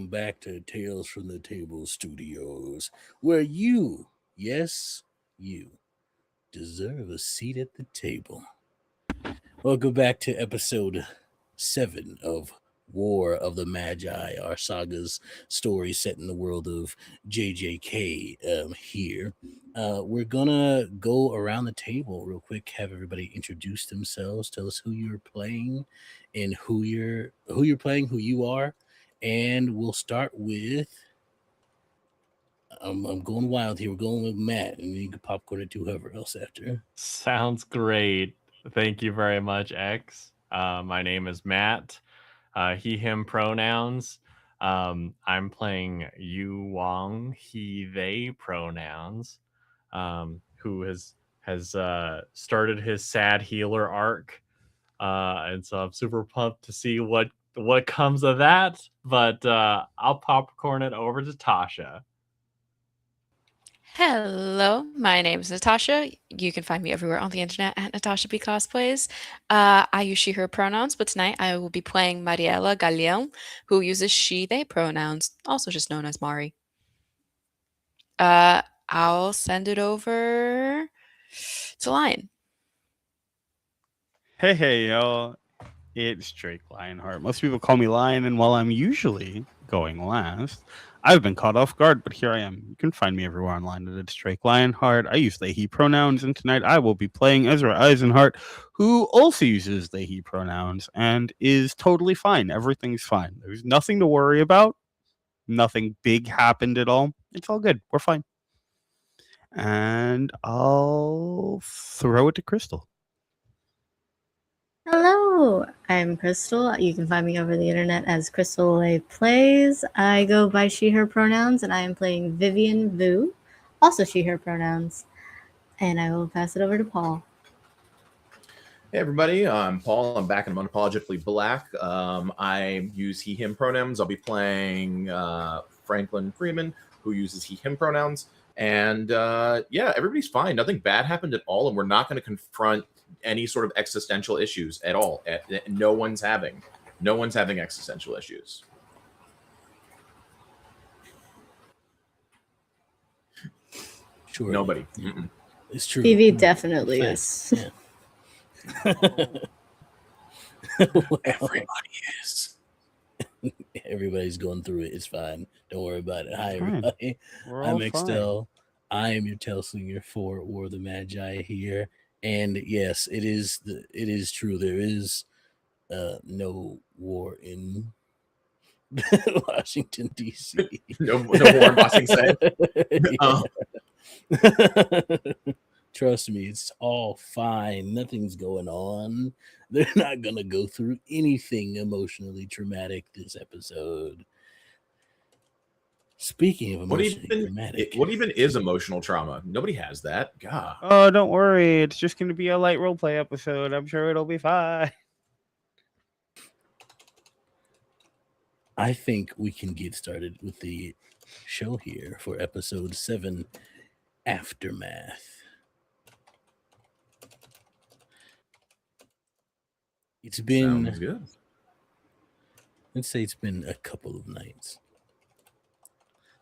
welcome back to Tales from the Table Studios, where you, yes, you, deserve a seat at the table. Welcome back to episode 7 of War of the Magi, our saga's story set in the world of JJK here. We're gonna go around the table real quick, have everybody introduce themselves, tell us who you're playing and who you're playing, who you are, and we'll start with I'm going wild here. We're going with Matt, and you can popcorn it to whoever else after. Sounds great. Thank you very much, X. My name is Matt. He, him pronouns. I'm playing Yu Wang, he, they pronouns. Who has started his sad healer arc, and so I'm super pumped to see what comes of that. But I'll popcorn it over to Tasha. Hello, my name is Natasha. You can find me everywhere on the internet at Natasha B Cosplays. I use she, her pronouns, but tonight I will be playing Mariela Galeon, who uses she, they pronouns, also just known as Mari. I'll send it over to Lion. Hey, y'all. It's Drake Lionheart. Most people call me Lion, and while I'm usually going last, I've been caught off guard, but here I am. You can find me everywhere online at It's Drake Lionheart. I use they, he pronouns, and tonight I will be playing Ezra Eisenhart, who also uses they, he pronouns, and is totally fine. Everything's fine. There's nothing to worry about. Nothing big happened at all. It's all good. We're fine. And I'll throw it to Crystal. Hello, I'm Crystal. You can find me over the internet as Crystal A Plays. I go by she, her pronouns, and I am playing Vivian Vu, also she, her pronouns. And I will pass it over to Paul. Hey everybody, I'm Paul. I'm back and I'm unapologetically black. I use he, him pronouns. I'll be playing Franklin Freeman, who uses he, him pronouns. And yeah, everybody's fine. Nothing bad happened at all, and we're not going to confront any sort of existential issues at all. No one's having existential issues. Sure. Nobody. It's true. Phoebe definitely is. Yeah. Everybody is. Everybody's going through it. It's fine. Don't worry about it. Hi, Fine. everybody. We're I'm all Extel. I am your Telslinger for War of the Magi here. And yes, it is true. There is no war in Washington, D.C. No war in Washington. Trust me, it's all fine. Nothing's going on. They're not going to go through anything emotionally traumatic this episode. Speaking of emotionally traumatic. What even is emotional trauma? Nobody has that. God. Oh, don't worry. It's just going to be a light roleplay episode. I'm sure it'll be fine. I think we can get started with the show here for episode 7, Aftermath. It's been, Sounds good. let's say it's been a couple of nights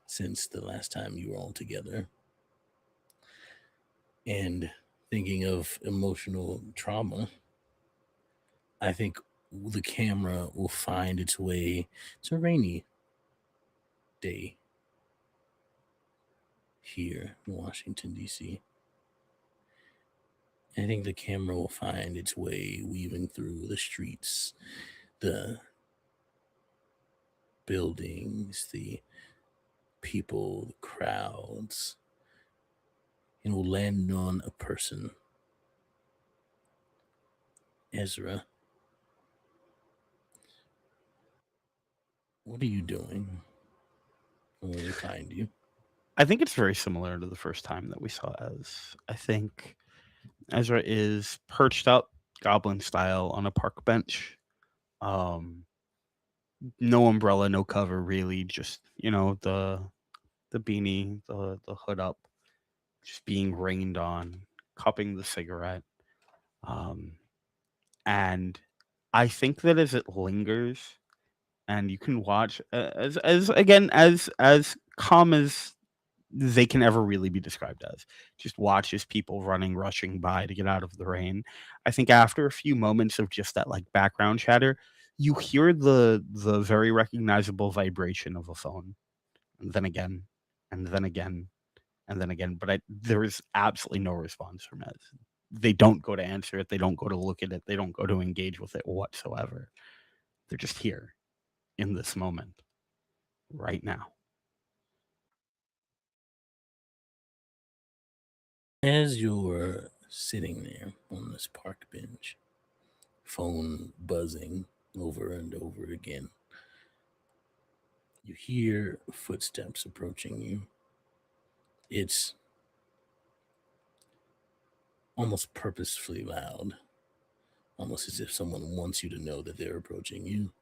since the last time you were all together. And thinking of emotional trauma, I think the camera will find its way. It's a rainy day here in Washington, D.C. I think the camera will find its way weaving through the streets, the buildings, the people, the crowds, and will land on a person. Ezra, what are you doing when we find you? I think it's very similar to the first time that we saw Ez. I think Ezra is perched up, goblin style, on a park bench. No umbrella, no cover, really. Just the beanie, the hood up, just being rained on, cupping the cigarette. And I think that as it lingers, and you can watch as calm as they can ever really be described as. Just watch as people running, rushing by to get out of the rain. I think after a few moments of just that like background chatter, you hear the very recognizable vibration of a phone, and then again, and then again, and then again. But there is absolutely no response from it. They don't go to answer it. They don't go to look at it. They don't go to engage with it whatsoever. They're just here in this moment, right now. As you're sitting there on this park bench, phone buzzing over and over again, you hear footsteps approaching you. It's almost purposefully loud, almost as if someone wants you to know that they're approaching you.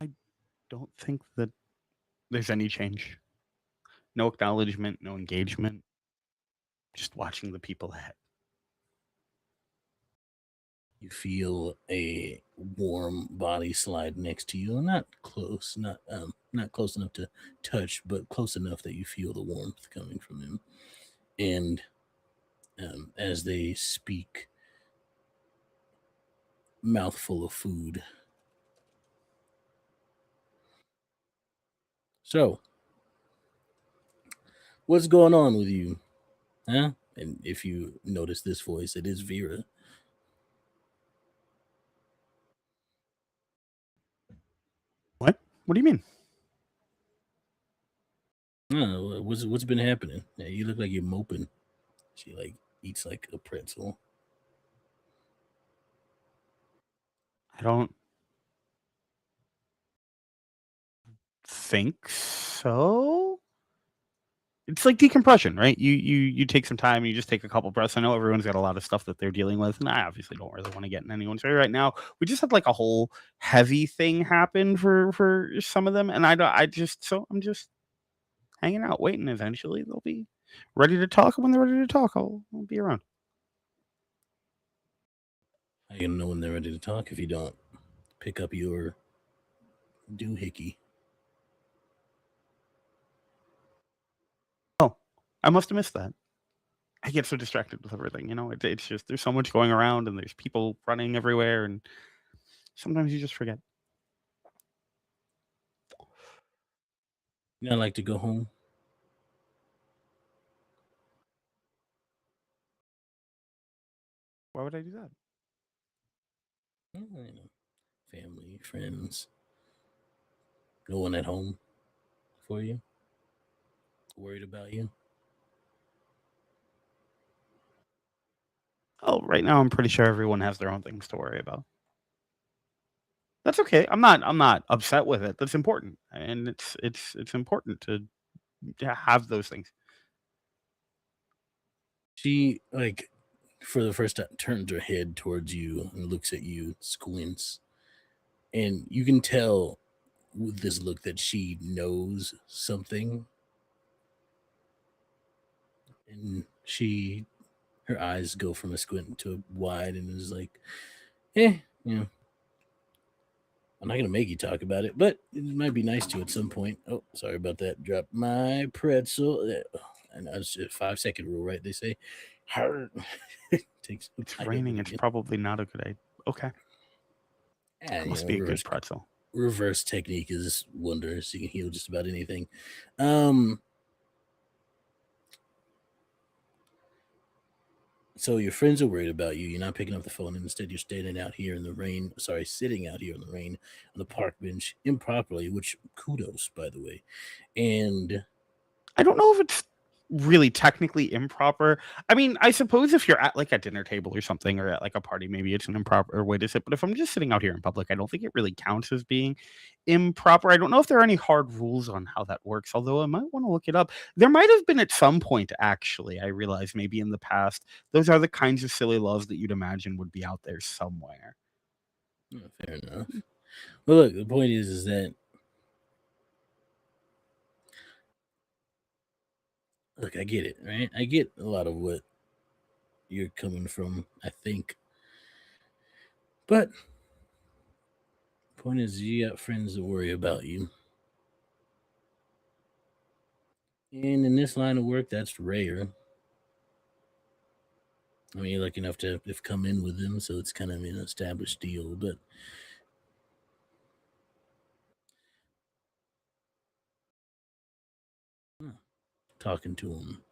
I don't think that there's any change. No acknowledgement, no engagement. Just watching the people ahead. You feel a warm body slide next to you, not close, not close enough to touch, but close enough that you feel the warmth coming from him. And as they speak, mouthful of food. So, what's going on with you? Huh? And if you notice this voice, it is Vera. What? What do you mean? Oh, what's been happening? Yeah, you look like you're moping. She like eats like a pretzel. I don't think so. It's like decompression, right? You take some time, you just take a couple breaths. I know everyone's got a lot of stuff that they're dealing with, and I obviously don't really want to get in anyone's way right now. We just had like a whole heavy thing happen for some of them, and I'm just hanging out, waiting. Eventually, they'll be ready to talk, and when they're ready to talk, I'll be around. How you gonna know when they're ready to talk if you don't pick up your doohickey? Oh, I must have missed that. I get so distracted with everything, you know. It's just there's so much going around, and there's people running everywhere, and sometimes you just forget. You know, I like to go home. Why would I do that? You know, family, friends. No one at home for you. Worried about you. Oh, right now I'm pretty sure everyone has their own things to worry about. That's okay. I'm not upset with it. That's important, and it's important to have those things. She like for the first time turns her head towards you and looks at you, squints, and you can tell with this look that she knows something, and her eyes go from a squint to a wide, and is like, you know, I'm not gonna make you talk about it, but it might be nice to at some point. Oh, sorry about that. Drop my pretzel. And that's a 5-second rule, right? They say. Takes a It's bite of raining. it It's again. probably not a good idea. Okay, And, must be a good pretzel. reverse technique is wondrous. You can heal just about anything. So your friends are worried about you. You're not picking up the phone. Instead, you're standing out here in the rain. Sorry, sitting out here in the rain on the park bench improperly, which kudos, by the way. And I don't know if it's really technically improper. I mean, I suppose if you're at like a dinner table or something, or at like a party, maybe it's an improper way to sit. But if I'm just sitting out here in public, I don't think it really counts as being improper. I don't know if there are any hard rules on how that works, although I might want to look it up. There might have been at some point, actually. I realize maybe in the past, those are the kinds of silly laws that you'd imagine would be out there somewhere. fair enough. But look, the point is that look, I get it, right? I get a lot of what you're coming from. I think But point is, you got friends that worry about you. And in this line of work, that's rare. I mean, you're lucky enough to have come in with them, so it's kind of an established deal. But talking to them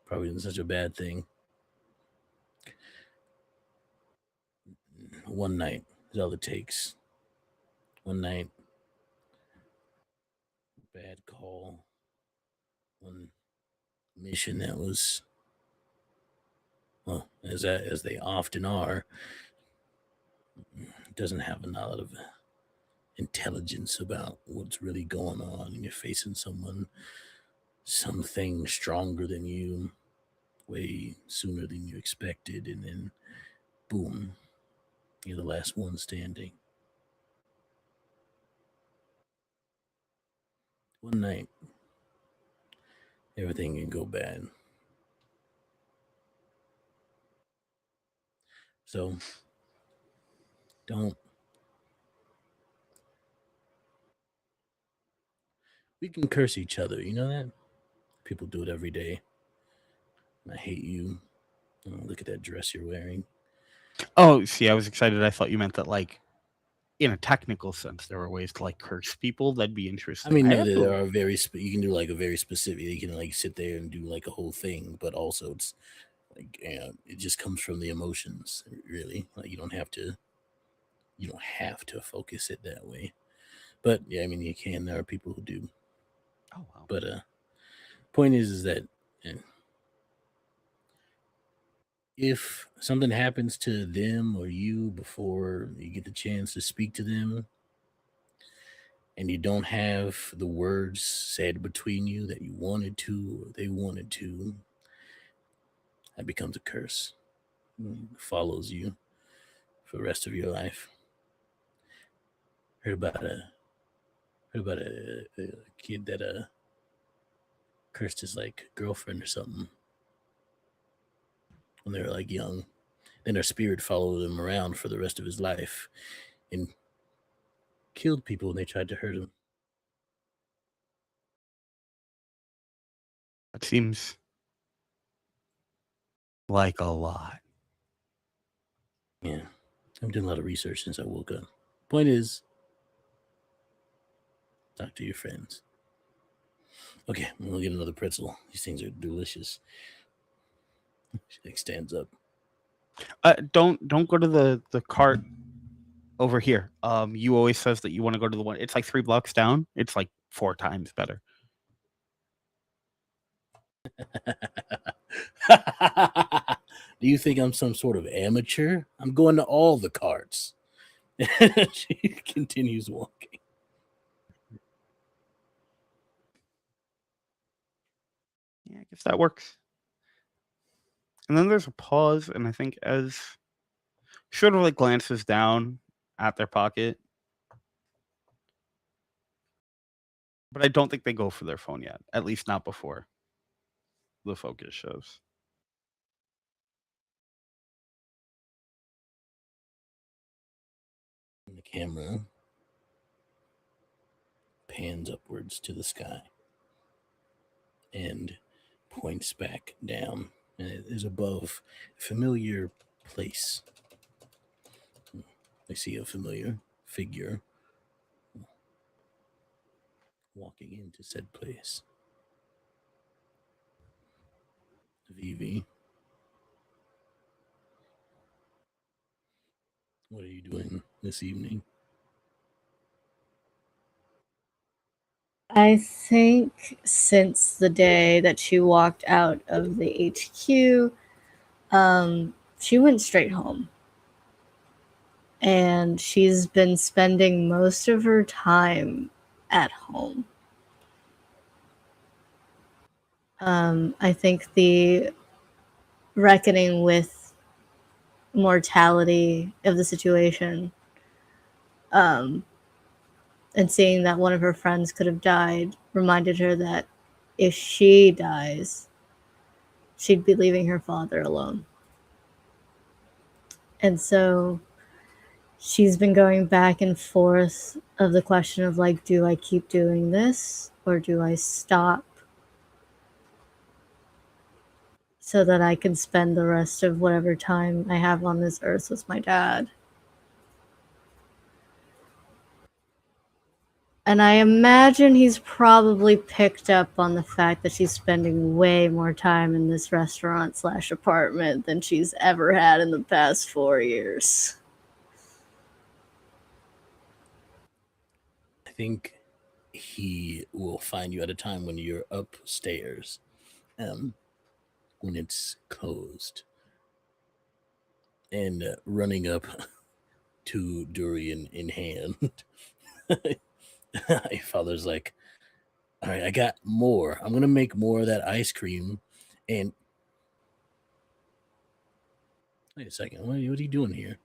probably isn't such a bad thing. One night is all it takes. One night, bad call, one mission that was, well, as they often are, doesn't have a lot of intelligence about what's really going on, and you're facing something stronger than you, way sooner than you expected, and then boom, you're the last one standing. One night, everything can go bad. So we can curse each other, you know that? People do it every day. I hate you. Oh, look at that dress you're wearing. Oh, see, I was excited. I thought you meant that, like, in a technical sense, there were ways to like curse people. That'd be interesting. I mean, no, have there to- are you can do like a very specific. You can like sit there and do like a whole thing, but also it's like it just comes from the emotions. Really, like you don't have to focus it that way. But yeah, I mean, you can. There are people who do. Oh wow. But point is that if something happens to them or you before you get the chance to speak to them, and you don't have the words said between you that you wanted to or they wanted to, that becomes a curse. It follows you for the rest of your life. Heard about a kid that cursed his like girlfriend or something when they were like young. Then their spirit followed him around for the rest of his life and killed people when they tried to hurt him. That seems like a lot. Yeah. I've done a lot of research since I woke up. Point is, talk to your friends. Okay, we'll get another pretzel. These things are delicious. She like stands up. Don't go to the cart over here. You always says that you want to go to the one. It's like 3 blocks down. It's like 4 times better. Do you think I'm some sort of amateur? I'm going to all the carts. She continues walking. Yeah, I guess that works. And then there's a pause, and I think Ez sort of like glances down at their pocket. But I don't think they go for their phone yet. At least not before the focus shows. The camera pans upwards to the sky and points back down, and it is above a familiar place. I see a familiar figure walking into said place. Vivi, what are you doing this evening? I think since the day that she walked out of the HQ, she went straight home. And she's been spending most of her time at home. I think the reckoning with mortality of the situation, and seeing that one of her friends could have died, reminded her that if she dies, she'd be leaving her father alone. And so she's been going back and forth of the question of like, do I keep doing this or do I stop so that I can spend the rest of whatever time I have on this earth with my dad? And I imagine he's probably picked up on the fact that she's spending way more time in this restaurant / apartment than she's ever had in the past 4 years. I think he will find you at a time when you're upstairs, when it's closed, and running up to durian in hand. My father's like, all right, I got more. I'm gonna make more of that ice cream. And wait a second, what are you doing here?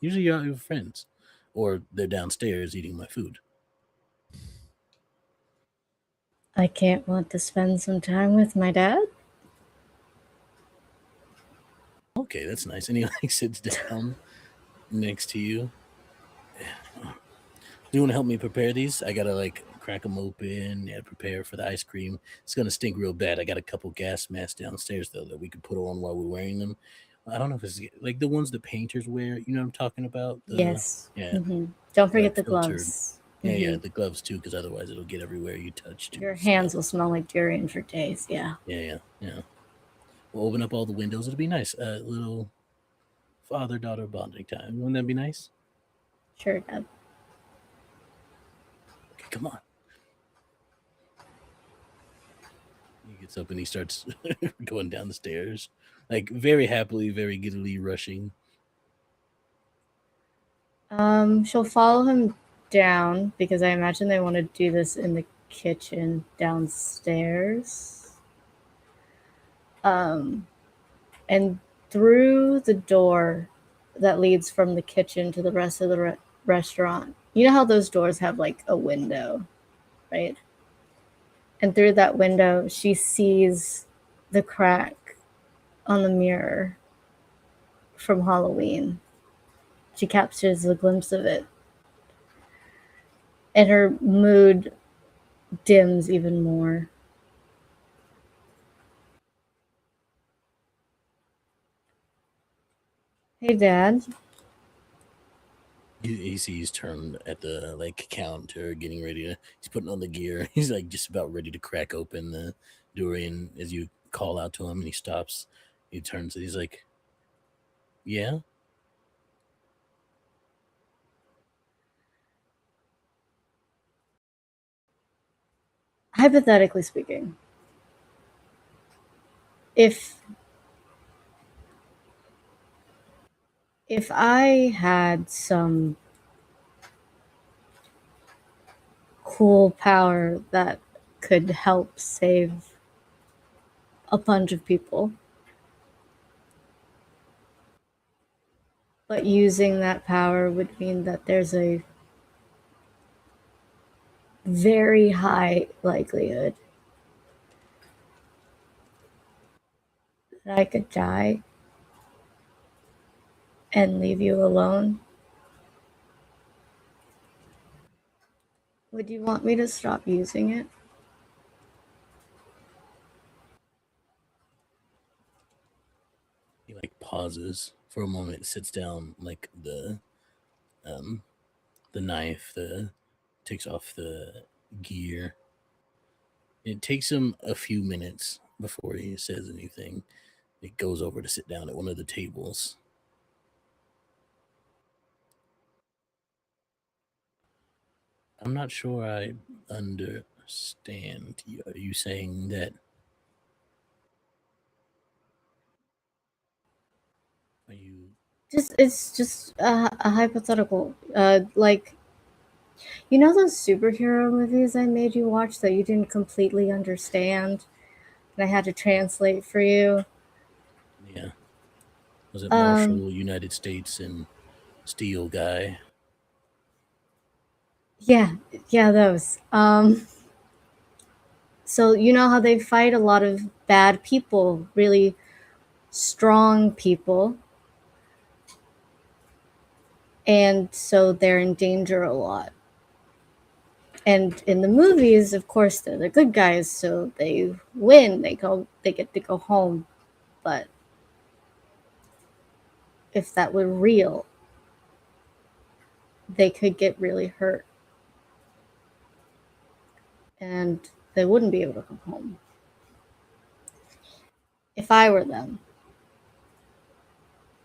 Usually you're out with friends, or they're downstairs eating my food. I can't want to spend some time with my dad? Okay, that's nice. And he like sits down next to you. Do you want to help me prepare these? I gotta like crack them open and prepare for the ice cream. It's gonna stink real bad. I got a couple gas masks downstairs though that we could put on while we're wearing them. I don't know if it's like the ones the painters wear. You know what I'm talking about? Yes. Yeah. Don't forget the filtered. gloves. Yeah, the gloves too, because otherwise it'll get everywhere you touch. Too, Your hands will smell like durian for days. Yeah. Yeah. We'll open up all the windows. It'll be nice. Little father-daughter bonding time. Wouldn't that be nice? Sure, Dad. Okay, come on. He gets up and he starts going down the stairs, like very happily, very giddily rushing. She'll follow him down because I imagine they want to do this in the kitchen downstairs. And through the door that leads from the kitchen to the rest of the restaurant, you know how those doors have like a window, right? And through that window, she sees the crack on the mirror from Halloween. She captures a glimpse of it. And her mood dims even more. Hey, Dad. He sees turned at the like counter, getting ready to. He's putting on the gear. He's like just about ready to crack open the durian as you call out to him, and he stops. He turns and he's like, "Yeah." Hypothetically speaking, if I had some cool power that could help save a bunch of people, but using that power would mean that there's a very high likelihood that I could die and leave you alone. Would you want me to stop using it? He like pauses for a moment, sits down, like the knife, takes off the gear. It takes him a few minutes before he says anything. He goes over to sit down at one of the tables. I'm not sure I understand. Are you saying that? Are you? It's just a hypothetical. Like, you know those superhero movies I made you watch that you didn't completely understand, and I had to translate for you? Yeah. Was it Marshall, United States, and Steel guy? Yeah, those. So you know how they fight a lot of bad people, really strong people. and so they're in danger a lot. And in the movies, of course, they're the good guys, so they win. They get to go home. But if that were real, they could get really hurt, and they wouldn't be able to come home. If I were them,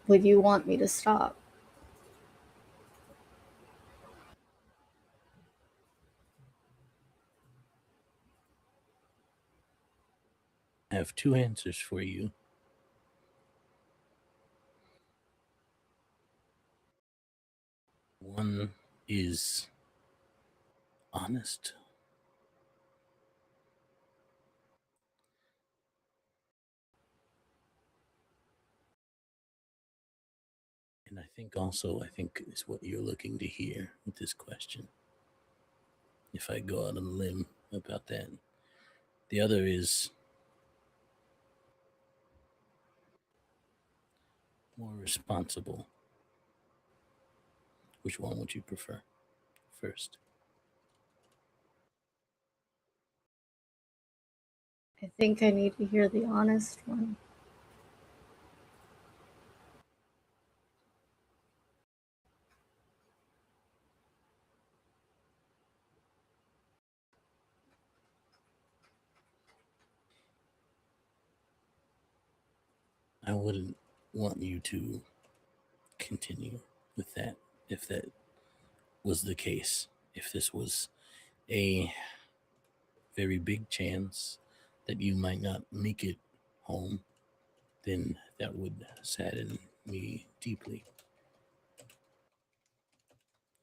would you want me to stop? I have two answers for you. One is honest. And I think is what you're looking to hear with this question. If I go out on a limb about that. The other is more responsible. Which one would you prefer first? I think I need to hear the honest one. I wouldn't want you to continue with that if that was the case. If this was a very big chance that you might not make it home, then that would sadden me deeply.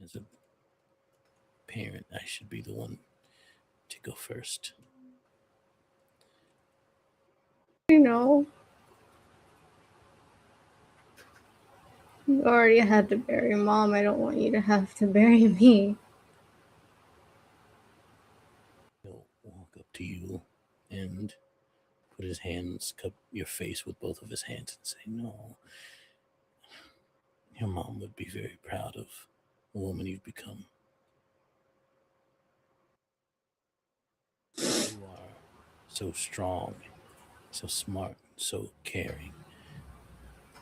As a parent, I should be the one to go first. You know, you already had to bury Mom. I don't want you to have to bury me. He'll walk up to you and put his hands, cup your face with both of his hands, and say, "No, your mom would be very proud of the woman you've become. You are so strong, so smart, so caring.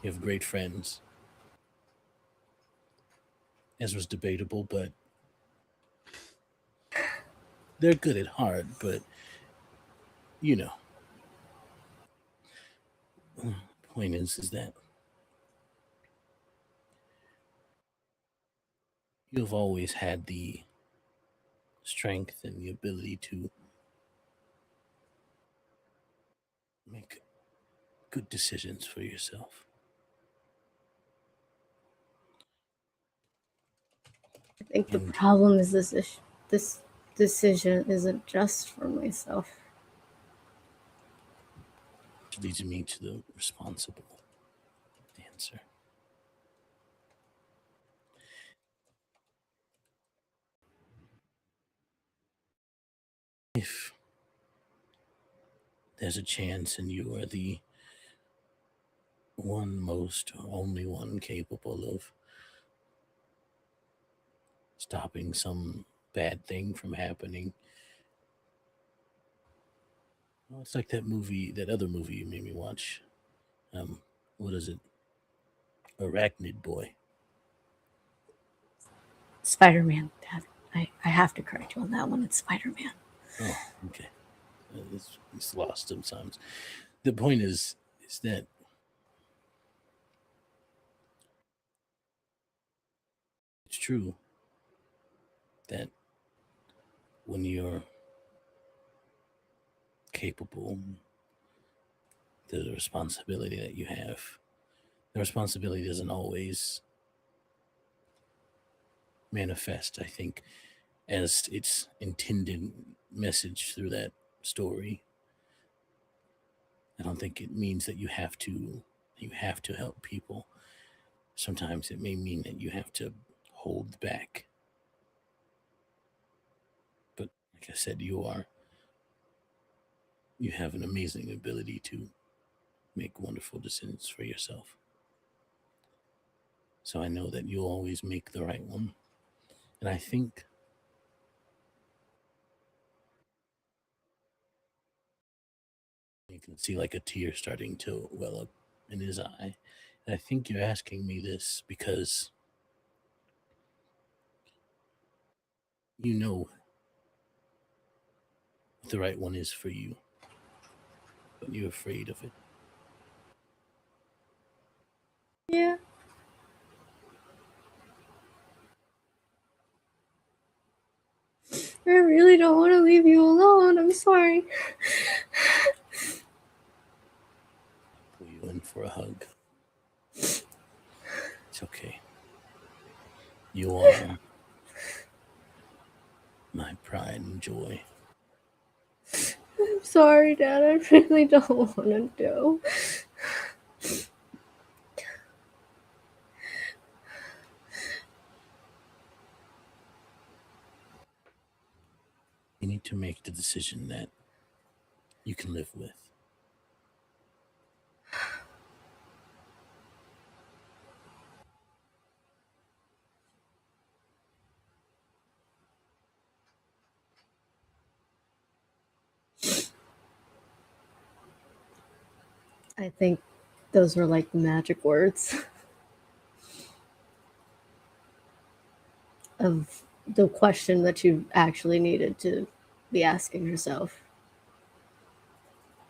You have great friends." As was debatable, but they're good at heart, but you know. The point is that you've always had the strength and the ability to make good decisions for yourself. I think the And problem is this decision isn't just for myself. which leads me to the responsible answer. If there's a chance and you are the one most or only one capable of stopping some bad thing from happening. Well, it's like that other movie you made me watch. What is it? Arachnid Boy. Spider-Man, Dad. I have to correct you on that one. It's Spider-Man. Oh, okay. It's lost sometimes. The point is that it's true that when you're capable, the responsibility that you have, the responsibility doesn't always manifest, I think, as its intended message through that story. I don't think it means that you have to help people. Sometimes it may mean that you have to hold back. But like I said, you have an amazing ability to make wonderful decisions for yourself. So I know that you'll always make the right one. And I think you can see like a tear starting to well up in his eye. And I think you're asking me this because you know what the right one is for you, but you're afraid of it. Yeah. I really don't want to leave you alone. I'm sorry. Pull you in for a hug. It's okay. You are my pride and joy. I'm sorry, Dad. I really don't want to go. You need to make the decision that you can live with. I think those were like the magic words of the question that you actually needed to be asking yourself.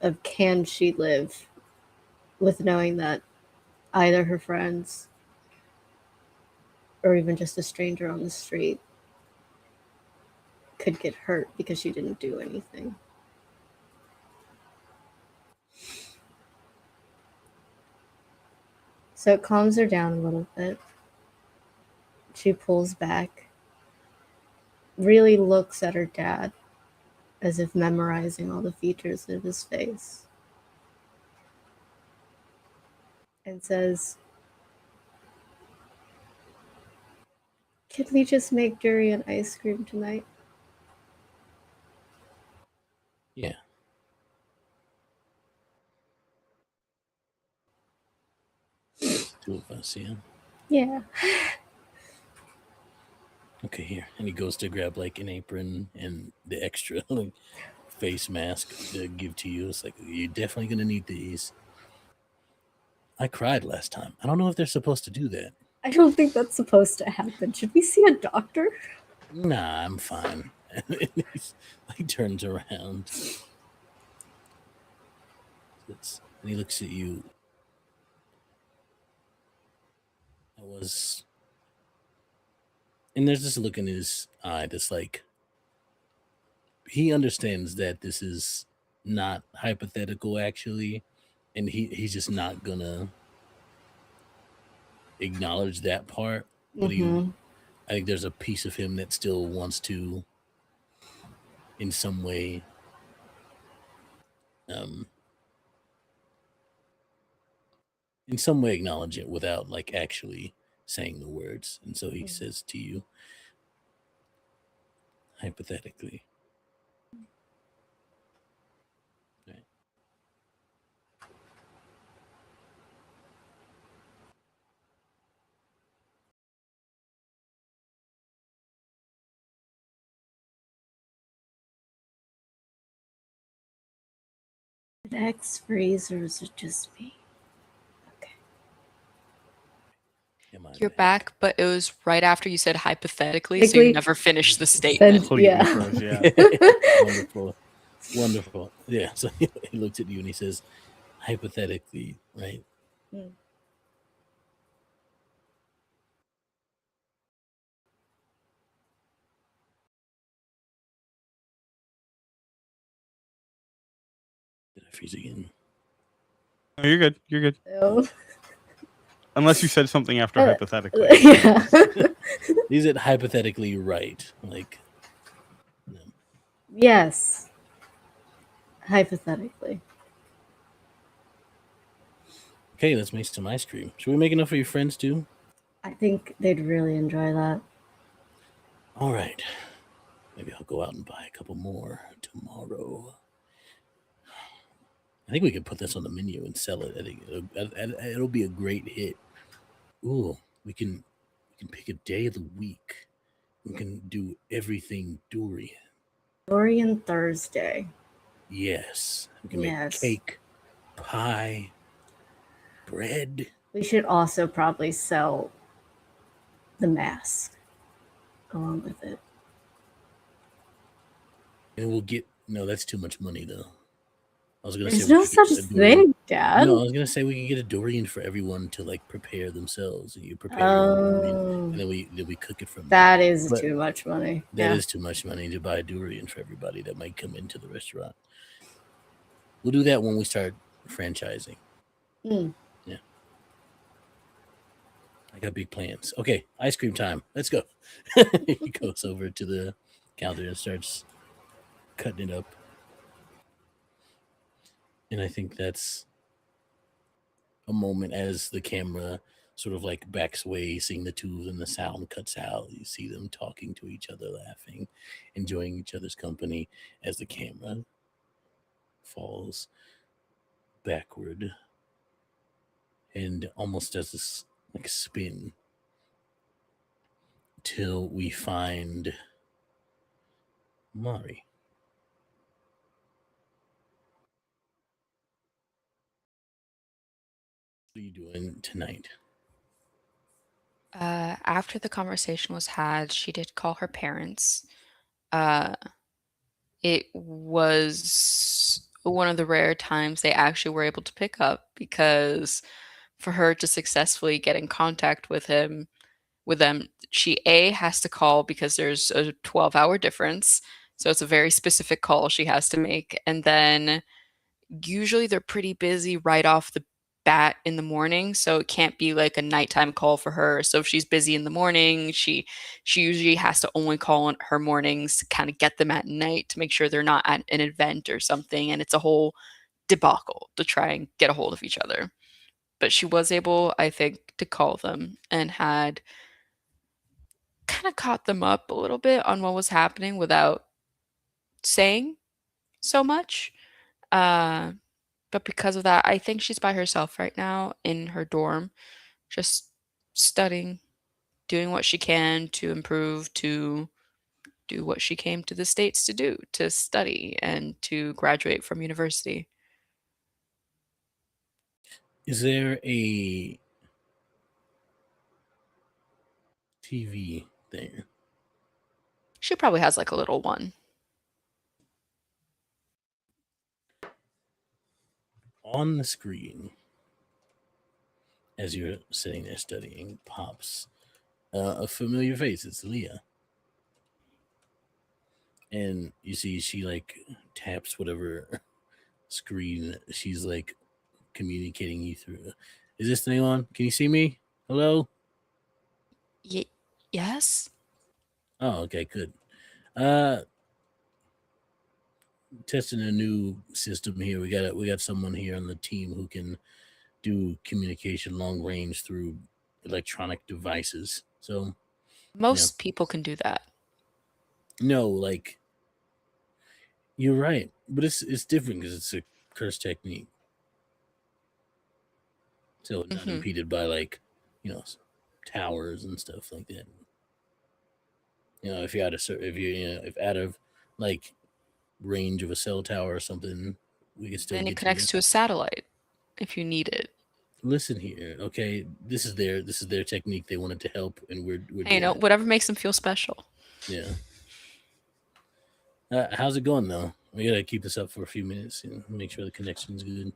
Of can she live with knowing that either her friends or even just a stranger on the street could get hurt because she didn't do anything. So it calms her down a little bit. She pulls back, really looks at her dad as if memorizing all the features of his face, and says, "Can we just make durian ice cream tonight?" Yeah. Two of us, yeah. Yeah. Okay, here. And he goes to grab like an apron and the extra like face mask to give to you. It's like, you're definitely going to need these. I cried last time. I don't know if they're supposed to do that. I don't think that's supposed to happen. Should we see a doctor? Nah, I'm fine. And he turns around. And he looks at you. And there's this look in his eye that's like, he understands that this is not hypothetical actually, and he's just not gonna acknowledge that part. But Mhm. I think there's a piece of him that still wants to, in some way, acknowledge it without like actually saying the words. And so he says to you, hypothetically, right? Did X freeze or is it just me? Okay. Am I You're back, but it was right after you said hypothetically, so Hypothetically, you never finished the statement. Then, yeah. Completely froze, yeah. Wonderful. Wonderful. Yeah. So he looks at you and he says, hypothetically, right? Mm. Did I freeze again? No, you're good. You're good. Oh. Unless you said something after hypothetically. Yeah. Is it hypothetically right? Like, no. Yes. Hypothetically. Okay, let's make some ice cream. Should we make enough for your friends too? I think they'd really enjoy that. All right. Maybe I'll go out and buy a couple more tomorrow. I think we could put this on the menu and sell it. I think it'll be a great hit. Ooh, we can pick a day of the week. We can do everything durian. Dorian Thursday. Yes. We can Yes. make cake, pie, bread. We should also probably sell the mask along with it. And we'll get no, that's too much money though. I was gonna There's say we no could get such a durian. thing, Dad. No, I was gonna say we could get a durian for everyone to like prepare themselves. You prepare your own durian, Oh, and then we cook it from that is But too much money. That Yeah. is too much money to buy a durian for everybody that might come into the restaurant. We'll do that when we start franchising. Mm. Yeah. I got big plans. Okay, ice cream time. Let's go. He goes over to the counter and starts cutting it up. And I think that's a moment as the camera sort of like backs away, seeing the two of them, the sound cuts out. You see them talking to each other, laughing, enjoying each other's company as the camera falls backward and almost does this like spin till we find Mari. What are you doing tonight? After the conversation was had, she did call her parents. It was one of the rare times they actually were able to pick up, because for her to successfully get in contact with them, she has to call because there's a 12-hour difference. So it's a very specific call she has to make. And then usually they're pretty busy right off the bat in the morning, so it can't be like a nighttime call for her. So if she's busy in the morning, she usually has to only call on her mornings to kind of get them at night to make sure they're not at an event or something, and it's a whole debacle to try and get a hold of each other. But she was able, I think, to call them and had kind of caught them up a little bit on what was happening without saying so much. But because of that, I think she's by herself right now in her dorm, just studying, doing what she can to improve, to do what she came to the States to do, to study and to graduate from university. Is there a TV there? She probably has like a little one. On the screen, as you're sitting there studying, pops a familiar face. It's Leah. And you see she like taps whatever screen she's like communicating you through. Is this thing on? Can you see me? Hello? Yes? Oh, okay, good. Uh Testing a new system here. We got someone here on the team who can do communication long range through electronic devices. So Most people can do that. no, like you're right, but it's different because it's a curse technique. So not Mhm. impeded by like, towers and stuff like that. If you're if out of like range of a cell tower or something, we can still And it get connects to a satellite if you need it. Listen here, okay? This is their technique. They wanted to help, and we're Hey, doing it. whatever makes them feel special. Yeah. How's it going though? We gotta keep this up for a few minutes and make sure the connection's good.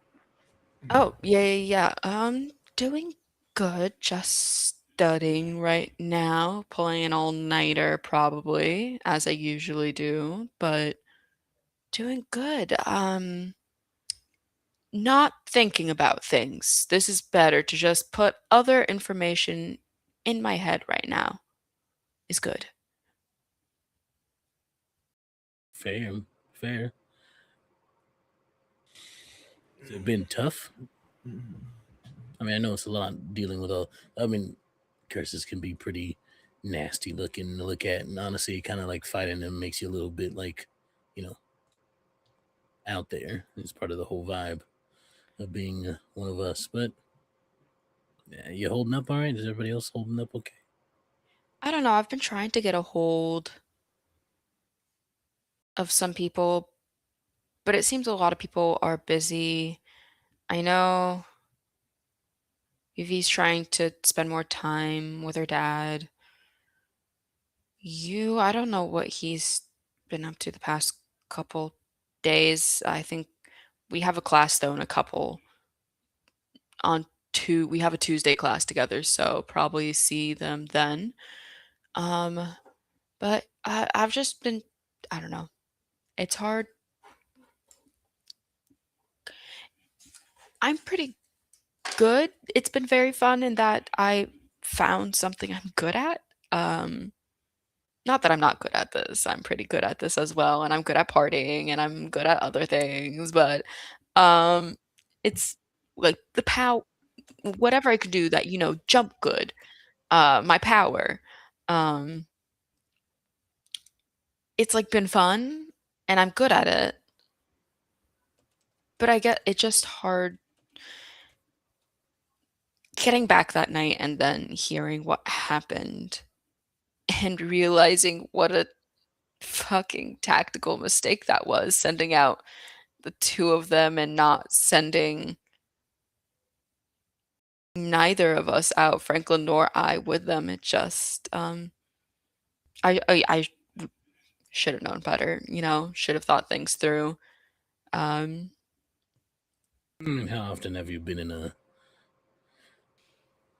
Oh, yeah. Doing good. Just studying right now. Pulling an all-nighter probably, as I usually do, but doing good. Not thinking about things. This is better to just put other information in my head right now. Is good. Fair, fair. Has it been tough? I mean, I know it's a lot dealing with all. I mean, curses can be pretty nasty looking to look at, and honestly, kind of like fighting them makes you a little bit like, out there. It's part of the whole vibe of being one of us. But Yeah, you holding up all right? Is everybody else holding up okay? I don't know. I've been trying to get a hold of some people, but it seems a lot of people are busy. I know Vivi's trying to spend more time with her dad. I don't know what he's been up to the past couple days. I think we have a class though in a couple we have a Tuesday class together, so probably see them then. But I've just been, I don't know. It's hard. I'm pretty good. It's been very fun in that I found something I'm good at. Not that I'm not good at this. I'm pretty good at this as well, and I'm good at partying, and I'm good at other things, but um it's like whatever I could do that, jump good. My power. Um it's like been fun and I'm good at it. But I get it just hard getting back that night and then hearing what happened and realizing what a fucking tactical mistake that was, sending out the two of them and not sending neither of us out, Franklin nor I, with them. It just I should have known better, should have thought things through. How often have you been in a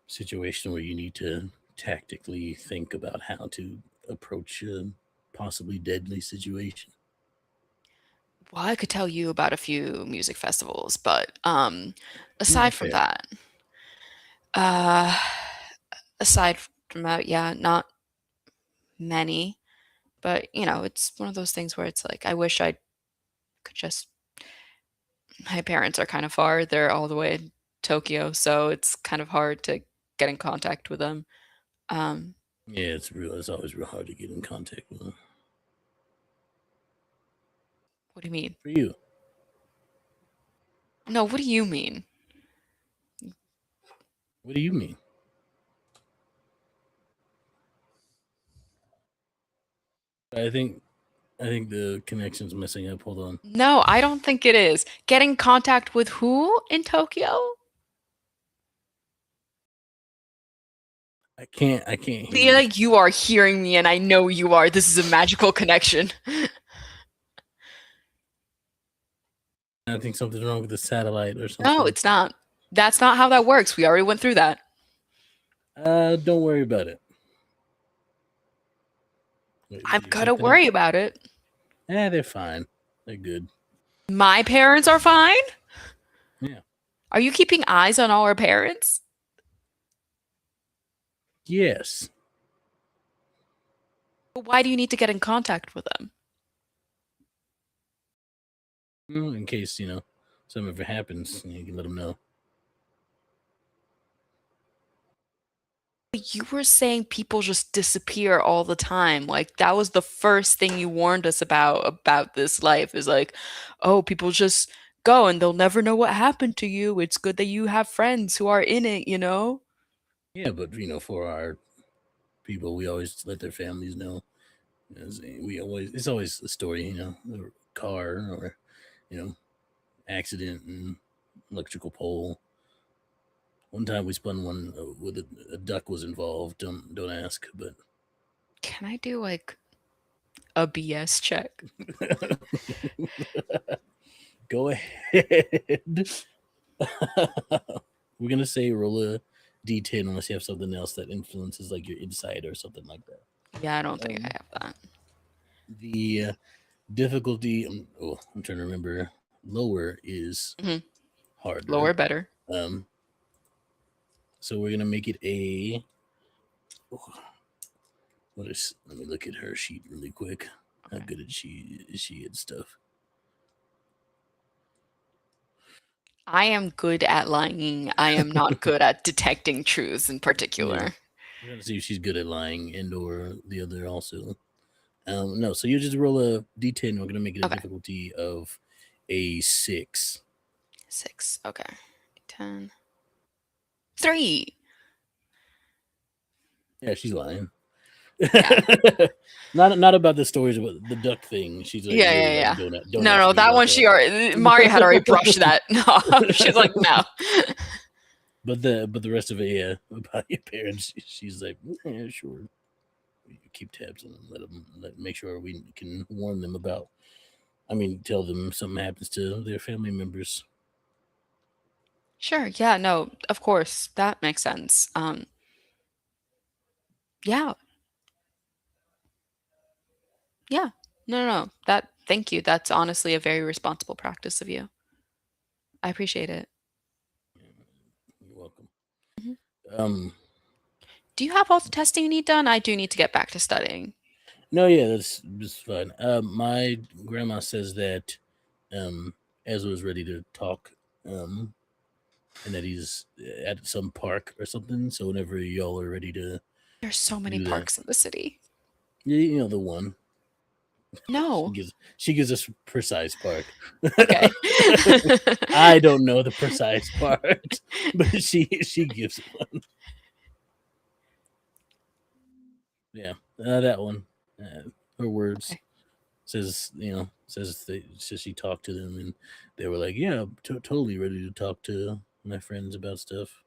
situation where you need to tactically think about how to approach a possibly deadly situation? Well, I could tell you about a few music festivals, but aside from Fair. that, uh aside from that, yeah, not many. But it's one of those things where it's like I wish I could just my parents are kind of far. They're all the way in Tokyo, so it's kind of hard to get in contact with them. Yeah, it's always real hard to get in contact with them. What do you mean? For you. No, what do you mean? What do you mean? I think the connection's messing up. Hold on. No, I don't think it is. Get in contact with who in Tokyo? I can't hear Leah, you. like you are hearing me and I know you are. This is a magical connection. I think something's wrong with the satellite or something. No, it's not. That's not how that works. We already went through that. Don't worry about it. Wait, I'm you gonna checked that? worry about it. They're fine. They're good. My parents are fine? Yeah. Are you keeping eyes on all our parents? Yes. But why do you need to get in contact with them? In case, something ever happens, you can let them know. You were saying people just disappear all the time. Like that was the first thing you warned us about this life is like, oh, people just go and they'll never know what happened to you. It's good that you have friends who are in it, Yeah, but for our people, we always let their families know. It's always a story, a car or accident and electrical pole. One time we spun one with a duck was involved. Don't ask, but Can I do like a BS check? go ahead. We're gonna say roll a D10 unless you have something else that influences like your insight or something like that. Yeah, I don't think I have that. The difficulty. I'm trying to remember. Lower is hard. Lower right? better. So we're gonna make it a. Let me look at her sheet really quick. Okay. How good is she at stuff? I am good at lying. I am not good at detecting truths in particular. We're gonna see if she's good at lying and or the other also. No, so you just roll a D10. We're gonna make it a difficulty of a 6. 6. Okay. 10. 3. Yeah, she's lying. Yeah. Not about the stories about the duck thing. She's like, Yeah, literally yeah, like, yeah. don't No, ask no, me that about one Mario had already brushed that. No, she's like, no. But the rest of it, yeah, about your parents, she's like, yeah, sure. You keep tabs on them, make sure we can warn them about. I mean, tell them something happens to their family members. Sure, yeah, no, of course, that makes sense. Yeah, yeah, no. Thank you. That's honestly a very responsible practice of you. I appreciate it. You're welcome. Mhm. Um, Do you have all the testing you need done? I do need to get back to studying. no, yeah, that's fine. My grandma says that Ezra is ready to talk, and that he's at some park or something. So whenever y'all are ready to There's so many do that, parks in the city. you know the one. No. She gives us precise park. Okay. I don't know the precise part, but she gives one. Yeah, that one. Her words Okay. says says she talked to them and they were like, yeah, totally ready to talk to my friends about stuff.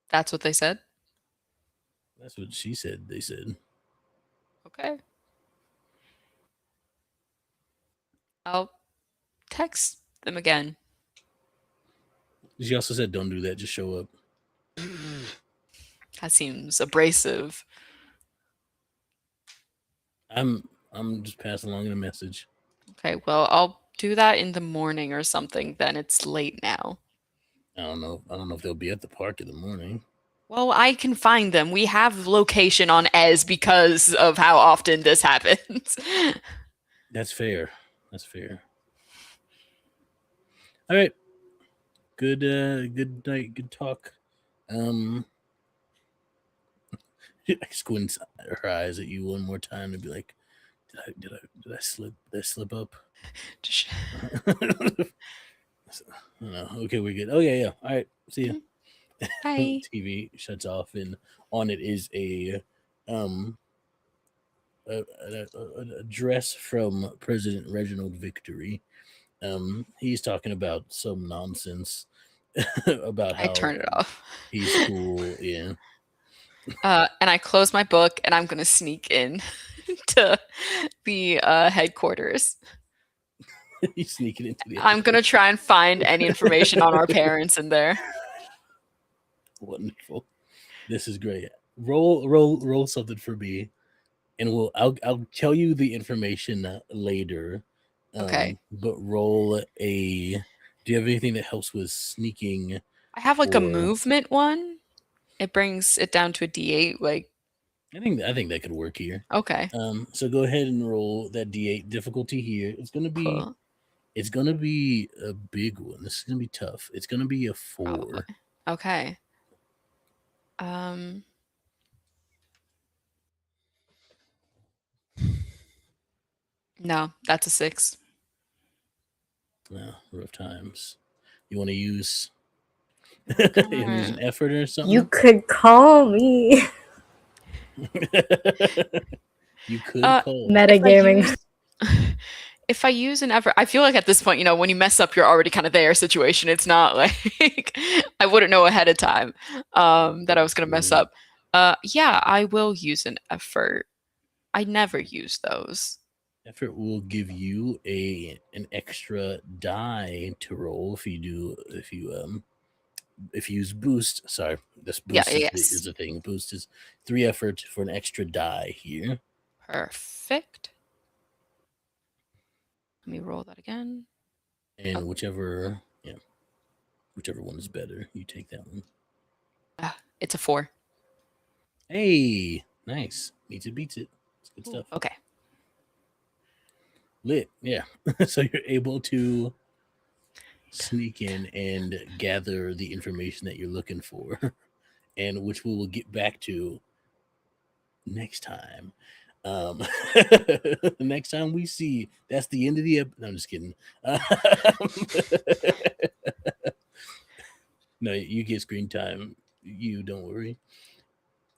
That's what they said? That's what she said. They said. Okay. I'll text them again. She also said, don't do that. Just show up. That seems abrasive. I'm just passing along a message. Okay, well, I'll do that in the morning or something. Then it's late now. I don't know if they'll be at the park in the morning. Well, I can find them. We have location on Ez because of how often this happens. That's fair. That's fair. All right. Good night, good talk. Squints her eyes at you one more time and be like, did I slip up? No. Okay, we're good. Oh yeah. All right. See ya. Bye. TV shuts off and on it is a address from President Reginald Victory. He's talking about some nonsense about I how turn it off. he's cool. Yeah. And I close my book and I'm going to sneak in to the headquarters. He's sneaking into the I'm going to try and find any information on our parents in there. Wonderful. This is great. Roll something for me, and I'll tell you the information later. Okay. But roll a. Do you have anything that helps with sneaking? I have like a or- movement one. It brings it down to a D8. Like, I think that could work here. okay. So go ahead and roll that D8 difficulty here. It's gonna be Cool. it's gonna be a big one. This is gonna be tough. It's gonna be a 4. Probably. Okay. No, that's a 6. Well, rough times. You want to use Come you wanna use an on. effort or something? You could call me. You could call. Metagaming. If I use an effort, I feel like at this point, when you mess up, you're already kind of there situation. It's not like I wouldn't know ahead of time that I was going to mess up. Yeah, I will use an effort. I never use those. Effort will give you an extra die to roll if you use boost. Sorry, this boost is the thing. Boost is 3 effort for an extra die here. Perfect. Let me roll that again. And whichever one is better, you take that one. It's a 4. Hey, nice. Beats it. It's good stuff. Okay. Lit, yeah. So you're able to sneak in and gather the information that you're looking for, and which we will get back to next time. Next time we see, that's the end of the episode. No, I'm just kidding. No, you get screen time. You don't worry.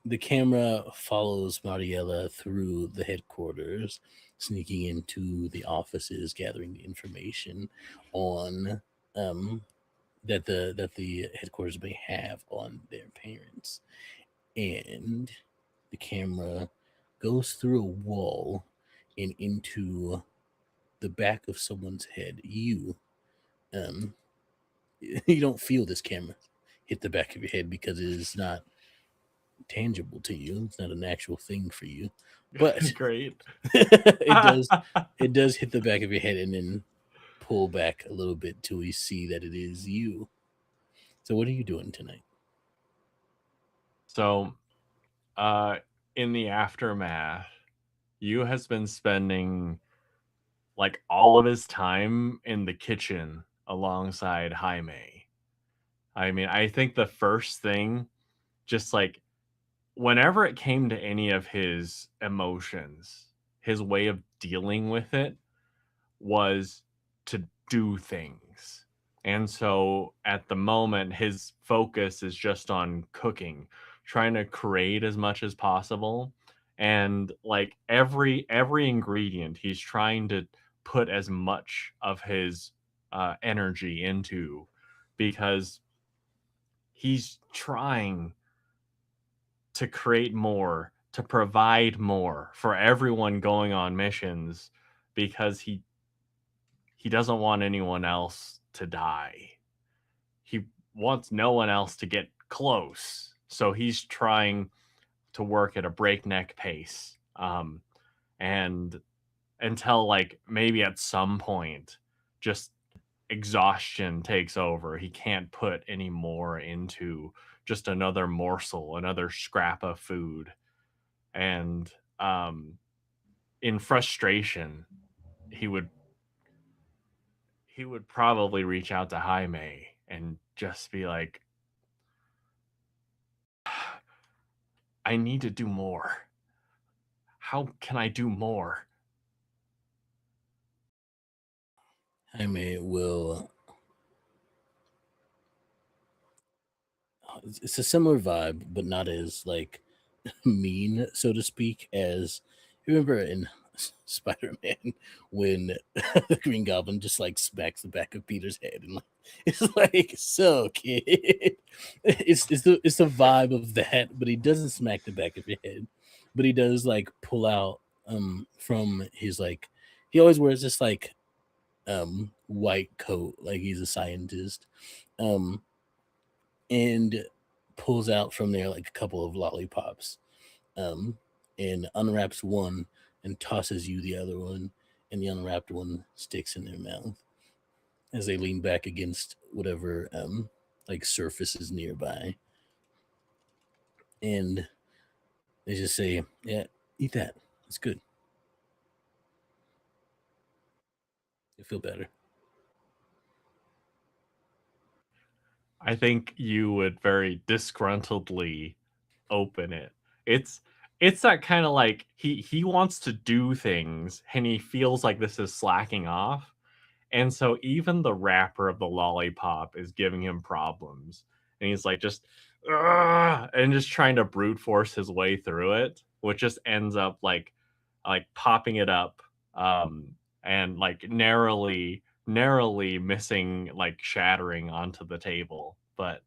The camera follows Mariella through the headquarters, sneaking into the offices, gathering the information on that the headquarters may have on their parents. And the camera goes through a wall and into the back of someone's head. Um you don't feel this camera hit the back of your head because it is not tangible to you. It's not an actual thing for you. But Great. it does hit the back of your head and then pull back a little bit till we see that it is you. So what are you doing tonight? So, in the aftermath, Yu has been spending like all of his time in the kitchen alongside Jaime. I mean, I think the first thing, just like whenever it came to any of his emotions, his way of dealing with it was to do things. And so at the moment, his focus is just on cooking, trying to create as much as possible. And like every ingredient, he's trying to put as much of his energy into, because he's trying to create more, to provide more for everyone going on missions, because he doesn't want anyone else to die. He wants no one else to get close. So he's trying to work at a breakneck pace. And until like maybe at some point, just exhaustion takes over. He can't put any more into just another morsel, another scrap of food. And in frustration, he would probably reach out to Jaime and just be like, I need to do more. How can I do more? Jaime will. It's a similar vibe, but not as like mean, so to speak, as you remember in Spider-Man when the Green Goblin just like smacks the back of Peter's head and like it's like so kid. It's the vibe of that, but he doesn't smack the back of your head, but he does like pull out from his like he always wears this like white coat like he's a scientist um and pulls out from there like a couple of lollipops um, and unwraps one and tosses you the other one, and the unwrapped one sticks in their mouth as they lean back against whatever like surface is nearby, and they just say, "Yeah, eat that. It's good. You feel better." I think you would very disgruntledly open it. It's that kind of like he wants to do things and he feels like this is slacking off. And so even the wrapper of the lollipop is giving him problems. And he's like just "Ugh," and just trying to brute force his way through it, which just ends up like popping it up and like narrowly missing, like shattering onto the table. But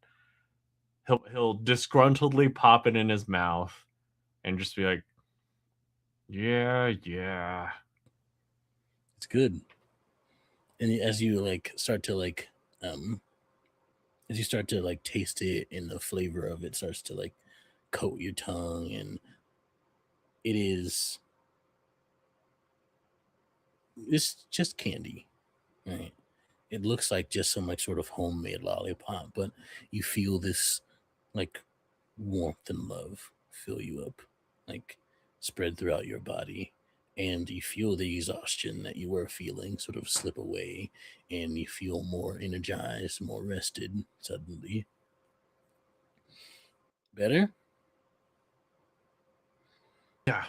he'll disgruntledly pop it in his mouth and just be like, yeah. It's good. And as you like start to like as you start to like taste it and the flavor of it starts to like coat your tongue, and it's just candy, right? It looks like just some like sort of homemade lollipop, but you feel this like warmth and love fill you up, like spread throughout your body, and you feel the exhaustion that you were feeling sort of slip away, and you feel more energized, more rested suddenly. Better? Yeah.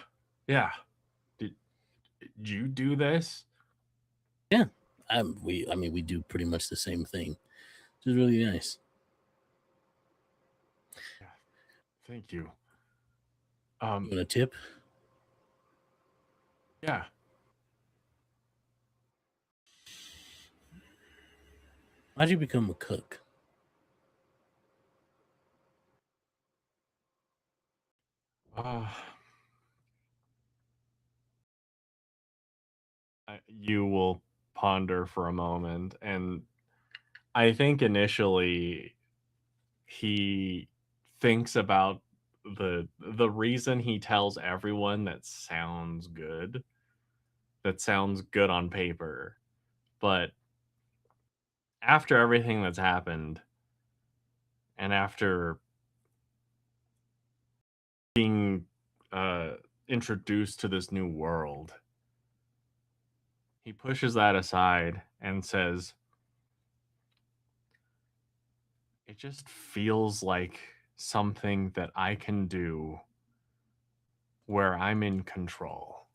Yeah. Did you do this? Yeah. I mean we do pretty much the same thing. It's really nice. Thank you. You want a tip? Yeah. How'd you become a cook? You will ponder for a moment, and I think initially he thinks about the reason he tells everyone that sounds good on paper, but after everything that's happened and after being introduced to this new world, he pushes that aside and says, it just feels like something that I can do where I'm in control.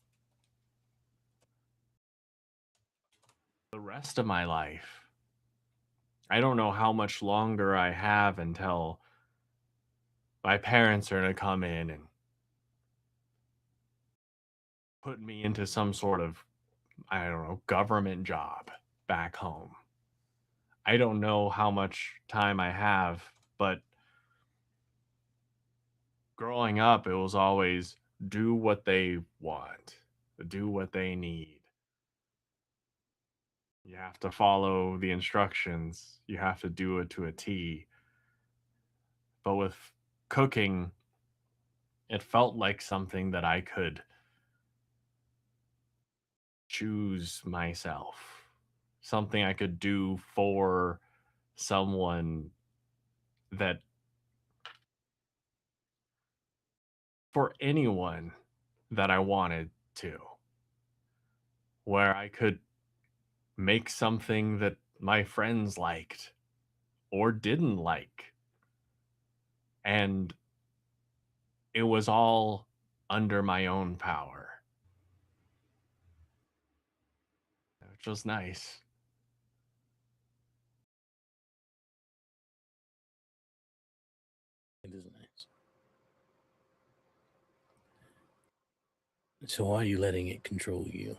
The rest of my life, I don't know how much longer I have until my parents are going to come in and put me into some sort of, I don't know, government job back home. I don't know how much time I have, but growing up, it was always do what they want, do what they need. You have to follow the instructions, you have to do it to a T. But with cooking, it felt like something that I could choose myself, something I could do for someone that, for anyone that I wanted to, where I could make something that my friends liked or didn't like. And it was all under my own power, which was nice. It is nice. So why are you letting it control you?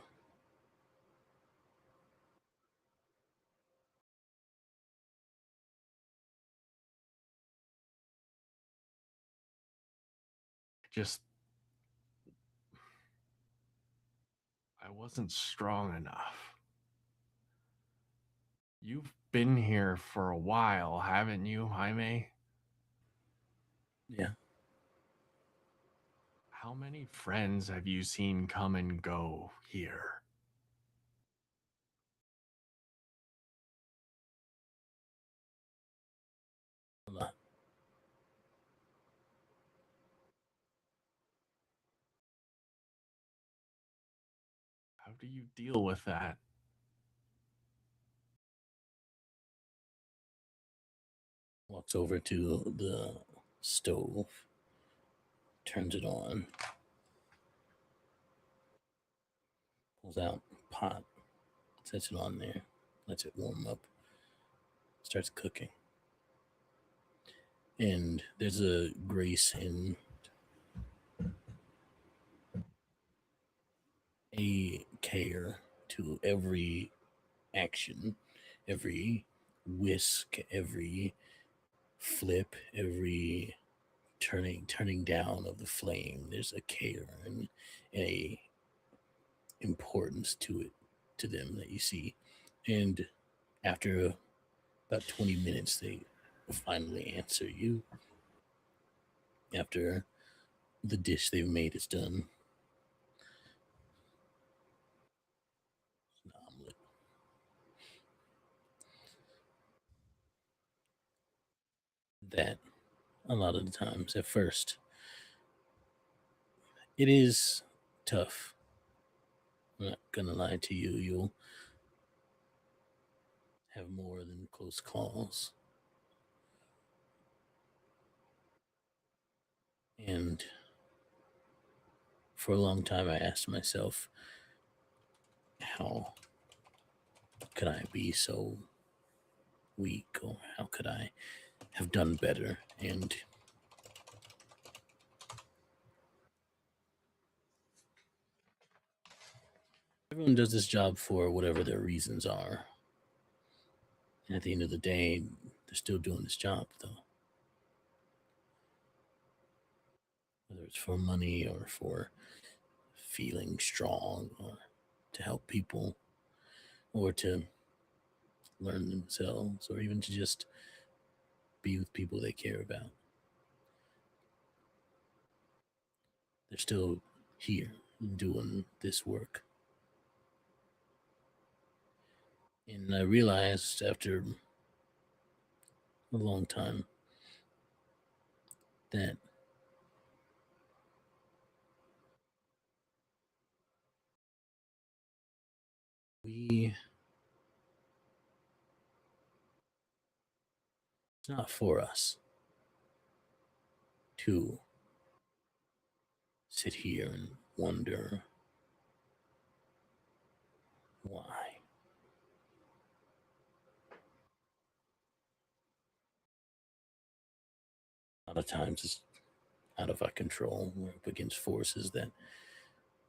Just, I wasn't strong enough. You've been here for a while, haven't you, Jaime? Yeah. How many friends have you seen come and go here? A lot. How do you deal with that? Walks over to the stove, turns it on, pulls out pot, sets it on there, lets it warm up, starts cooking. And there's a grace in a care to every action, every whisk, every flip, every turning down of the flame. There's a care and a importance to it, to them, that you see. And after about 20 minutes, they finally answer you. After the dish they've made is done, an omelet. That, a lot of the times, at first, it is tough. I'm not gonna lie to you. You'll have more than close calls. And for a long time, I asked myself, how could I be so weak, or how could I have done better? And Everyone does this job for whatever their reasons are. And at the end of the day, they're still doing this job, though. Whether it's for money or for feeling strong or to help people or to learn themselves or even to just be with people they care about. They're still here doing this work. And I realized after a long time that it's not for us to sit here and wonder why. A lot of times it's out of our control. We're up against forces that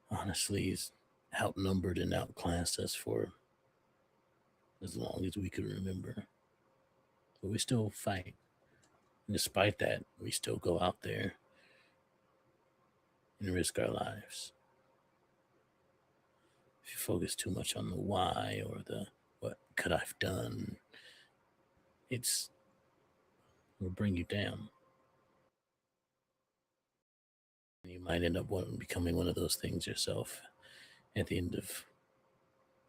honestly is outnumbered and outclassed us for as long as we could remember. But we still fight. And despite that, we still go out there and risk our lives. If you focus too much on the why or the what could I've done, will bring you down. You might end up becoming one of those things yourself at the end of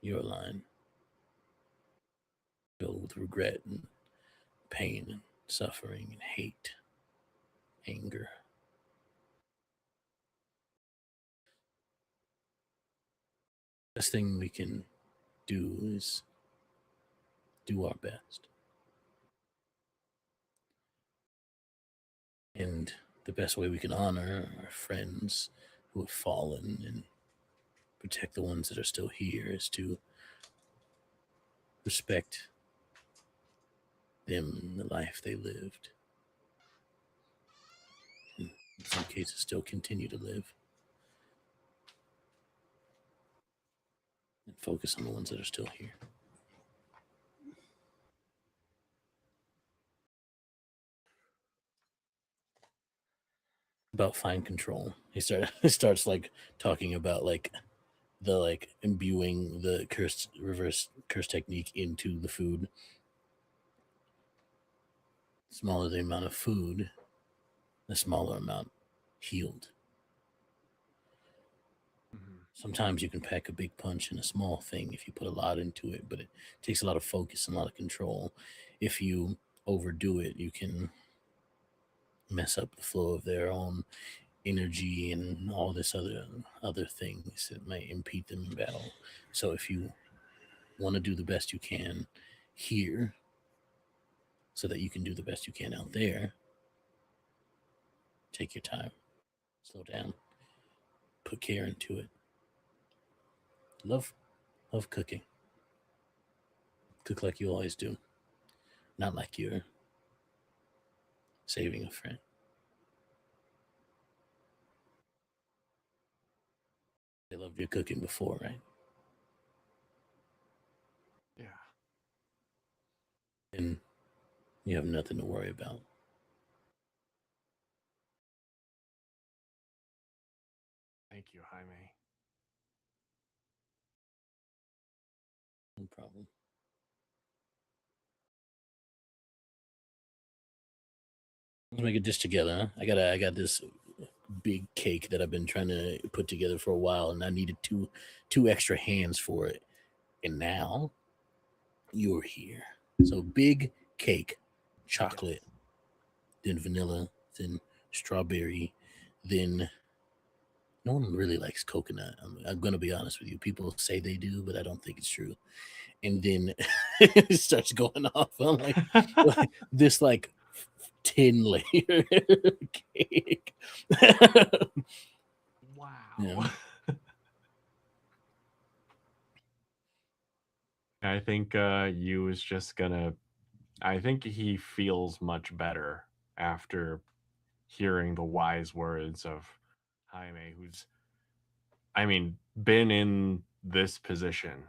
your line, filled with regret and pain and suffering and hate, anger. Best thing we can do is do our best. And the best way we can honor our friends who have fallen and protect the ones that are still here is to respect them and the life they lived. And in some cases, still continue to live. And focus on the ones that are still here. About fine control. He starts like talking about like the like imbuing the reverse curse technique into the food. The smaller the amount of food, the smaller amount healed. Sometimes you can pack a big punch in a small thing if you put a lot into it, but it takes a lot of focus and a lot of control. If you overdo it, you can mess up the flow of their own energy and all this other things that might impede them in battle. So if you want to do the best you can here so that you can do the best you can out there, take your time, slow down, put care into it. Love cooking. Cook like you always do, not like you're saving a friend. They loved your cooking before, right? Yeah. And you have nothing to worry about. Thank you, Jaime. No problem. Let's make a dish together, huh? I got this big cake that I've been trying to put together for a while, and I needed two extra hands for it. And now you're here. So big cake, chocolate, then vanilla, then strawberry, then no one really likes coconut. I'm going to be honest with you. People say they do, but I don't think it's true. And then it starts going off. I'm like this like 10 layer cake. Wow. Yeah. I think you is just gonna. I think he feels much better after hearing the wise words of Jaime, who's, I mean, been in this position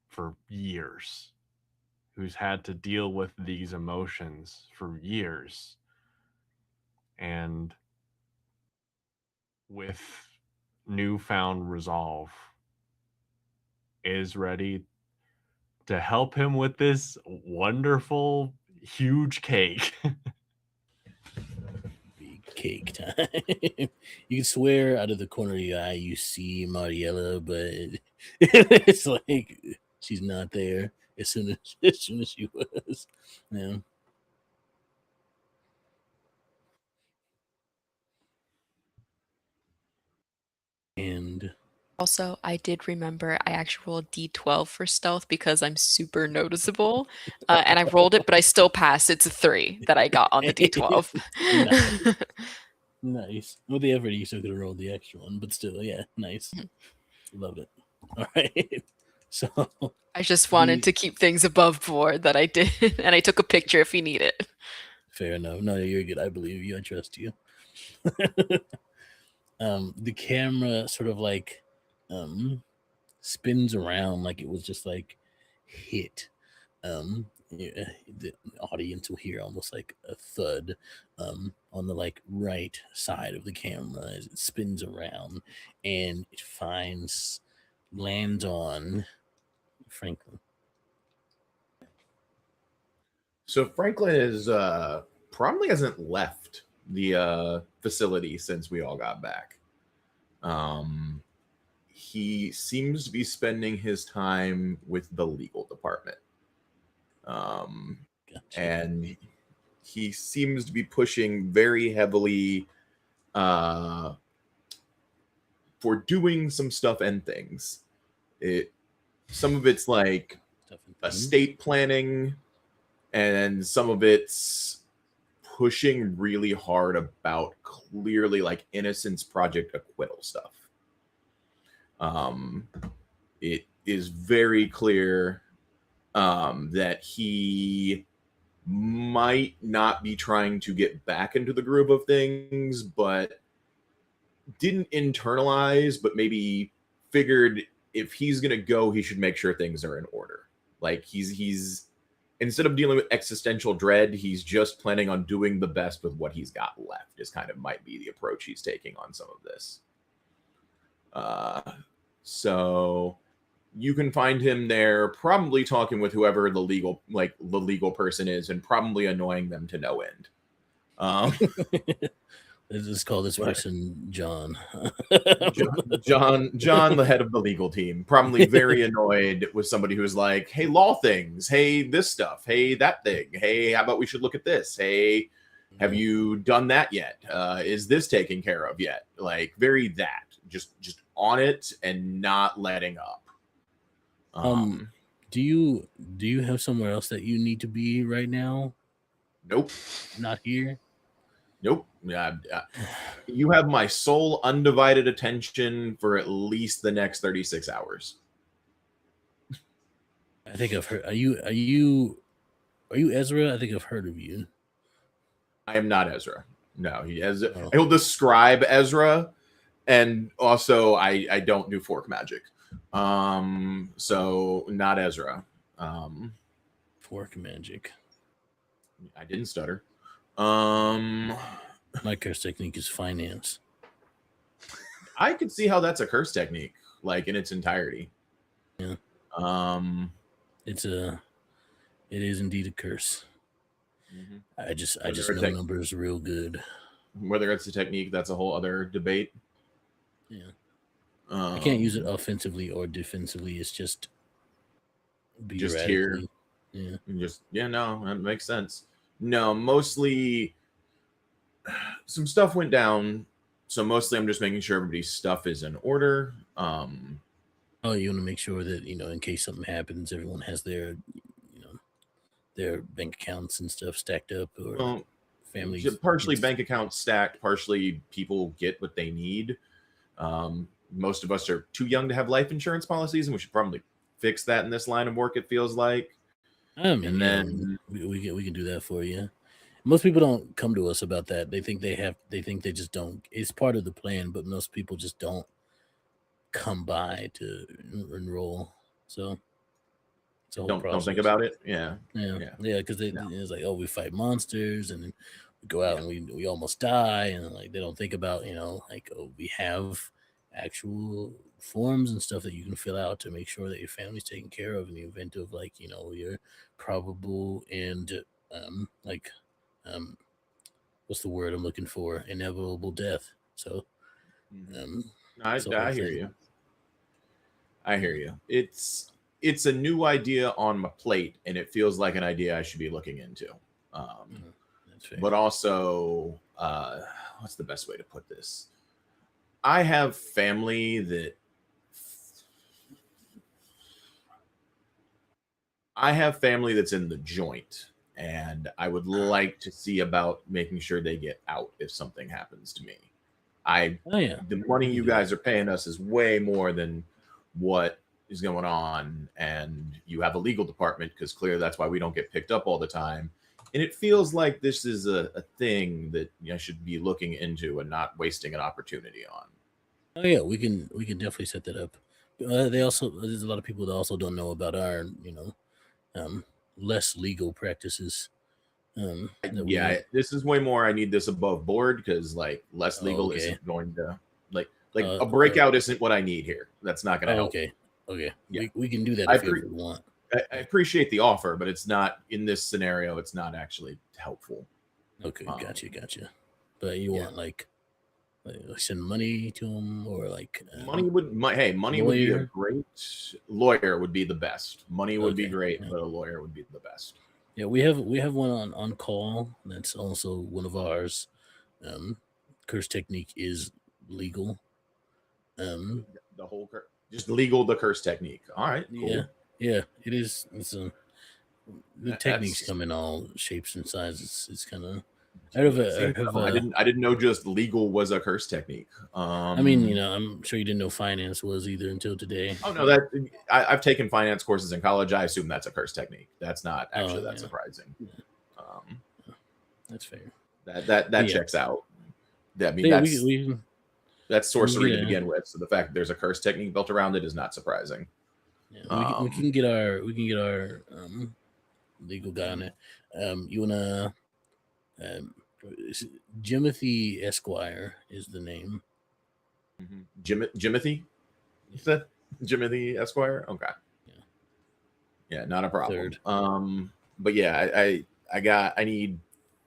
for years, who's had to deal with these emotions for years, and with newfound resolve is ready to help him with this wonderful huge cake. Big cake time. You can swear out of the corner of your eye you see Mariella, but it's like she's not there as soon as she was. Yeah. And Also, I did remember I actually rolled D12 for stealth because I'm super noticeable. And I rolled it, but I still passed. It's a 3 that I got on the D12. Nice. Well, the effort you still could have rolled the extra one, but still, yeah, nice. Love it. All right. So I just wanted to keep things above board that I did, and I took a picture if you need it. fair enough. No, you're good. I believe you. I trust you. The camera sort of like spins around like it was just like hit. The audience will hear almost like a thud on the like right side of the camera as it spins around, and it lands on Franklin. So Franklin is probably hasn't left the facility since we all got back. He seems to be spending his time with the legal department. Gotcha. And he seems to be pushing very heavily for doing some stuff and things. Some of it's like Stuff and things. estate planning, and some of it's pushing really hard about clearly like Innocence Project acquittal stuff. It is very clear that he might not be trying to get back into the groove of things, but didn't internalize, but maybe figured if he's going to go, he should make sure things are in order. Like he's instead of dealing with existential dread, he's just planning on doing the best with what he's got left, is kind of might be the approach he's taking on some of this. So you can find him there probably talking with whoever the legal person is, and probably annoying them to no end. Let's just call this person John. John, the head of the legal team, probably very annoyed with somebody who's like, hey, law things, hey, this stuff, hey, that thing, hey, how about we should look at this, hey, have you done that yet? Is this taken care of yet? Like very that, just on it and not letting up. Do you have somewhere else that you need to be right now? Nope. Not here? Nope. You have my sole undivided attention for at least the next 36 hours. I think I've heard. Are you Ezra? I think I've heard of you. I am not Ezra. No, he'll describe Ezra, and also I don't do fork magic. So not Ezra. Fork magic. I didn't stutter. My curse technique is finance. I could see how that's a curse technique, like in its entirety. Yeah. It is indeed a curse. Mm-hmm. I just know numbers real good. Whether it's a technique, that's a whole other debate. Yeah. I can't use it offensively or defensively. It's just here. Yeah. No, that makes sense. No, mostly some stuff went down. So mostly I'm just making sure everybody's stuff is in order. Oh, you want to make sure that, in case something happens, everyone has their, their bank accounts and stuff stacked up, or families. Partially bank accounts stacked, partially people get what they need. Most of us are too young to have life insurance policies, and we should probably fix that in this line of work, it feels like. I mean, and then we can do that for you. Most people don't come to us about that. They think they just don't. It's part of the plan, but most people just don't come by to enroll. So it's a whole Don't process. think about it. Yeah. Yeah, because No. it's like, oh, we fight monsters, and then we go out and we almost die, and like they don't think about, like, oh, we have actual forms and stuff that you can fill out to make sure that your family's taken care of in the event of, like, your probable and like what's the word I'm looking for? Inevitable death. So I it's a whole hear thing. you. I hear you. It's a new idea on my plate, and it feels like an idea I should be looking into. That's fair. But also, what's the best way to put this? I have family that's in the joint, and I would like to see about making sure they get out if something happens to me. Oh yeah, The money you do guys are paying us is way more than what is going on, and you have a legal department, because clearly that's why we don't get picked up all the time. And it feels like this is a thing that I should be looking into and not wasting an opportunity on. Oh yeah, we can definitely set that up. There's a lot of people that also don't know about our less legal practices. This is way more. I need this above board, because like less legal okay. isn't going to like a breakout isn't what I need here. That's not going to help. Okay. Yeah. We can do that if you want. I appreciate the offer, but it's not, in this scenario, it's not actually helpful. Okay, gotcha. But you want like send money to them, or like money would be a great lawyer would be the best. Money would be great, but a lawyer would be the best. Yeah, we have one on call. That's also one of ours. Curse technique is legal. The whole just legal, the curse technique. All right, cool. Yeah, it is. It's the techniques come in all shapes and sizes. It's kind of. I didn't know just legal was a curse technique. I mean, I'm sure you didn't know finance was either until today. Oh no, I've taken finance courses in college. I assume that's a curse technique. That's not actually that surprising. That's fair. That checks out. I mean, that's sorcery to begin with. So the fact that there's a curse technique built around it is not surprising. Yeah, we can get our legal guy on it. You wanna Jimothy Esquire is the name. Jimothy? You said Jimothy Esquire? Okay. Yeah, not a problem. Third. But yeah, I need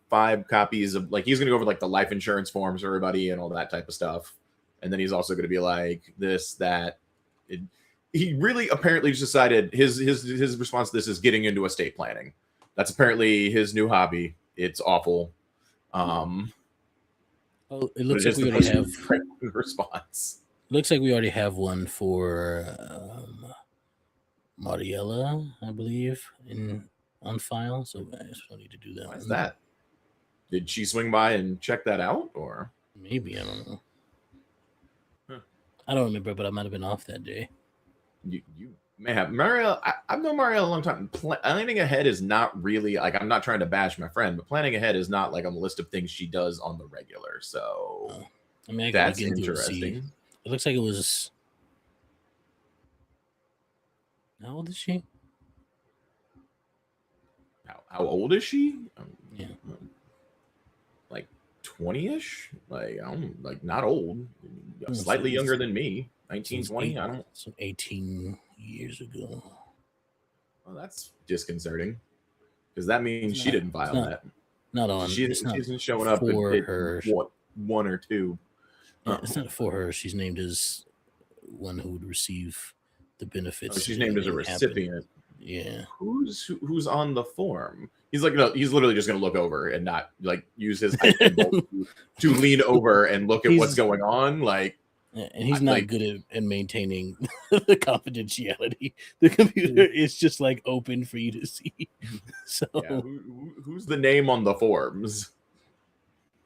5 copies of, like, he's gonna go over like the life insurance forms for everybody and all that type of stuff. And then he's also gonna be like this, that. He really apparently just decided his response to this is getting into estate planning. That's apparently his new hobby. It's awful. It looks like we already have response. Looks like we already have one for Mariella, I believe, on file. So I just need to do that. Why is that? Did she swing by and check that out, or maybe? I don't know. I don't remember, but I might have been off that day. You may have. Marielle, I've known Marielle a long time. Planning ahead is not really, like, I'm not trying to bash my friend, but planning ahead is not like on the list of things she does on the regular. So I mean, that's interesting. It looks like it was. How old is she? How old is she? Yeah, like 20-ish. Like, not old. Slightly younger than me. 19, 20. I don't. So 18 years ago. Well, that's disconcerting, because that means she didn't file that. Not on. She isn't showing up for her. One or two. It's not for her. She's named as one who would receive the benefits. Oh, she's named as a recipient. Yeah. Who's on the form? He's like, no, he's literally just going to look over and not like use his height and bulk to lean over and look at what's going on. Like, and he's not good at maintaining the confidentiality. The computer is just like open for you to see. So, yeah, who's the name on the forms?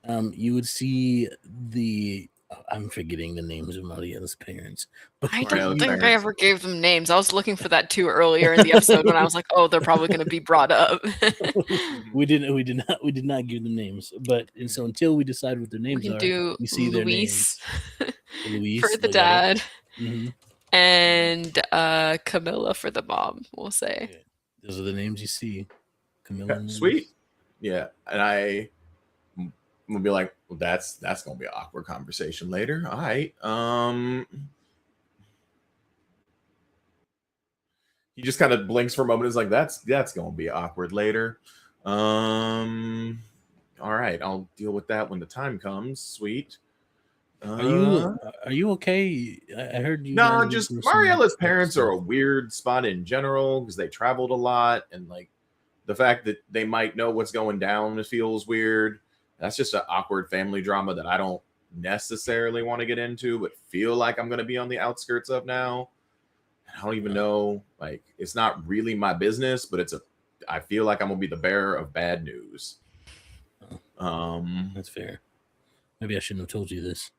You would see the. I'm forgetting the names of Mariela's parents. But I don't think I ever gave them names. I was looking for that too earlier in the episode when I was like, "Oh, they're probably going to be brought up." We did not give them names. But and so until we decide what their names are, you see Luis, their names. For the dad. Mm-hmm. and Camilla for the mom, we'll say. Yeah. Those are the names you see. Camilla. Okay, sweet. Yeah, and I'm gonna be like, well, that's gonna be an awkward conversation later. All right. He just kind of blinks for a moment. Is like, that's gonna be awkward later. All right, I'll deal with that when the time comes. Sweet. Are you okay? I heard you. No, guys just went through some Mariella's rough parents are a stuff. weird spot in general because they traveled a lot, and like the fact that they might know what's going down feels weird. That's just an awkward family drama that I don't necessarily want to get into, but feel like I'm going to be on the outskirts of now. I don't even know. Like, it's not really my business, but I feel like I'm gonna be the bearer of bad news. That's fair. Maybe I shouldn't have told you this.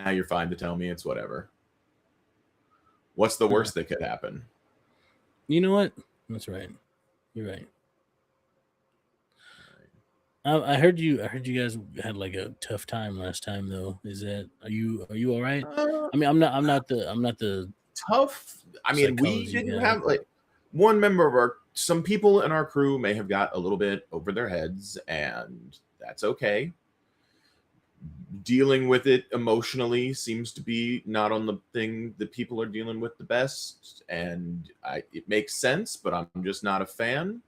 You're fine to tell me. It's whatever. What's the worst that could happen? You know what? That's right. You're right. I heard you guys had like a tough time last time, though. Are you all right? I mean, I'm not the tough. I mean, we psychology didn't guy. have like one member of some people in our crew may have got a little bit over their heads, and that's okay. Dealing with it emotionally seems to be not on the thing that people are dealing with the best, and it makes sense, but I'm just not a fan.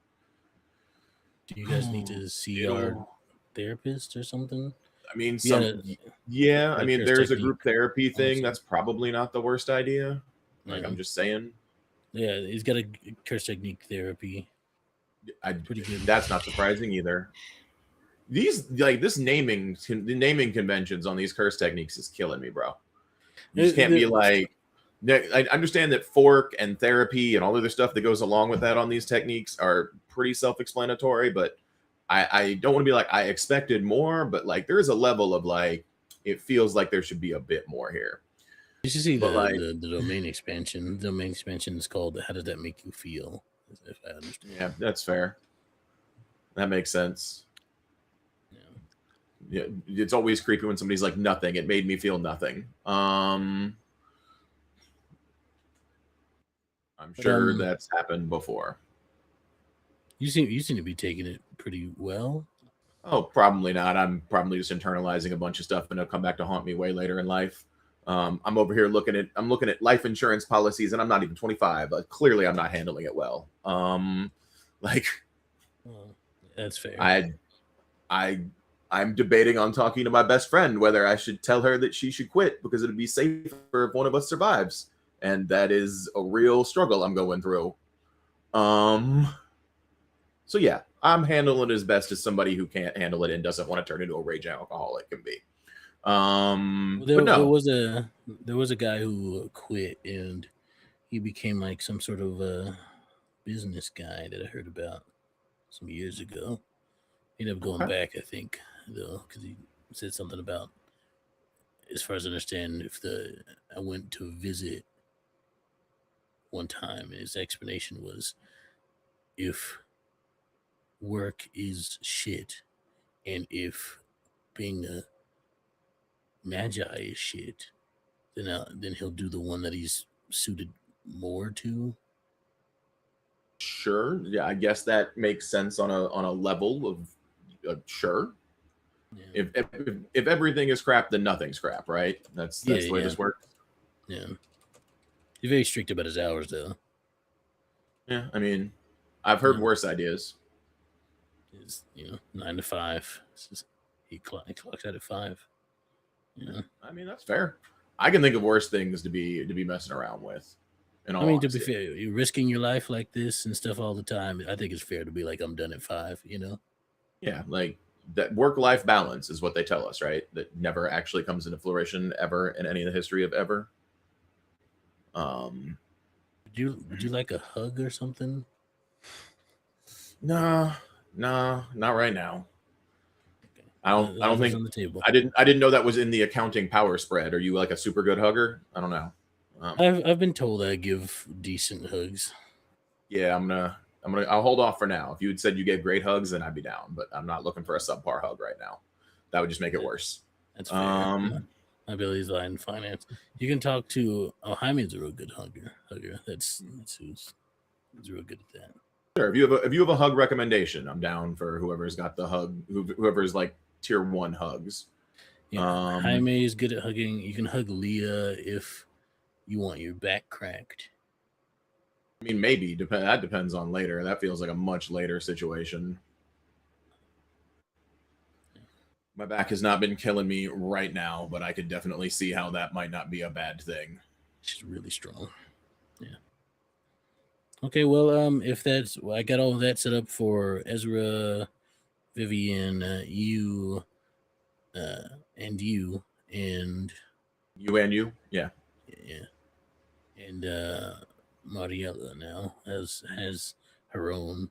Do you guys need to see our therapist or something? I mean, Yeah, I mean, there's a group therapy thing. That's probably not the worst idea. Like, I'm just saying. Yeah, he's got a curse technique therapy. Pretty good. That's not surprising either. These this naming conventions on these curse techniques is killing me, bro. You just can't be like. I understand that fork and therapy and all other stuff that goes along with that on these techniques are pretty self-explanatory, but I don't want to be like, I expected more, but like there is a level of like, it feels like there should be a bit more here. You should see the domain expansion. The domain expansion is called "How Does That Make You Feel?" If I understand. Yeah, that's fair. That makes sense. Yeah, it's always creepy when somebody's like, nothing. It made me feel nothing. I'm sure that's happened before. You seem to be taking it pretty well. Oh, probably not. I'm probably just internalizing a bunch of stuff, and it'll come back to haunt me way later in life. I'm over here looking at life insurance policies, and I'm not even 25. But clearly, I'm not handling it well. That's fair. I'm debating on talking to my best friend whether I should tell her that she should quit because it'd be safer if one of us survives, and that is a real struggle I'm going through. So yeah, I'm handling it as best as somebody who can't handle it and doesn't want to turn into a raging alcoholic can be. There was a guy who quit and he became like some sort of a business guy that I heard about some years ago. He ended up going back, I think, though, because he said something about, as far as I understand, I went to visit one time, and his explanation was, if work is shit, and if being a Magi is shit, then he'll do the one that he's suited more to. Sure, yeah, I guess that makes sense on a level of sure. Yeah. If everything is crap, then nothing's crap, right? That's the way this works. Yeah, he's very strict about his hours, though. Yeah, I mean, I've heard worse ideas. Is 9 to 5. He clocks out at 5. Yeah, I mean that's fair. I can think of worse things to be messing around with. I mean, to be fair, you're risking your life like this and stuff all the time. I think it's fair to be like, I'm done at 5. Yeah, like that work-life balance is what they tell us, right? That never actually comes into fruition ever in any of the history of ever. Would you like a hug or something? No, not right now. Okay. I don't think on the table. I didn't know that was in the accounting power spread. Are you like a super good hugger? I don't know. I've been told I give decent hugs. Yeah, I'll hold off for now. If you had said you gave great hugs, then I'd be down. But I'm not looking for a subpar hug right now. That would just make it worse. That's fair. My abilities lie in finance. You can talk to. Oh, Jaime's a real good hugger. That's who's real good at that. Sure. If you have a hug recommendation, I'm down for whoever's got the hug. Whoever's like tier 1 hugs. Yeah, Jaime is good at hugging. You can hug Leah if you want your back cracked. I mean, maybe that depends on later. That feels like a much later situation. My back has not been killing me right now, but I could definitely see how that might not be a bad thing. She's really strong. Yeah. Okay, well, if that's, I got all of that set up for Ezra, Vivian, you, and you, and you, yeah, and Mariella now has her own.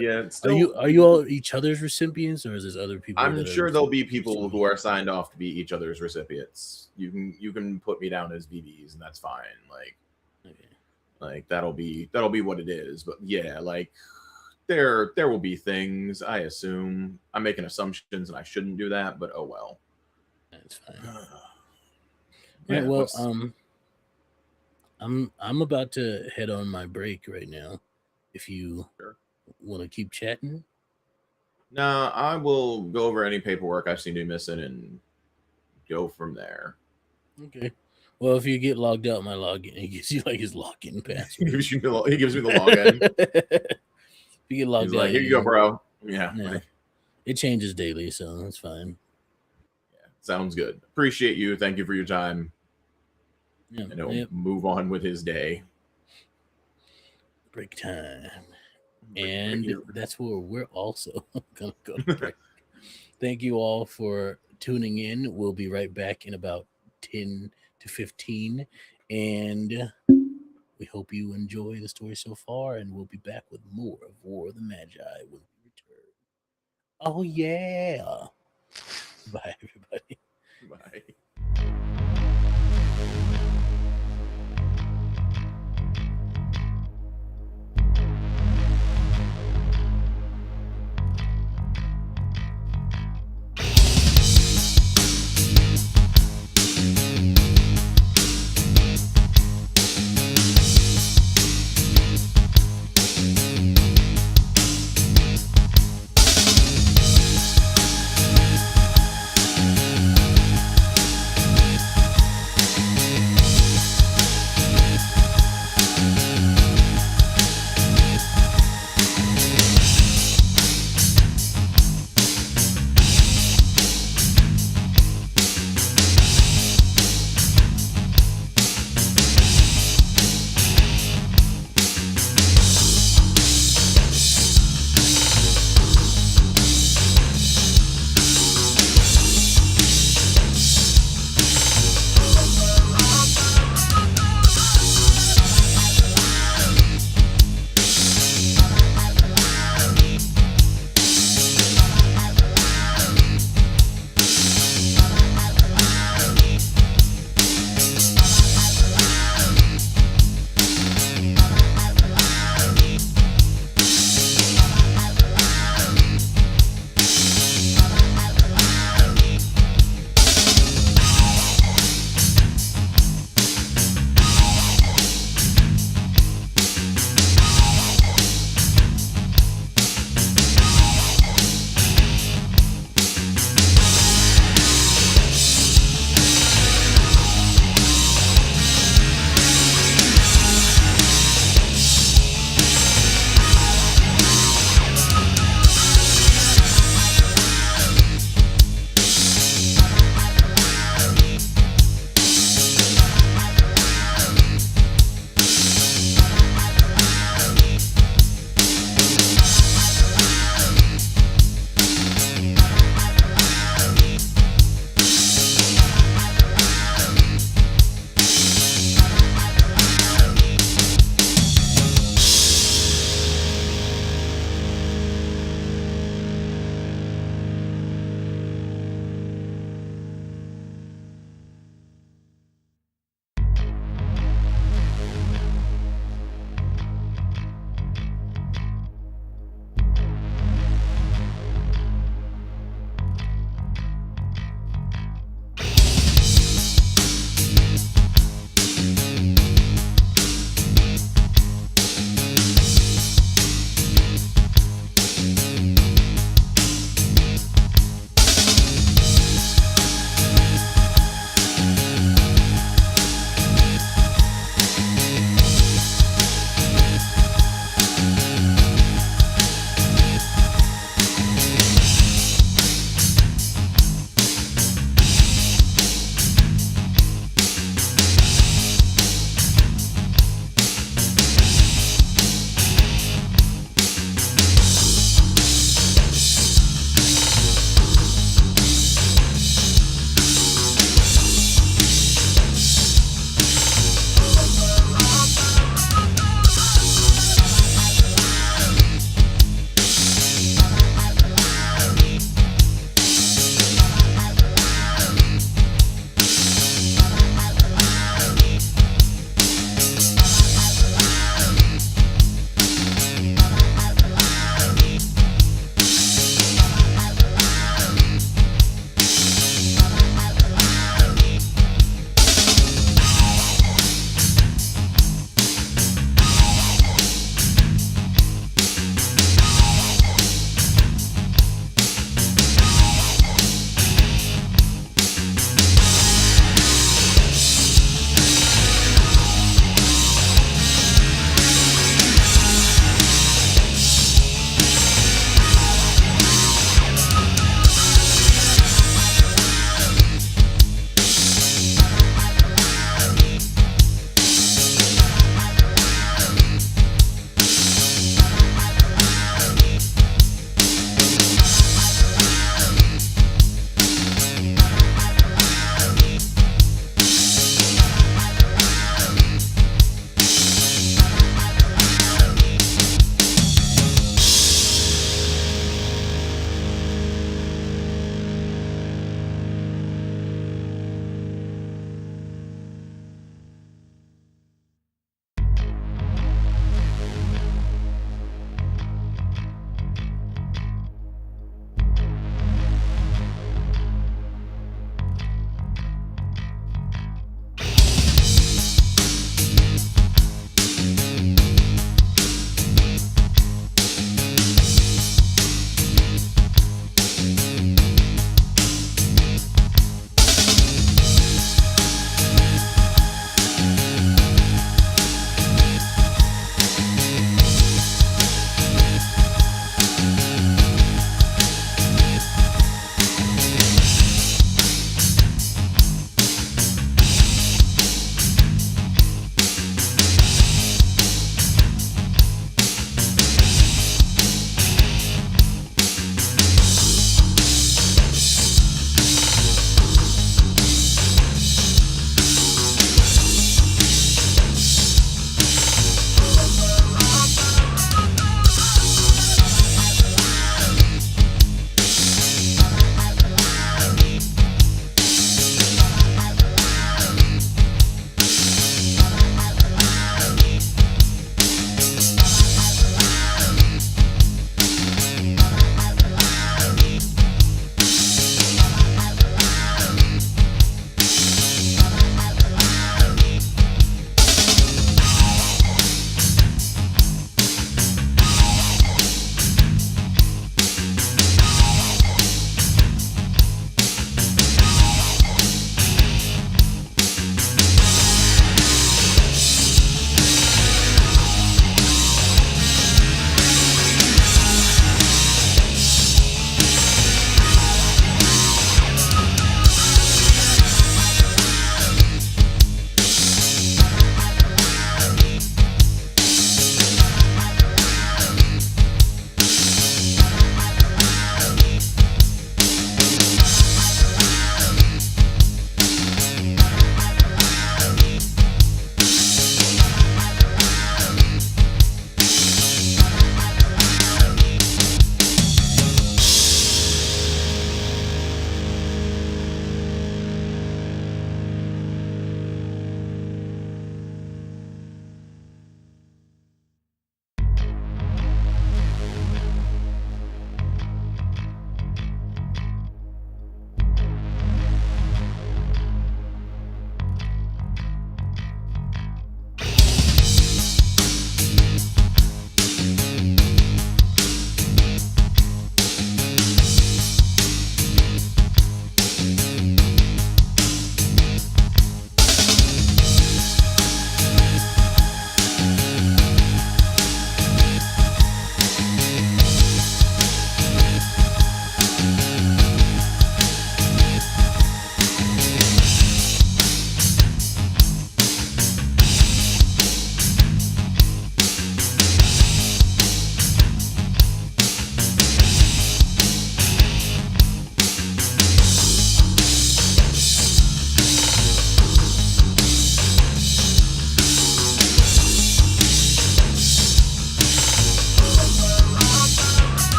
Yeah. Are you all each other's recipients, or is this other people? I'm sure there'll be people who are signed off to be each other's recipients. You can put me down as VBs, and that's fine. Like, okay. Like that'll be what it is. But yeah, like there will be things. I assume I'm making assumptions, and I shouldn't do that. But oh well. That's fine. Yeah, right. Well, I'm about to head on my break right now. If you want to keep chatting. Nah, I will go over any paperwork I seem to be missing and go from there. Okay. Well, if you get logged out, my login, he gives you like his login password. he gives me the login. If you get logged He's out, like, here you go, bro. Yeah. It changes daily, so that's fine. Yeah, sounds good. Appreciate you. Thank you for your time. Yeah, and he'll move on with his day. Break time. And that's where we're also going to go to break. Thank you all for tuning in. We'll be right back in about 10 to 15. And we hope you enjoy the story so far. And we'll be back with more of War of the Magi when we return. Oh, yeah. Bye, everybody. Bye.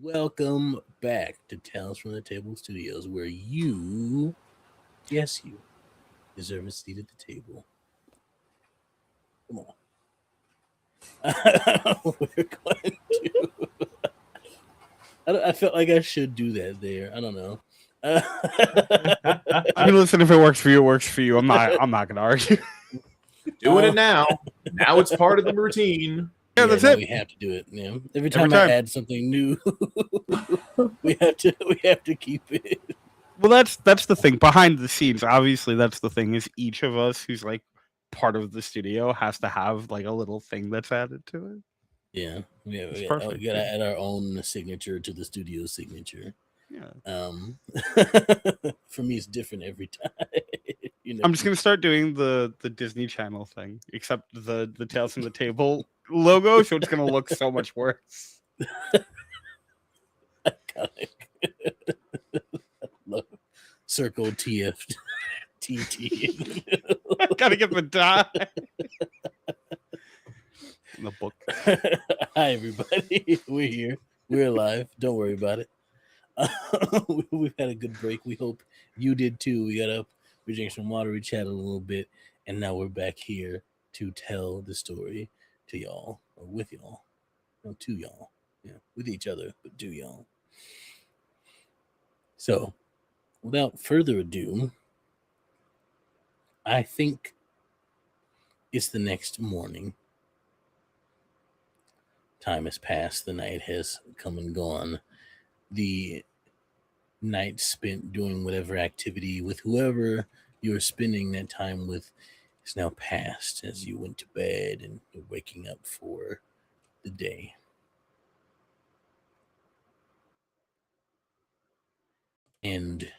Welcome back to Tales from the Table Studios, where you, yes, you, deserve a seat at the table. Come on. We're going to. I felt like I should do that there. I don't know. I mean, listen, if it works for you, it works for you. I'm not gonna argue. Doing it now. Now it's part of the routine. Yeah, that's no, it. we have to do it. Yeah. Every time time. I add something new, we have to keep it. Well, that's the thing behind the scenes. Obviously, that's the thing is each of us who's like part of the studio has to have like a little thing that's added to it. Yeah, we perfect, gotta yeah. add our own signature to the studio signature. Yeah. For me, it's different every time. I'm just gonna start doing the Disney Channel thing, except the Tales from the Table logo, so it's gonna look so much worse. Circle TF TT. Gotta get the die. In the book. Hi everybody, we're here. We're alive. Don't worry about it. We've had a good break. We hope you did too. We got up, we drank some water, we chatted a little bit, and now we're back here to tell the story to y'all, or with y'all. No, to y'all. Yeah, with each other, but to y'all. So, without further ado, I think it's the next morning. Time has passed. The night has come and gone. The night spent doing whatever activity with whoever you're spending that time with is now past as you went to bed and you're waking up for the day. And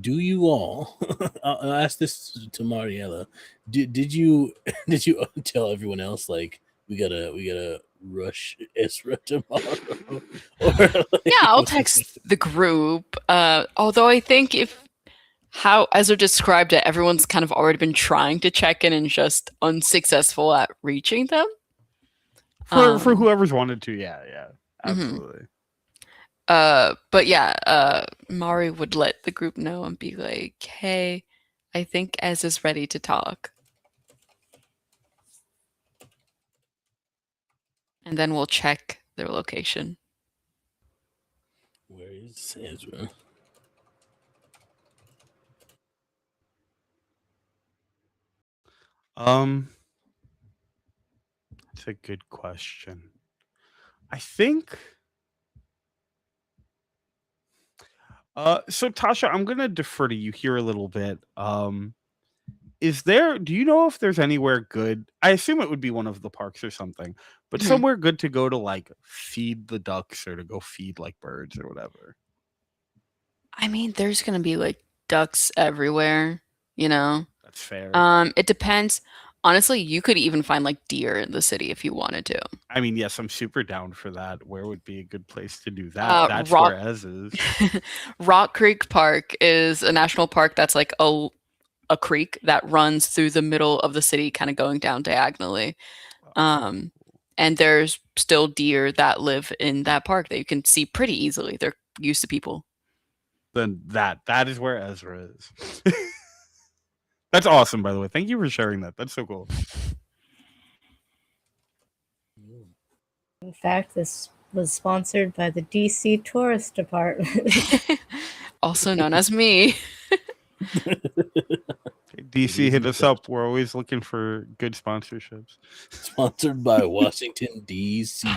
do you all I'll ask this to Mariella. Did you tell everyone else like we gotta rush Ezra tomorrow? Yeah, I'll text the group. Although I think how Ezra described it, everyone's kind of already been trying to check in and just unsuccessful at reaching them. For whoever's wanted to, yeah, absolutely. But yeah, Mari would let the group know and be like, "Hey, I think Ez is ready to talk," and then we'll check their location. Where is Ezra? That's a good question. I think. So Tasha, I'm gonna defer to you here a little bit. Do you know if there's anywhere good? I assume it would be one of the parks or something, but Mhm. somewhere good to go to like feed the ducks or to go feed like birds or whatever. I mean, there's gonna be like ducks everywhere, you know. That's fair. It depends. Honestly, you could even find like deer in the city if you wanted to. I mean, yes, I'm super down for that. Where would be a good place to do that? That's Rock- where Ez is. Rock Creek Park is a national park that's like a creek that runs through the middle of the city, kind of going down diagonally. And there's still deer that live in that park that you can see pretty easily. They're used to people. Then that is where Ezra is. That's awesome, by the way. Thank you for sharing that. That's so cool. In fact, this was sponsored by the DC Tourist Department. Also known as me. DC, hit us up. We're always looking for good sponsorships. Sponsored by Washington, D.C.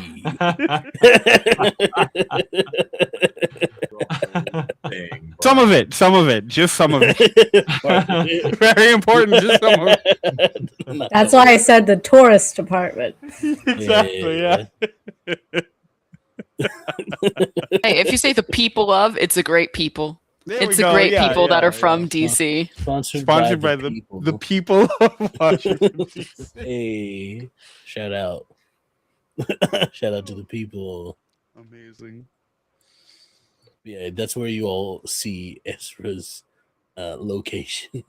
Some of it, just some of it. Very important, just some of it. That's why I said the Tourist Department. Exactly, yeah. Hey, if you say the people of, it's a great people. It's the great people that are from DC. Sponsored by the people of Washington, D.C. Hey, shout out. Shout out to the people. Amazing. Yeah, that's where you all see Ezra's location.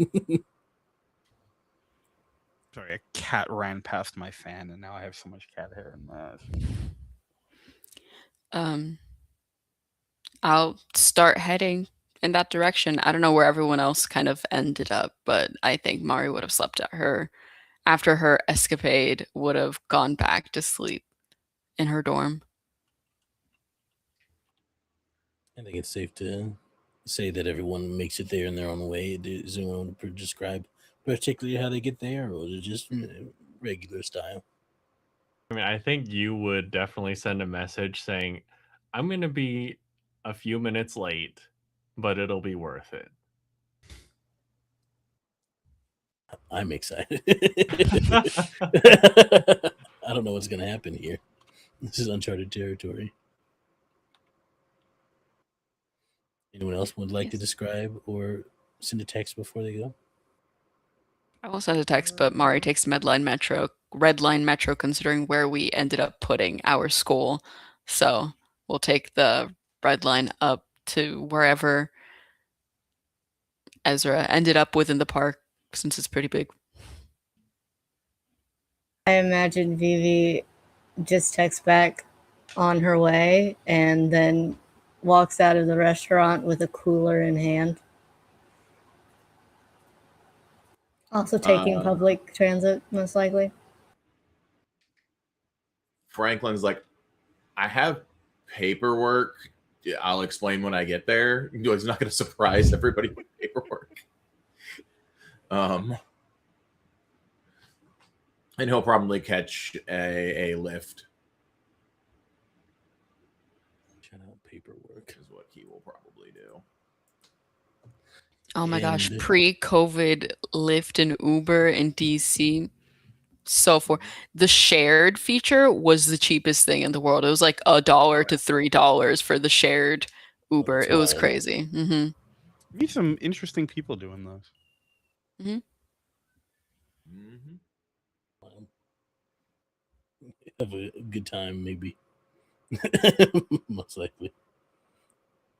Sorry, a cat ran past my fan, and now I have so much cat hair in my eyes. Um, I'll start heading in that direction. I don't know where everyone else kind of ended up, but I think Mari would have slept at her after her escapade, would have gone back to sleep in her dorm. I think it's safe to say that everyone makes it there in their own way. Does anyone want to describe particularly how they get there, or is it just regular style? I mean, I think you would definitely send a message saying, I'm going to be a few minutes late, but it'll be worth it. I'm excited. I don't know what's going to happen here. This is uncharted territory. Anyone else would like to Yes. describe or send a text before they go? I will send a text, but Mari takes Red Line Metro, considering where we ended up putting our school. So we'll take the Red Line up to wherever Ezra ended up within the park, since it's pretty big. I imagine Vivi just texts back on her way and then walks out of the restaurant with a cooler in hand. Also taking public transit, most likely. Franklin's like, I have paperwork. I'll explain when I get there. He's not going to surprise everybody with paperwork. And he'll probably catch a lift. Shout out paperwork. Is what he will probably do. Oh my gosh, And- pre-COVID Lyft and Uber in DC. So for the shared feature was the cheapest thing in the world. It was like $1 to $3 for the shared Uber. that's It was wild. crazy. Meet some interesting people doing those. Have a good time, maybe. Most likely.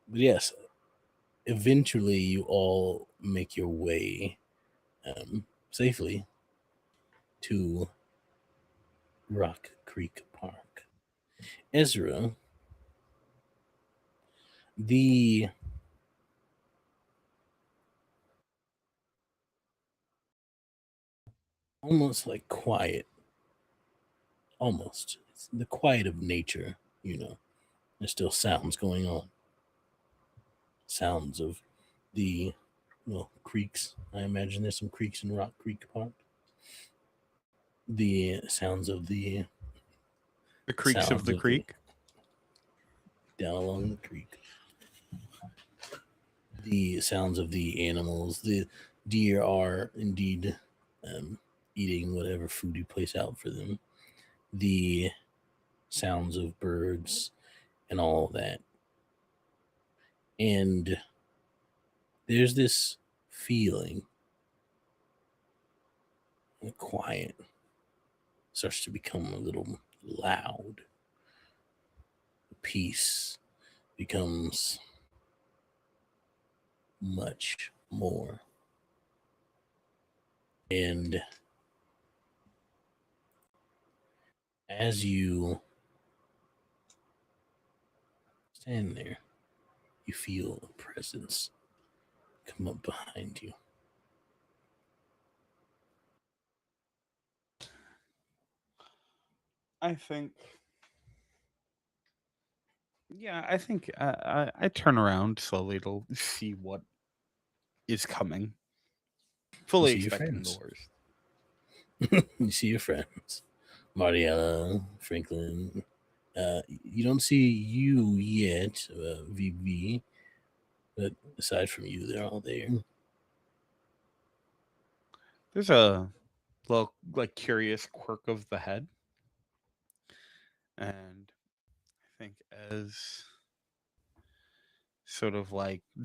But yes, eventually you all make your way safely to Rock Creek Park. Ezra, the almost like quiet, almost it's the quiet of nature, there's still sounds going on. Sounds of the creeks. I imagine there's some creeks in Rock Creek Park. The sounds of the creaks sounds of the creek. Down along the creek. The sounds of the animals. The deer are indeed eating whatever food you place out for them. The sounds of birds and all that. And there's this feeling, the quiet starts to become a little loud. The peace becomes much more. And as you stand there, you feel a presence come up behind you. I think I turn around slowly to see what is coming. Fully You see your expecting the friends. worst. You see your friends, Mariella, Franklin. You don't see you yet, VB, but aside from you, they're all there. There's a little curious quirk of the head, and I think as sort of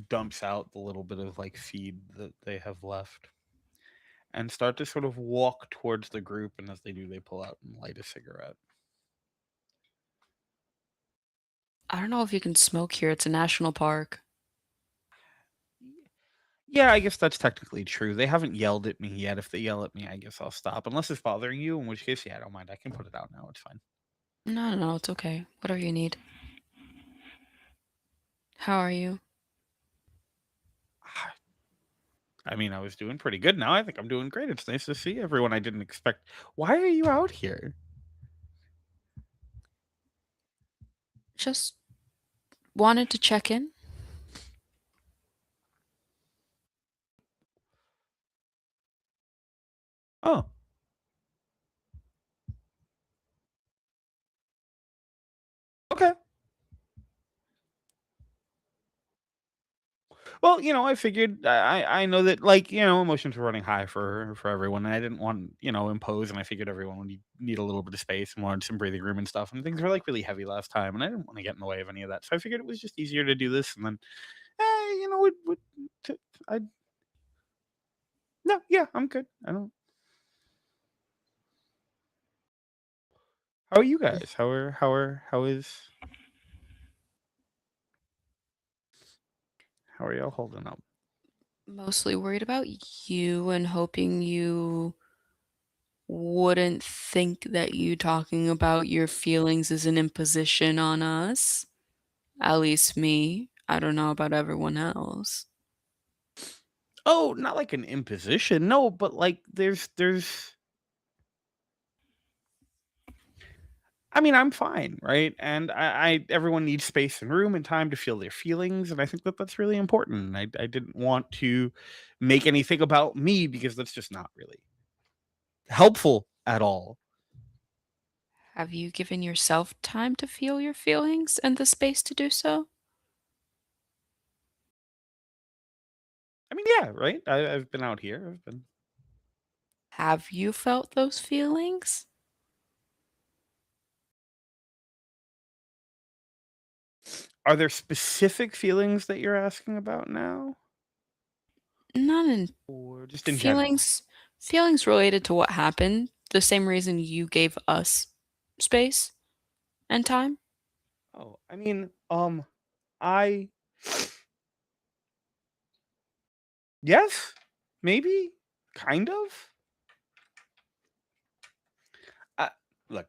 dumps out the little bit of feed that they have left and start to sort of walk towards the group, and as they do, they pull out and light a cigarette. I don't know if you can smoke here. It's a national park. Yeah, I guess that's technically true. They haven't yelled at me yet. If they yell at me, I guess I'll stop. Unless it's bothering you, in which case, yeah, I don't mind. I can put it out now. It's fine. No, it's okay. Whatever you need. How are you? I mean, I was doing pretty good. Now I think I'm doing great. It's nice to see everyone I didn't expect. Why are you out here? Just wanted to check in. Oh. Okay. Well, I figured I know that emotions were running high for everyone, and I didn't want impose, and I figured everyone would need a little bit of space and wanted some breathing room and stuff, and things were like really heavy last time, and I didn't want to get in the way of any of that, so I figured it was just easier to do this, and then, t- I no, yeah, I'm good. I don't. How are you guys? How are y'all holding up? Mostly worried about you and hoping you wouldn't think that you talking about your feelings is an imposition on us. At least me. I don't know about everyone else. Oh, not like an imposition, no, but like there's. I mean, I'm fine, right? And I everyone needs space and room and time to feel their feelings, and I think that that's really important. I didn't want to make anything about me because that's just not really helpful at all. Have you given yourself time to feel your feelings and the space to do so? I mean, yeah, right. I've been out here. I've been. Have you felt those feelings? Are there specific feelings that you're asking about now, Not in or just in general? feelings related to what happened, the same reason you gave us space and time. Oh, I mean, I yes, maybe, kind of. Look,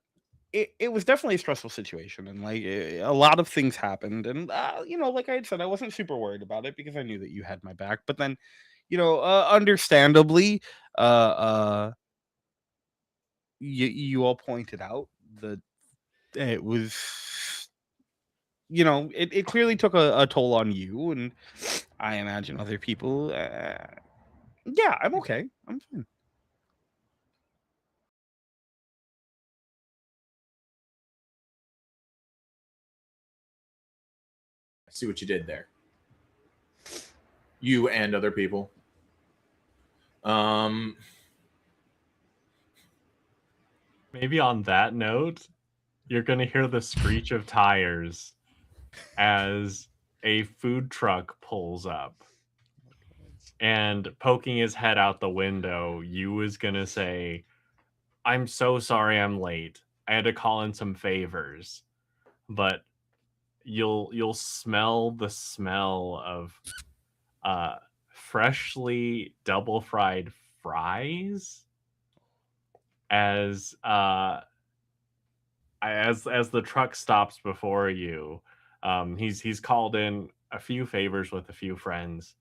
it was definitely a stressful situation, and like a lot of things happened, and like I had said, I wasn't super worried about it because I knew that you had my back. But then, understandably, you all pointed out that it was, it clearly took a toll on you, and I imagine other people. Yeah, I'm okay. I'm fine. I see what you did there. You and other people. Maybe on that note, you're going to hear the screech of tires as a food truck pulls up. And poking his head out the window, you was going to say, "I'm so sorry I'm late. I had to call in some favors." But you'll smell the smell of freshly double fried fries as as the truck stops before you. He's called in a few favors with a few friends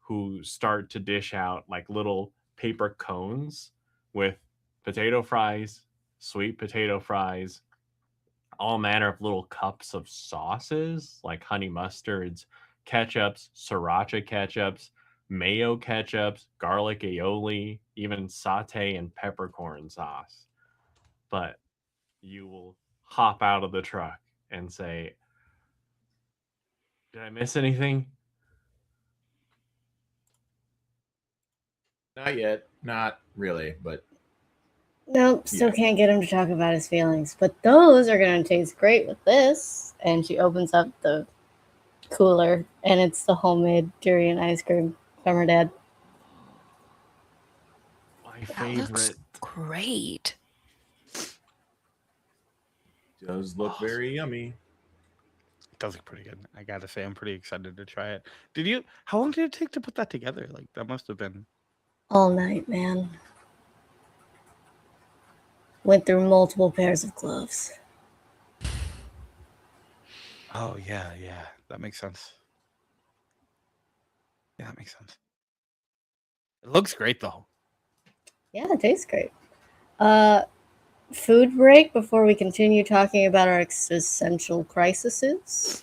who start to dish out like little paper cones with potato fries, sweet potato fries, all manner of little cups of sauces like honey mustards, ketchups, sriracha ketchups, mayo ketchups, garlic aioli, even satay and peppercorn sauce. But you will hop out of the truck and say, "Did I miss anything?" Not yet. Not really, but Nope, still Yeah. can't get him to talk about his feelings. But those are going to taste great with this. And she opens up the cooler, and it's the homemade durian ice cream from her dad. My That looks favorite. great. does look Awesome. very yummy. It does look pretty good. I gotta say, I'm pretty excited to try it. Did you? How long did it take to put that together? Like that must have been. All night, man. Went through multiple pairs of gloves. Oh yeah, that makes sense. Yeah, that makes sense. It looks great though. Yeah, it tastes great. Food break before we continue talking about our existential crises.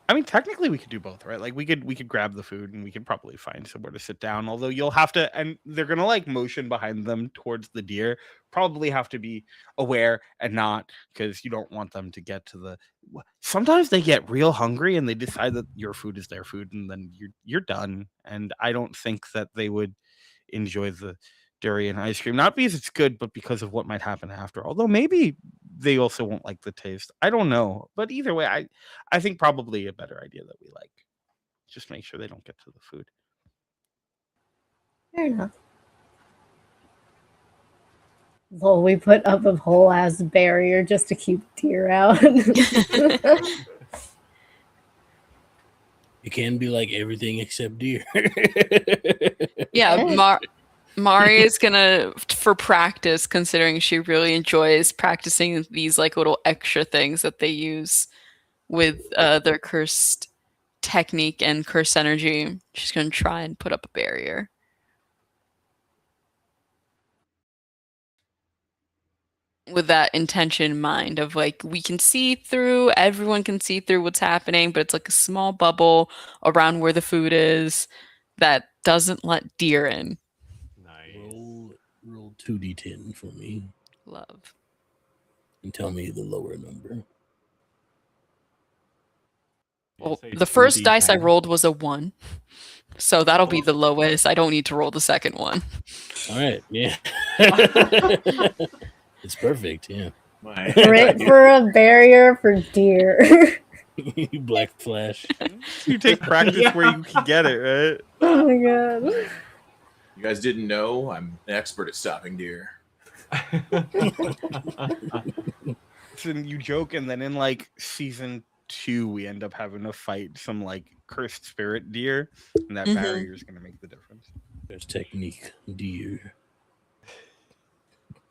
I mean, technically, we could do both, right? Like, we could grab the food and we could probably find somewhere to sit down. Although you'll have to, and they're gonna like motion behind them towards the deer. Probably have to be aware and not, because you don't want them to get to the. Sometimes they get real hungry and they decide that your food is their food, and then you're done. And I don't think that they would enjoy the durian ice cream, not because it's good, but because of what might happen after. Although maybe they also won't like the taste. I don't know, but either way, I think probably a better idea that we like just make sure they don't get to the food. Fair enough. Well, we put up a whole ass barrier just to keep deer out. It can be like everything except deer. Yeah, Mari is gonna, for practice, considering she really enjoys practicing these like little extra things that they use with their cursed technique and cursed energy. She's gonna try and put up a barrier. With that intention in mind of like, we can see through, everyone can see through what's happening, but it's like a small bubble around where the food is that doesn't let deer in. Nice. Roll 2d10 for me Love. and tell me the lower number. Well, Say the first dice I 2d10. rolled was a 1. So that'll be the lowest. I don't need to roll the second one. All right, yeah. It's perfect, yeah. Great for a barrier for deer. Black Flash. You take practice where you can get it, right? Oh my god. You guys didn't know I'm an expert at stopping deer. So you joke, and then in like season 2, we end up having to fight some like cursed spirit deer, and that barrier is going to make the difference. There's technique, deer.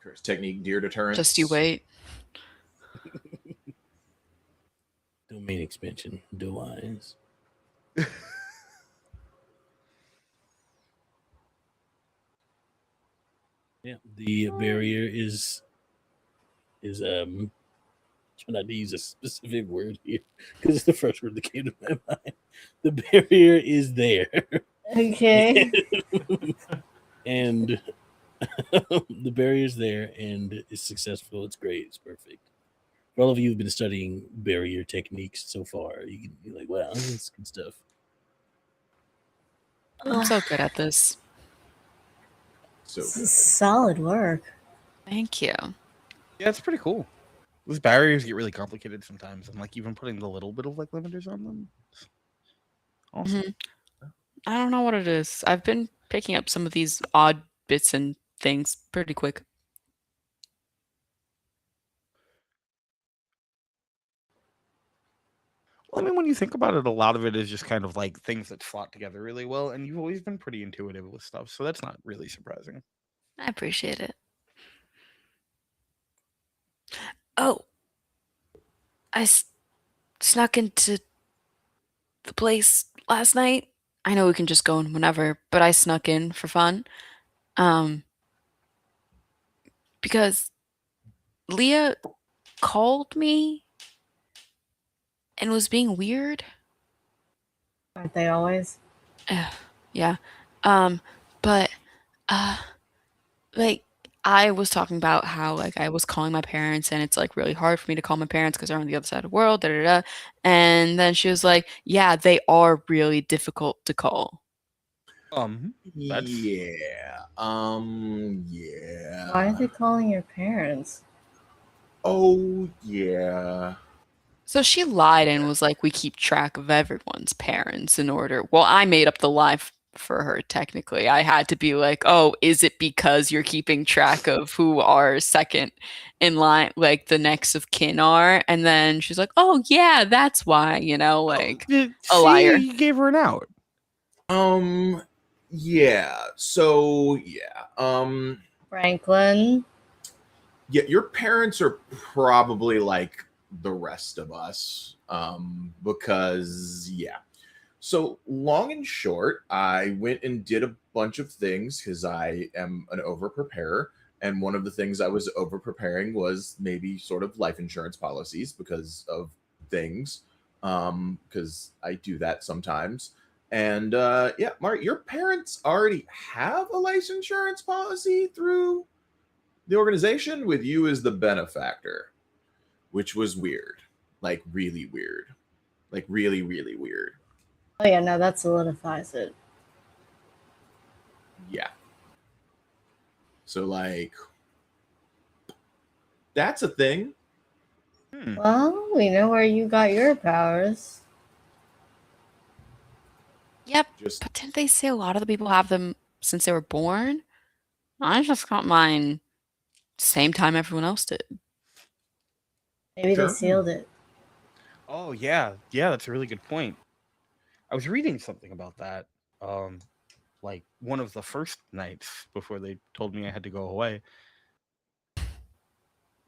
Curse technique, deer deterrence. Just you wait. Domain expansion, Dewise. Yeah, the barrier is trying not to use a specific word here because it's the first word that came to my mind. The barrier is there. Okay. And the barrier's there and it's successful. It's great. It's perfect. For all of you who've been studying barrier techniques so far, you can be like, wow, that's good stuff. I'm so good at this. So This is solid work. Thank you. Yeah, it's pretty cool. Those barriers get really complicated sometimes, and like even putting the little bit of like limiters on them. Awesome. I don't know what it is. I've been picking up some of these odd bits and things pretty quick. Well, I mean, when you think about it, a lot of it is just kind of like things that slot together really well, and you've always been pretty intuitive with stuff, so that's not really surprising. I appreciate it. Oh, I snuck into the place last night. I know we can just go in whenever, but I snuck in for fun. Because Leah called me and was being weird. Aren't they always? Yeah. But like, I was talking about how like I was calling my parents and it's like really hard for me to call my parents because they're on the other side of the world, da da da. And then she was like, yeah, they are really difficult to call. That's- yeah. Yeah. Why are they calling your parents? Oh, yeah. So she lied and was like, we keep track of everyone's parents in order. Well, I made up the lie for her, technically. I had to be like, oh, is it because you're keeping track of who our second in line, like the next of kin are? And then she's like, oh, yeah, that's why, you know, like a liar. You gave her an out. Yeah. So, yeah. Franklin. Yeah, your parents are probably like the rest of us. Because, yeah. So, long and short, I went and did a bunch of things because I am an over preparer. And one of the things I was over preparing was maybe sort of life insurance policies because of things. Because I do that sometimes. And yeah, Mark, your parents already have a life insurance policy through the organization with you as the benefactor, which was weird. Like, really weird. Like, really, really weird. Oh yeah, no, that solidifies it. Yeah. So, like, that's a thing. Well, we know where you got your powers. Yep, Just but didn't they say a lot of the people have them since they were born? I just got mine same time everyone else did. Maybe Sure. they sealed it. Oh yeah, that's a really good point. I was reading something about that. Like one of the first nights before they told me I had to go away.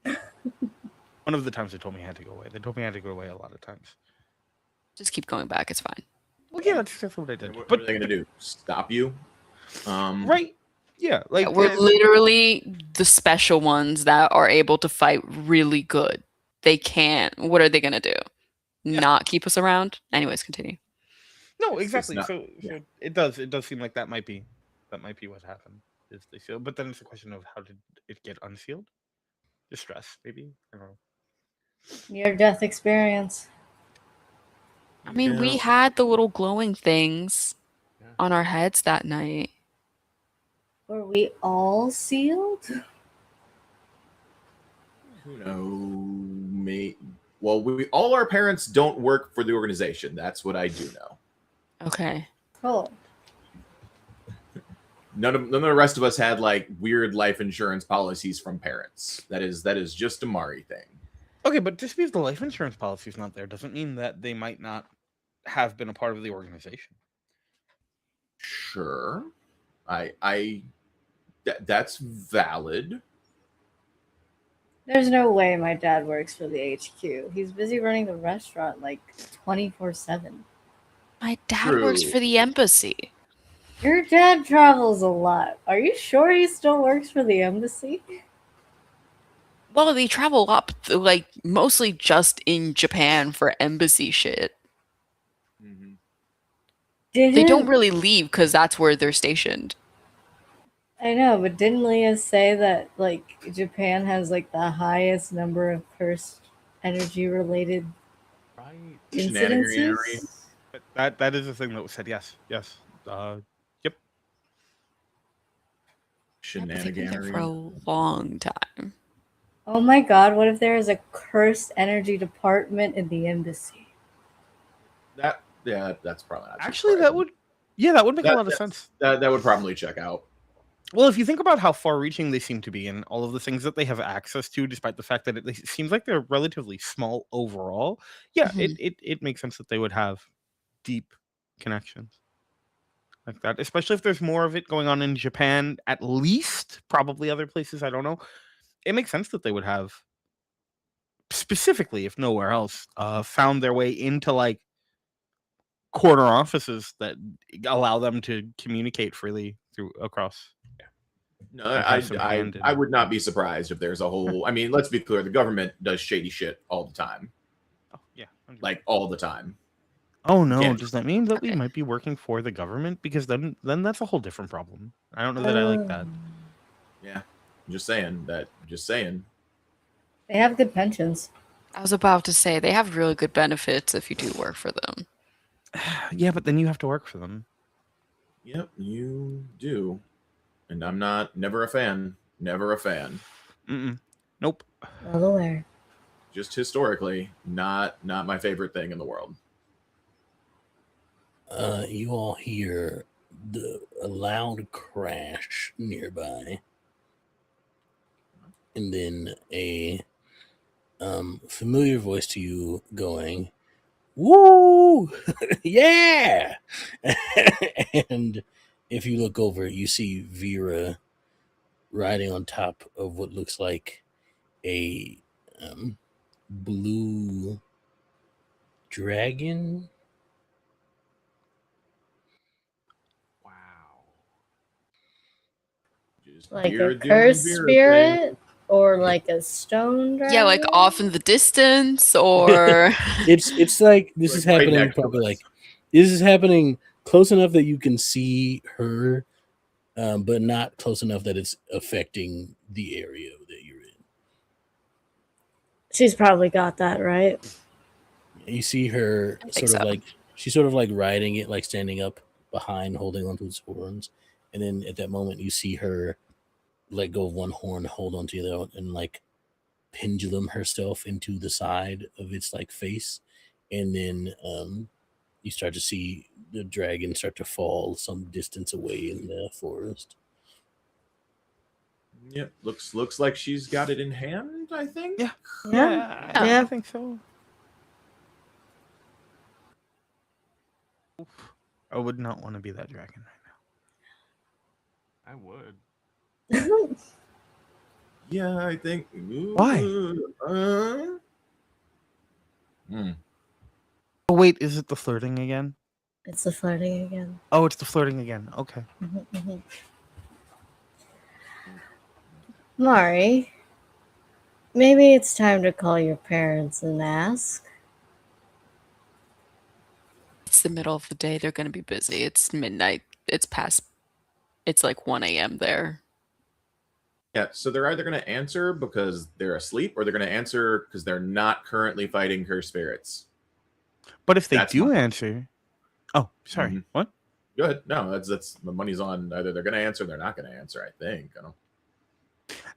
One of the times they told me I had to go away. They told me I had to go away a lot of times. Just keep going back, it's fine. Well, yeah, that's exactly what I did. what are they gonna do? Stop you? Right? Yeah, like We're literally the special ones that are able to fight really good. They can't. What are they going to do? Yeah. Not keep us around? Anyways, continue. no, It's exactly. not- So yeah. it does seem like that might be what happened. Is they sealed, but then it's a question of how did it get unsealed? Distress, maybe. I don't know. Near-death experience. I mean, we had the little glowing things on our heads that night. Were we all sealed? Who knows? Well, we all our parents don't work for the organization. That's what I do know. Okay. Cool. None of the rest of us had like weird life insurance policies from parents. That is just a Mari thing. Okay, but just because the life insurance policy is not there doesn't mean that they might not have been a part of the organization. Sure, that's valid. There's no way my dad works for the HQ. He's busy running the restaurant like 24/7. My dad works True. for the embassy. Your dad travels a lot. Are you sure he still works for the embassy? Well, they travel up, like, mostly just in Japan for embassy shit. They don't really leave because that's where they're stationed. I know, but didn't Leah say that like Japan has like the highest number of cursed energy related Right. incidences? That is the thing that was said. Yes. Yep. Yeah, but they've been there for a Shenaniganery. long time. Oh my god, what if there is a cursed energy department in the embassy? That's probably not Actually, that would make a lot of sense. That would probably check out. Well, if you think about how far-reaching they seem to be and all of the things that they have access to, despite the fact that it seems like they're relatively small overall, yeah, Mhm. it makes sense that they would have deep connections like that, especially if there's more of it going on in Japan, at least, probably other places, I don't know. It makes sense that they would have, specifically, if nowhere else, found their way into, like, corner offices that allow them to communicate freely across. No, And have some hand in- I would not be surprised if there's a whole. I mean, let's be clear: the government does shady shit all the time, Oh, yeah. like all the time. Oh no! Yeah. Does that mean that we Okay. might be working for the government? Because then that's a whole different problem. I don't know that I like that. Yeah, just saying that. Just saying. They have good pensions. I was about to say, they have really good benefits if you do work for them. Yeah, but then you have to work for them. Yep, you do, and I'm never a fan. Never a fan. Nope. Well aware. Just historically, not my favorite thing in the world. You all hear a loud crash nearby, and then a familiar voice to you going, "Woo! Yeah!" And if you look over, you see Vera riding on top of what looks like a blue dragon. Just Like Vera a doing cursed Vera spirit or like a stone dragon? Yeah, like off in the distance, or It's like this Like is right happening next to probably us. like this is happening close enough that you can see her, but not close enough that it's affecting the area that you're in. She's probably got that, right? You see her I think sort of so. like she's sort of like riding it, like standing up behind, holding onto its horns, and then at that moment you see her let go of one horn, hold onto the other, and like pendulum herself into the side of its like face, and then you start to see the dragon start to fall some distance away in the forest. Yep, looks like she's got it in hand, I think. Yeah. Yeah. I Yeah. think so. I would not want to be that dragon right I would. Yeah, I think. Why? Hmm. Oh wait, is it the flirting again? It's the flirting again. Oh, it's the flirting again. Okay. Mari, maybe it's time to call your parents and ask. It's the middle of the day. They're going to be busy. It's midnight. It's like 1 a.m. there. Yeah, so they're either going to answer because they're asleep, or they're going to answer because they're not currently fighting her spirits. But if they That's do my- answer, oh, sorry, Mhm. what? Good. No, that's the money's on either they're going to answer, or they're not going to answer. I think. I don't.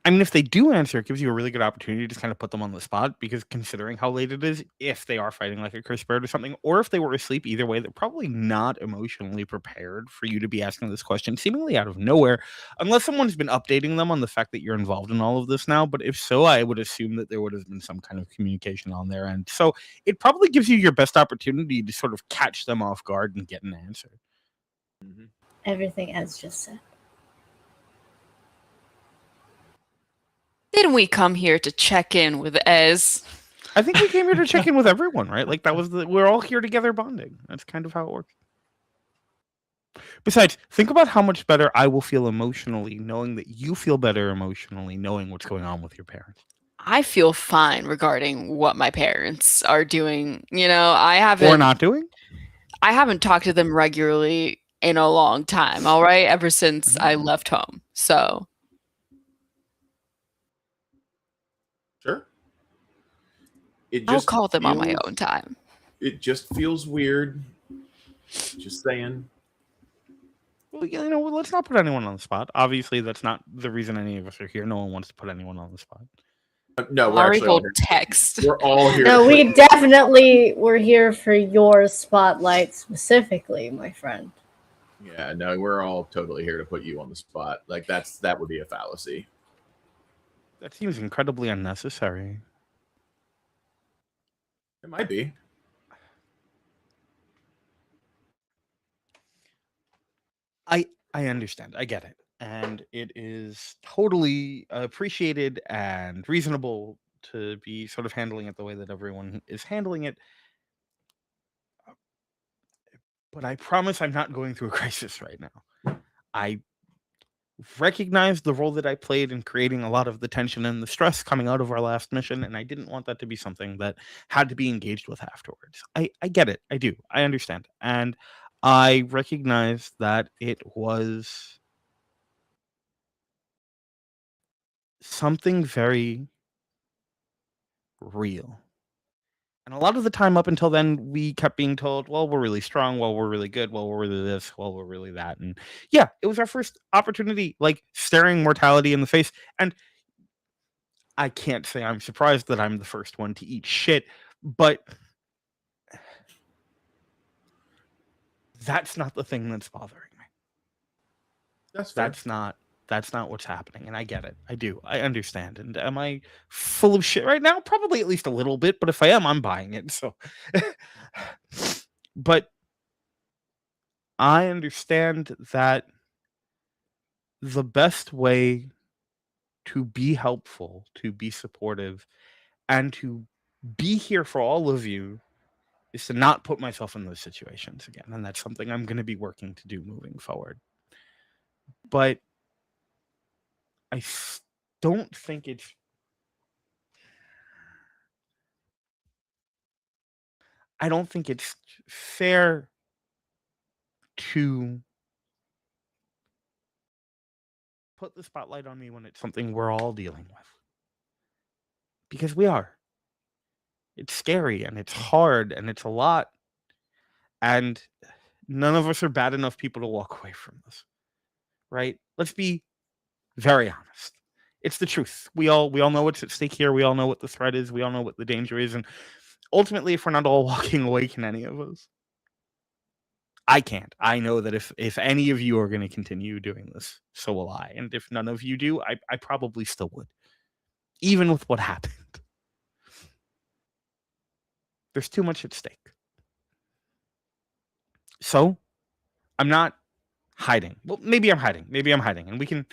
I mean, if they do answer, it gives you a really good opportunity to just kind of put them on the spot, because considering how late it is, if they are fighting like a cursed spirit or something, or if they were asleep, either way, they're probably not emotionally prepared for you to be asking this question seemingly out of nowhere, unless someone's been updating them on the fact that you're involved in all of this now. But if so, I would assume that there would have been some kind of communication on their end. So it probably gives you your best opportunity to sort of catch them off guard and get an answer. Mm-hmm. Everything as just said. Didn't we come here to check in with Ez? I think we came here to check in with everyone, right? Like we're all here together bonding. That's kind of how it works. Besides, think about how much better I will feel emotionally knowing that you feel better emotionally knowing what's going on with your parents. I feel fine regarding what my parents are doing. I Or not doing? haven't talked to them regularly in a long time, all right? Ever since I left home. So Sure. I'll call them on my own time. It just feels weird. Just saying. Well, let's not put anyone on the spot. Obviously, that's not the reason any of us are here. No one wants to put anyone on the spot. No, we're Mari actually all will here. text. We're all here. No, we definitely were here for your spotlight specifically, my friend. Yeah, no, we're all totally here to put you on the spot. Like that would be a fallacy. That seems incredibly unnecessary. It might be. I understand. I get it. And it is totally appreciated and reasonable to be sort of handling it the way that everyone is handling it. But I promise I'm not going through a crisis right now. I recognize the role that I played in creating a lot of the tension and the stress coming out of our last mission, and I didn't want that to be something that had to be engaged with afterwards. I get it. I do. I understand. And I recognize that it was something very real. And a lot of the time up until then, we kept being told, well, we're really strong, well, we're really good, well, we're really this, well, we're really that. And yeah, it was our first opportunity, like staring mortality in the face. And I can't say I'm surprised that I'm the first one to eat shit, but that's not the thing that's bothering me. That's fair. That's not what's happening, and I get it. I do. I understand. And am I full of shit right now? Probably at least a little bit, but if I am, I'm buying it. So but I understand that the best way to be helpful, to be supportive, and to be here for all of you is to not put myself in those situations again. And that's something I'm going to be working to do moving forward. But I don't think it's fair to put the spotlight on me when it's something we're all dealing with. Because we are. It's scary and it's hard and it's a lot. And none of us are bad enough people to walk away from this. Right? Let's be very honest. It's the truth. We all know what's at stake here. We all know what the threat is. We all know what the danger is. And ultimately, if we're not all walking away, can any of us? I can't. I know that if any of you are going to continue doing this, so will I. And if none of you do, I probably still would. Even with what happened. There's too much at stake. So, I'm not hiding. Well, maybe I'm hiding. And we can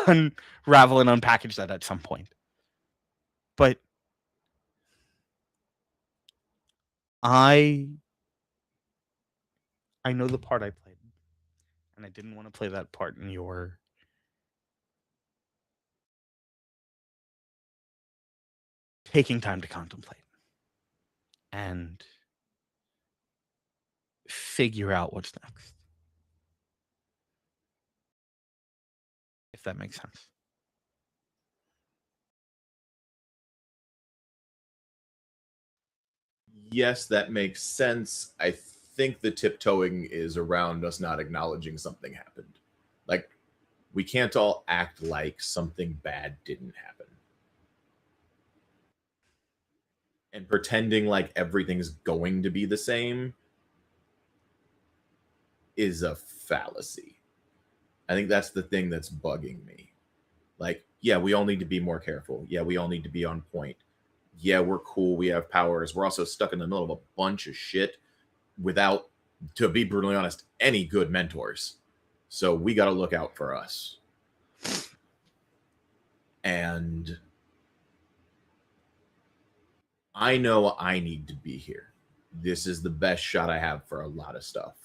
unravel and unpackage that at some point. But I know the part I played. And I didn't want to play that part in your taking time to contemplate and figure out what's next. If that makes sense. Yes, that makes sense. I think the tiptoeing is around us not acknowledging something happened. Like, we can't all act like something bad didn't happen. And pretending like everything's going to be the same is a fallacy. I think that's the thing that's bugging me. Like, yeah, we all need to be more careful. Yeah, we all need to be on point. Yeah, we're cool. We have powers. We're also stuck in the middle of a bunch of shit without, to be brutally honest, any good mentors. So we got to look out for us. And I know I need to be here. This is the best shot I have for a lot of stuff.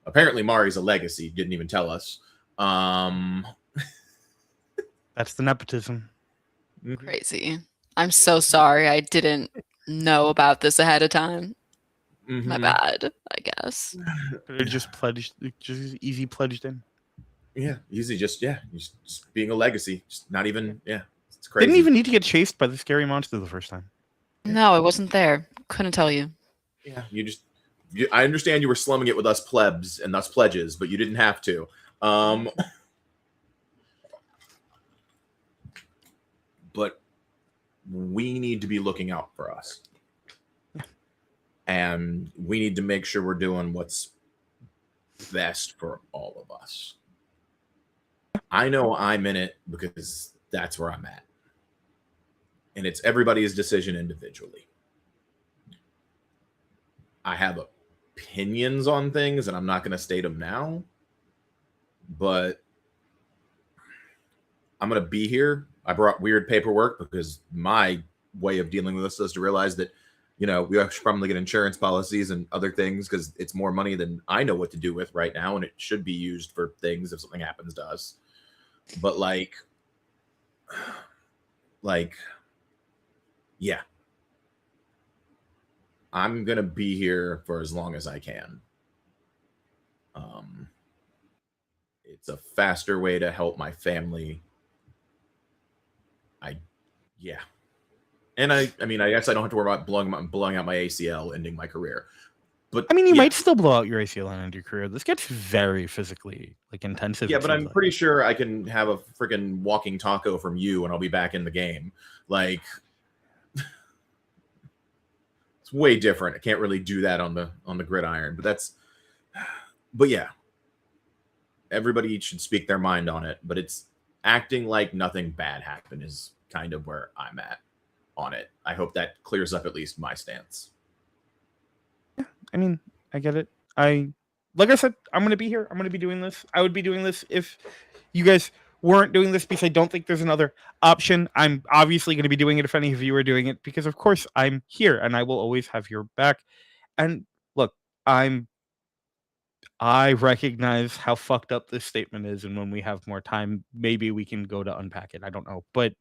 Apparently, Mari's a legacy. Didn't even tell us. That's the nepotism. Crazy. I'm so sorry. I didn't know about this ahead of time. My bad, I guess. Could have just easy pledged in. Yeah, easy. Just being a legacy. Just not even. Yeah, it's crazy. Didn't even need to get chased by the scary monster the first time. No, I wasn't there. Couldn't tell you. Yeah, I understand you were slumming it with us plebs and us pledges, but you didn't have to. But we need to be looking out for us. And we need to make sure we're doing what's best for all of us. I know I'm in it because that's where I'm at. And it's everybody's decision individually. I have opinions on things, and I'm not going to state them now. But I'm going to be here. I brought weird paperwork because my way of dealing with this is to realize that, we should probably get insurance policies and other things because it's more money than I know what to do with right now, and it should be used for things if something happens to us. But yeah, I'm gonna be here for as long as I can. It's a faster way to help my family. And I guess I don't have to worry about blowing out my ACL, ending my career. But you might still blow out your ACL and end your career. This gets very physically intensive. Yeah, but I'm pretty sure I can have a freaking walking taco from you, and I'll be back in the game. It's way different. I can't really do that on the gridiron, but yeah, everybody should speak their mind on it. But it's acting like nothing bad happened is kind of where I'm at on it. I hope that clears up at least my stance. I get it. Like I said, I'm going to be here. I'm going to be doing this. I would be doing this if you guys weren't doing this because I don't think there's another option. I'm obviously going to be doing it if any of you are doing it because, of course, I'm here and I will always have your back. And look, I'm I recognize how fucked up this statement is, and when we have more time, maybe we can go to unpack it. I don't know. But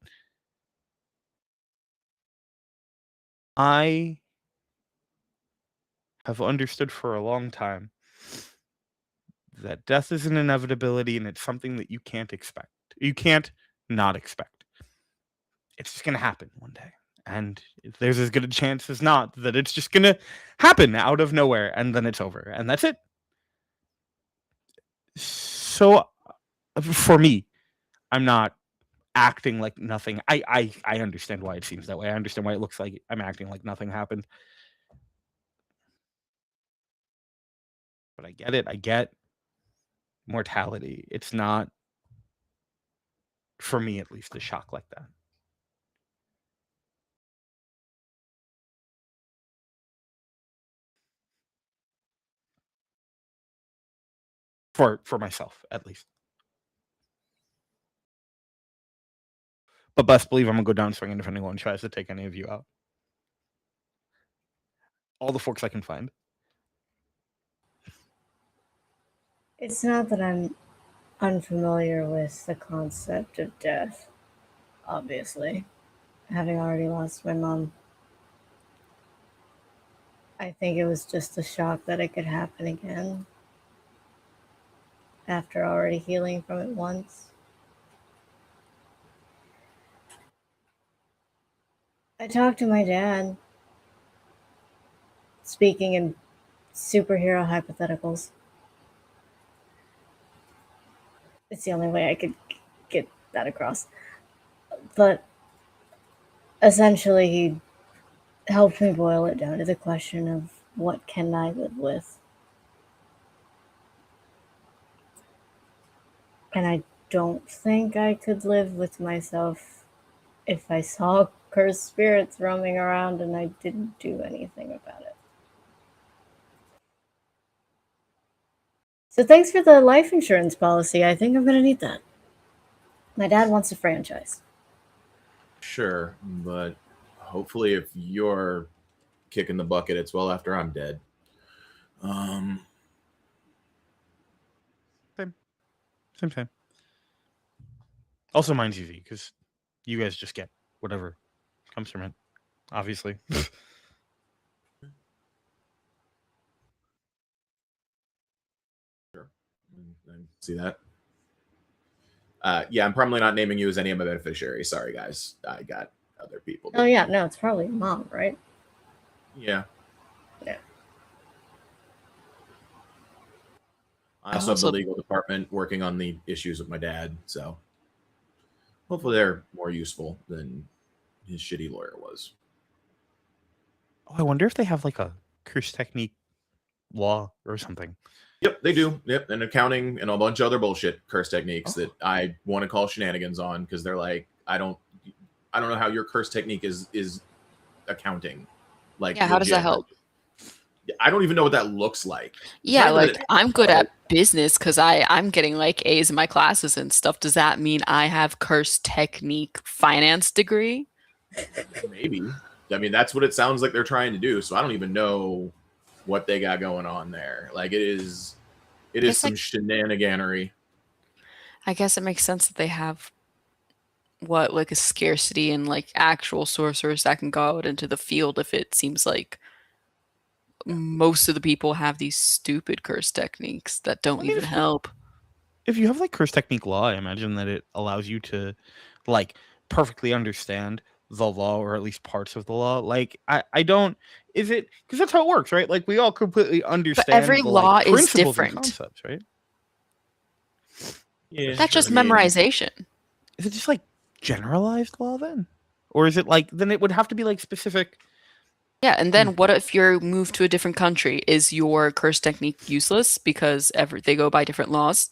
I have understood for a long time that death is an inevitability and it's something that you can't expect. You can't not expect. It's just going to happen one day. And there's as good a chance as not that it's just going to happen out of nowhere and then it's over. And that's it. So for me, I'm not acting like nothing. I understand why it seems that way. I understand why it looks like I'm acting like nothing happened. But I get it. I get mortality. It's not, for me at least, a shock like that. For myself, at least. But best believe I'm gonna go down swinging if anyone tries to take any of you out. All the forks I can find. It's not that I'm unfamiliar with the concept of death, obviously, having already lost my mom. I think it was just a shock that it could happen again after already healing from it once. I talked to my dad, speaking in superhero hypotheticals. It's the only way I could get that across. But essentially, he helped me boil it down to the question of what can I live with? And I don't think I could live with myself if I saw cursed spirits roaming around and I didn't do anything about it. So thanks for the life insurance policy. I think I'm going to need that. My dad wants a franchise. Sure, but hopefully if you're kicking the bucket, it's well after I'm dead. Same. Also, mine's easy because you guys just get whatever comes from it, obviously. Sure. I see that. Yeah, I'm probably not naming you as any of my beneficiaries. Sorry, guys. I got other people. Oh, yeah. No, it's probably mom, right? Yeah. Yeah. I also have the legal department working on the issues with my dad, so hopefully they're more useful than his shitty lawyer was. Oh, I wonder if they have like a curse technique law or something. Yep, they do. Yep, and accounting and a bunch of other bullshit curse techniques that I want to call shenanigans on because they're like, I don't know how your curse technique is accounting. Like, Yeah, how does that help? I don't even know what that looks like. Yeah, like I'm good at business because I'm getting like A's in my classes and stuff. Does that mean I have curse technique finance degree? Maybe. I mean, that's what it sounds like they're trying to do. So I don't even know what they got going on there. Like it is some shenaniganery. I guess it makes sense that they have like a scarcity and like actual sorcerers that can go out into the field if it seems like most of the people have these stupid curse techniques that don't even help. If you have like curse technique law, I imagine that it allows you to like perfectly understand the law or at least parts of the law. Like I don't, is it, because that's how it works, right? Like we all completely understand but every the law like, is principles different and concepts, right? Yeah, that's just memorization. Is it just like generalized law then? Or is it like, then it would have to be like specific. Yeah, and then what if you're moved to a different country? Is your curse technique useless because they go by different laws?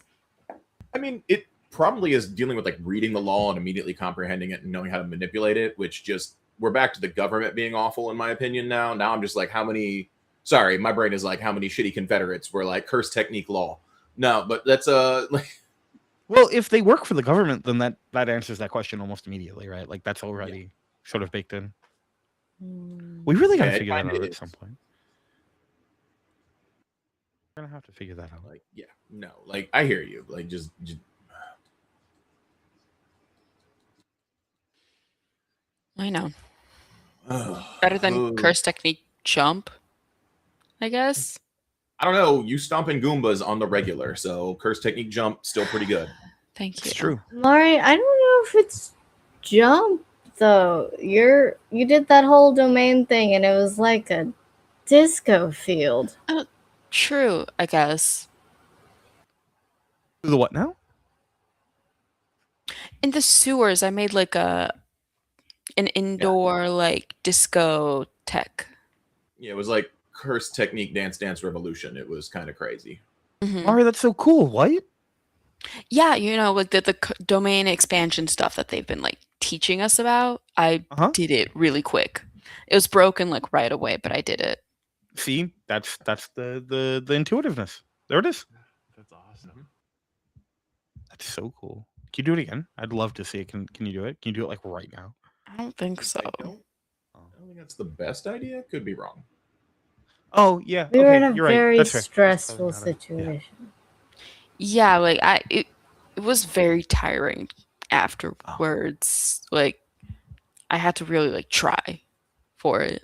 I mean, it probably is dealing with like reading the law and immediately comprehending it and knowing how to manipulate it, which just, we're back to the government being awful in my opinion now. Now I'm just like, my brain is like, how many shitty Confederates were like curse technique law? No, but that's like. Well, if they work for the government, then that answers that question almost immediately, right? Like that's already sort of baked in. We really got to figure that out at some point. We're gonna have to figure that out. Like, yeah, no, like I hear you. Like, just I know. Better than curse technique jump, I guess. I don't know. You stomping Goombas on the regular, so curse technique jump still pretty good. Thank you. It's true. Mari, I don't know if it's jump though. You did that whole domain thing, and it was like a disco field. True, I guess. The what now? In the sewers, I made like an indoor like disco tech. Yeah, it was like curse technique dance revolution. It was kind of crazy. Mhm. Mari, that's so cool. What? Yeah, like the domain expansion stuff that they've been like teaching us about. I did it really quick. It was broken like right away, but I did it. See, that's the intuitiveness. There it is. That's awesome. That's so cool. Can you do it again? I'd love to see it. Can you do it? Can you do it like right now? I don't think so. I don't think that's the best idea. Could be wrong. Oh yeah. We were in okay, a you're right. very That's fair. stressful That's probably situation. Yeah, like it was very tiring afterwards. Like I had to really like try for it.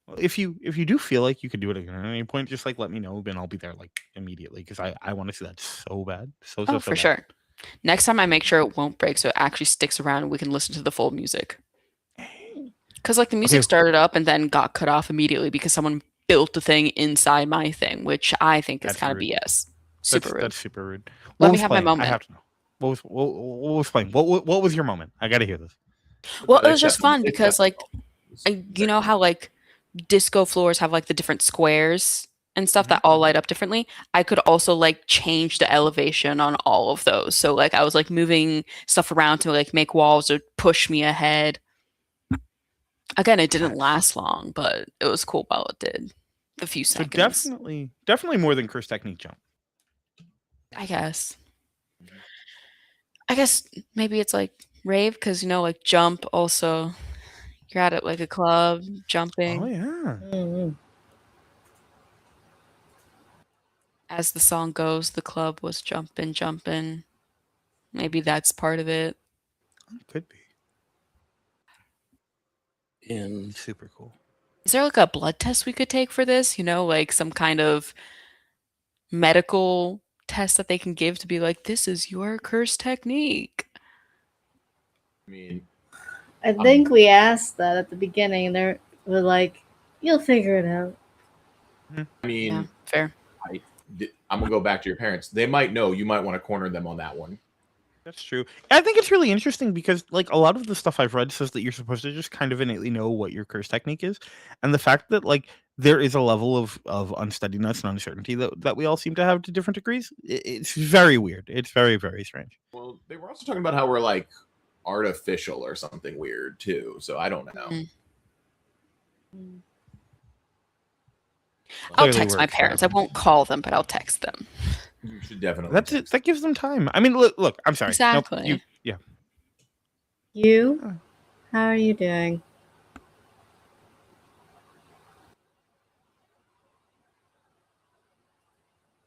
Well, if you do feel like you could do it again at any point, just like let me know, and I'll be there like immediately because I want to see that so bad. So Oh, for bad. sure. Next time I make sure it won't break so it actually sticks around and we can listen to the full music. Because like the music Okay. started up and then got cut off immediately because someone built the thing inside my thing, which I think is That's kind of rude. BS. Super rude. That's super rude. Let What me was have my playing? I moment. have to know. What was playing? What was your moment? I got to hear this. Well, But it was just except- fun because like except- you know how like disco floors have like the different squares and stuff that all light up differently. I could also like change the elevation on all of those. So like I was like moving stuff around to like make walls or push me ahead. Again, it didn't last long, but it was cool while it did. A few So seconds. definitely more than curse technique jump. I guess. I guess maybe it's like rave because like jump also you're at it like a club jumping. Oh yeah. Mhm. As the song goes, the club was jumping. Maybe that's part of it. Could be. And Super cool. Is there like a blood test we could take for this? Like some kind of medical test that they can give to be like, this is your curse technique. I mean, I think we asked that at the beginning, and they were like, "You'll figure it out." I mean, Yeah, fair. I'm gonna go back to your parents. They might know. You might want to corner them on that one. That's true. I think it's really interesting because like a lot of the stuff I've read says that you're supposed to just kind of innately know what your curse technique is. And the fact that like there is a level of unsteadiness and uncertainty that we all seem to have to different degrees, it's very weird. It's very, very strange. Well, they were also talking about how we're like artificial or something weird too. So I don't know. I'll Clearly text we're my parents. I won't call them, but I'll text them. You should definitely. That's it. That gives them time. I mean, look. I'm sorry. Nope, Exactly. yeah. You? How are you doing?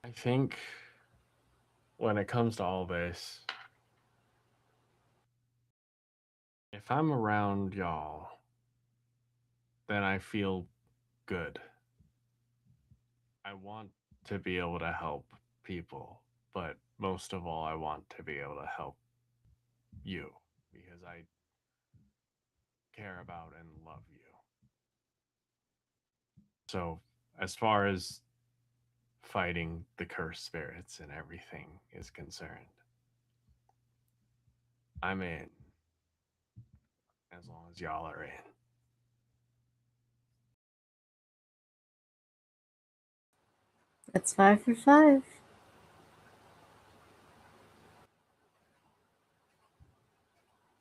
I think when it comes to all this, if I'm around y'all, then I feel good. I want to be able to help people, but most of all, I want to be able to help you because I care about and love you. So, as far as fighting the cursed spirits and everything is concerned, I'm in. As long as y'all are in. That's 5 for 5.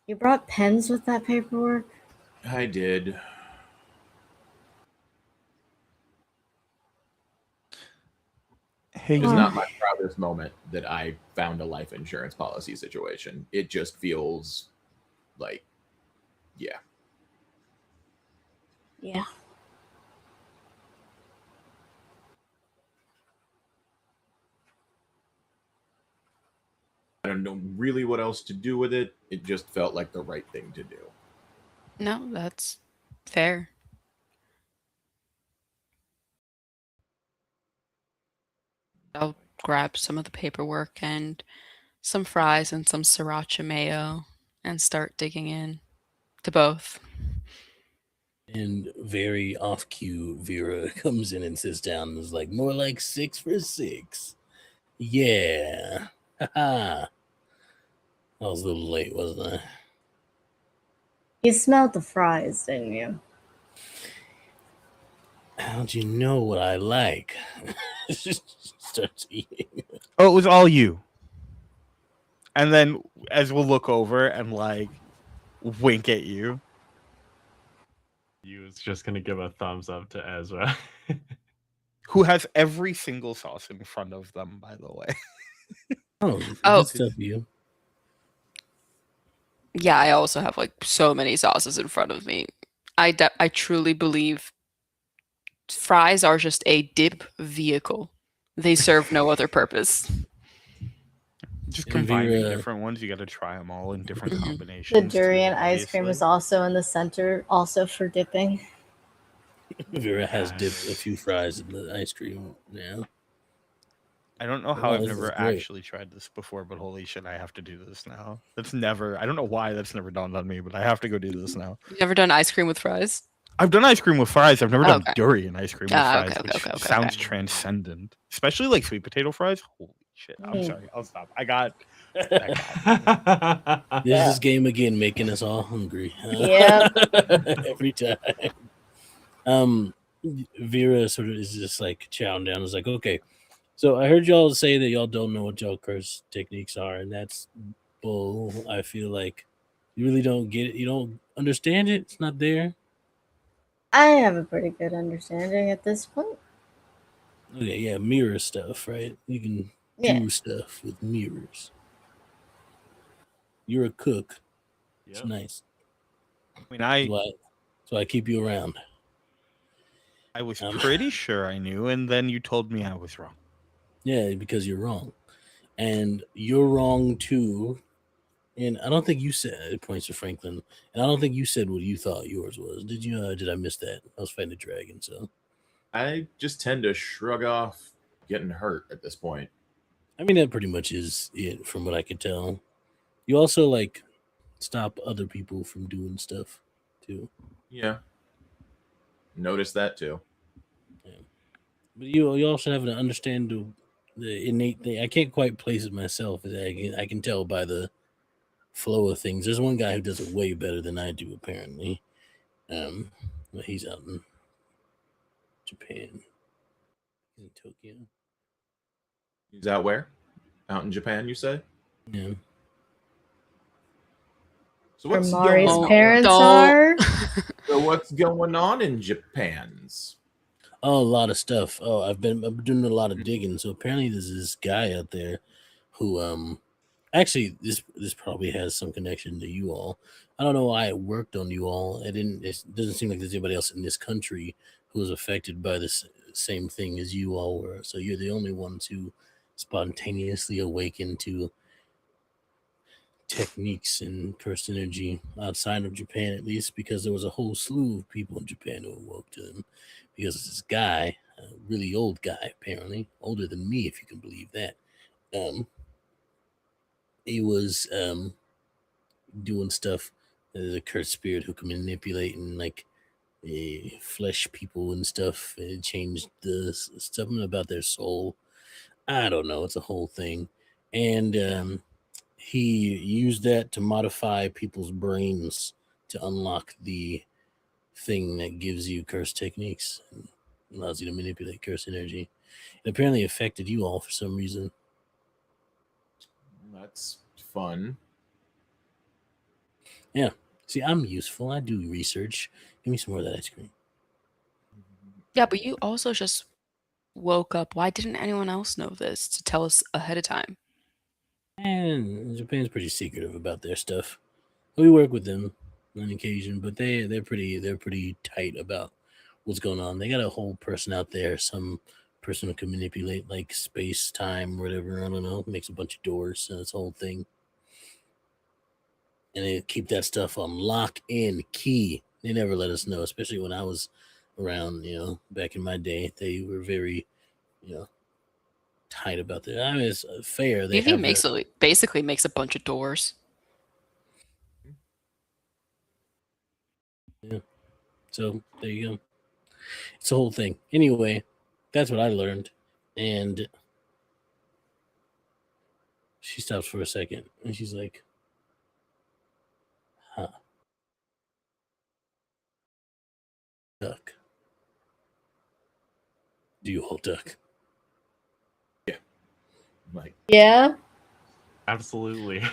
You brought pens with that paperwork? I did. Hey, It was not my proudest moment that I found a life insurance policy situation. It just feels like, yeah. Yeah. I don't know really what else to do with it. It just felt like the right thing to do. No, that's fair. I'll grab some of the paperwork and some fries and some sriracha mayo and start digging in to both. And very off cue, Vera comes in and sits down and is like, more like 6 for 6. Yeah. Haha. I was a little late, wasn't I? You smelled the fries, didn't you? How'd you know what I like? Starts eating. Oh, it was all you. And then as we'll look over and like wink at you. You was just gonna give a thumbs up to Ezra. Who has every single sauce in front of them, by the way. Oh, Oh. good stuff, you. Yeah, I also have like so many sauces in front of me. I truly believe fries are just a dip vehicle. They serve no other purpose. Just And combining Vera- different ones, you got to try them all in different Mhm. combinations. The durian too, ice cream is obviously. also in the center, also for dipping. Vera has dipped a few fries in the ice cream now. I don't know how Wow, I've this never is great. actually tried this before, but holy shit, I have to do this now. That's never, I don't know why that's never dawned on me, but I have to go do this now. You ever done ice cream with fries? I've done ice cream with fries. I've never Oh, done okay. durian ice cream with Ah, fries, okay, which okay. sounds transcendent. Especially like sweet potato fries. Holy shit. I'm Mm. sorry. I'll stop. I got that guy. There's this game again making us all hungry. Yep. Every time. Vera sort of is just like chowing down. Is like, okay, so I heard y'all say that y'all don't know what y'all curse techniques are, and that's bull. I feel like you really don't get it. You don't understand it. It's not there. I have a pretty good understanding at this point. Okay, yeah, mirror stuff, right? You can Yeah. do stuff with mirrors. You're a cook. It's Yep. nice. I mean, So I keep you around. I was pretty sure I knew, and then you told me I was wrong. Yeah, because you're wrong. And you're wrong too. And I don't think you said it points to Franklin. And I don't think you said what you thought yours was. Did you? Did I miss that? I was fighting a dragon, so I just tend to shrug off getting hurt at this point. I mean that pretty much is it from what I could tell. You also like stop other people from doing stuff too. Yeah. Notice that too. But you also have to understand the innate thing. I can't quite place it myself. I can tell by the flow of things. There's one guy who does it way better than I do, apparently. But he's out in Japan. He's in Tokyo. He's out where? Out in Japan, you say? Yeah. So Where what's Mari's going on? parents Don't- are. So what's going on in Japan's? Oh, a lot of stuff. Oh, I've been doing a lot of digging. So apparently there's this guy out there who actually this probably has some connection to you all. I don't know why it worked on you all. It doesn't seem like there's anybody else in this country who was affected by this same thing as you all were. So you're the only ones who spontaneously awakened to techniques and cursed energy outside of Japan, at least, because there was a whole slew of people in Japan who awoke to them. Because this guy, a really old guy, apparently older than me, if you can believe that, he was doing stuff. There's a cursed spirit who can manipulate and like flesh people and stuff, and changed the something about their soul. I don't know. It's a whole thing, and he used that to modify people's brains to unlock the thing that gives you cursed techniques and allows you to manipulate cursed energy. It apparently affected you all for some reason. That's fun. Yeah. See, I'm useful. I do research. Give me some more of that ice cream. Yeah, but you also just woke up. Why didn't anyone else know this to tell us ahead of time? And Japan's pretty secretive about their stuff. We work with them on occasion, but they're pretty tight about what's going on. They got a whole person out there, some person who can manipulate like space, time, whatever. I don't know. Makes a bunch of doors and this whole thing. And they keep that stuff on lock and key. They never let us know, especially when I was around, back in my day. They were very, tight about that. I mean, it's fair. They Vivi have basically makes a bunch of doors. So there you go. It's the whole thing. Anyway, that's what I learned. And she stops for a second and she's like, huh. Duck. Do you hold duck? Like, Yeah. Absolutely.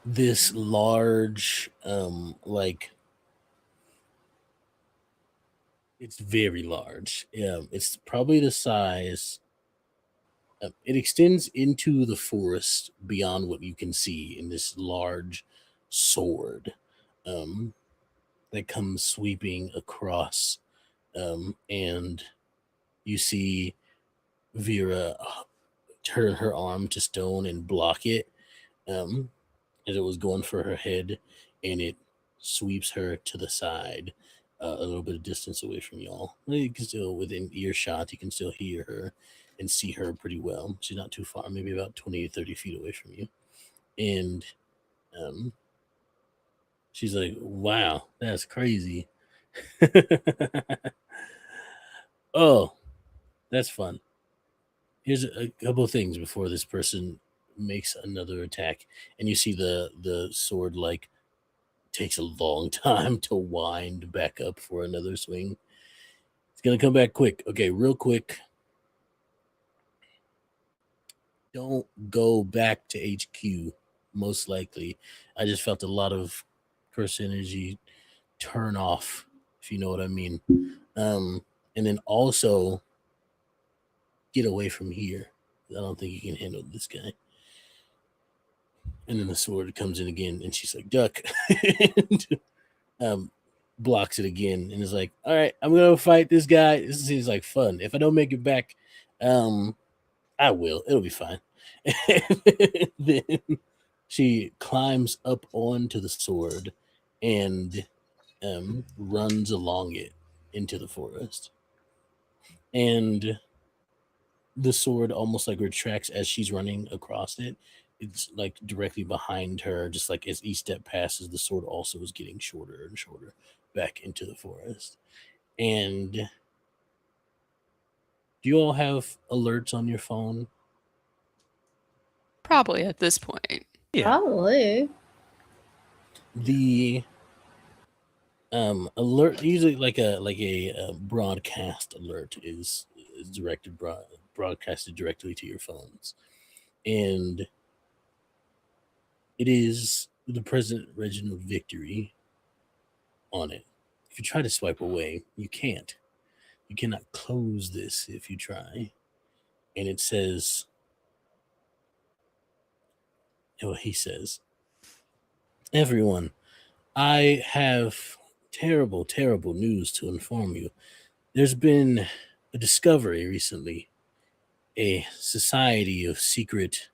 This large, like, it's very large. Yeah, it's probably the size. It extends into the forest beyond what you can see in this large sword that comes sweeping across. And you see Vera turn her arm to stone and block it as it was going for her head, and it sweeps her to the side, a little bit of distance away from y'all. You can still, within earshot, you can still hear her and see her pretty well. She's not too far, maybe about 20 to 30 feet away from you. And she's like, wow, that's crazy. Oh, that's fun. Here's a couple of things before this person makes another attack, and you see the sword like takes a long time to wind back up for another swing. It's gonna come back quick. Okay, real quick. Don't go back to HQ. Most likely, I just felt a lot of curse energy turn off, if you know what I mean. And then also get away from here. I don't think you can handle this guy. And then the sword comes in again, and she's like, duck. And, blocks it again, and is like, all right, I'm going to fight this guy. This seems like fun. If I don't make it back, I will. It'll be fine. And then she climbs up onto the sword and runs along it into the forest. And the sword almost like retracts as she's running across it. It's like directly behind her, just like as each step passes, the sword also is getting shorter and shorter back into the forest. And do you all have alerts on your phone? Probably at this point. Yeah. Probably. The alert, usually like a broadcast alert is broadcasted directly to your phones, and it is the President Reginald Victory on it. If you try to swipe away, you can't. You cannot close this if you try. And it says, he says, everyone, I have terrible, terrible news to inform you. There's been a discovery recently. A society of a secret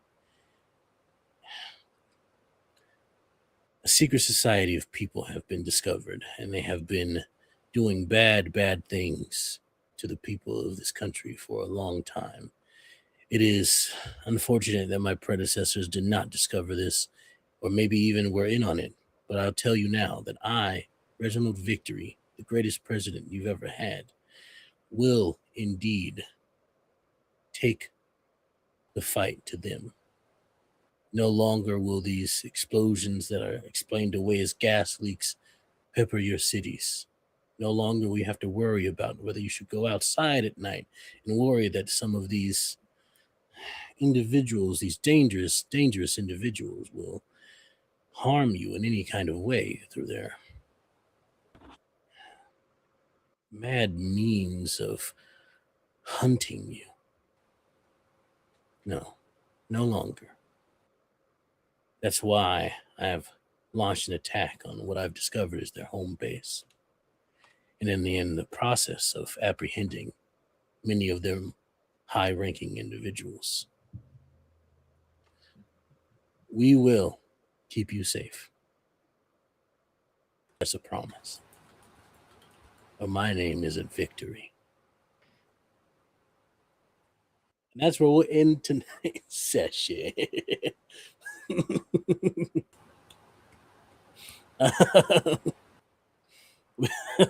society of people have been discovered, and they have been doing bad, bad things to the people of this country for a long time. It is unfortunate that my predecessors did not discover this, or maybe even were in on it. But I'll tell you now that I, Reginald Victory, the greatest president you've ever had, will indeed take the fight to them. No longer will these explosions that are explained away as gas leaks pepper your cities. No longer will you have to worry about whether you should go outside at night and worry that some of these individuals, these dangerous, dangerous individuals, will harm you in any kind of way through their mad means of hunting you. No, no longer. That's why I have launched an attack on what I've discovered is their home base. And in the process of apprehending many of them high-ranking individuals. We will keep you safe. That's a promise. But my name isn't Victory. And that's where we'll end tonight's session. I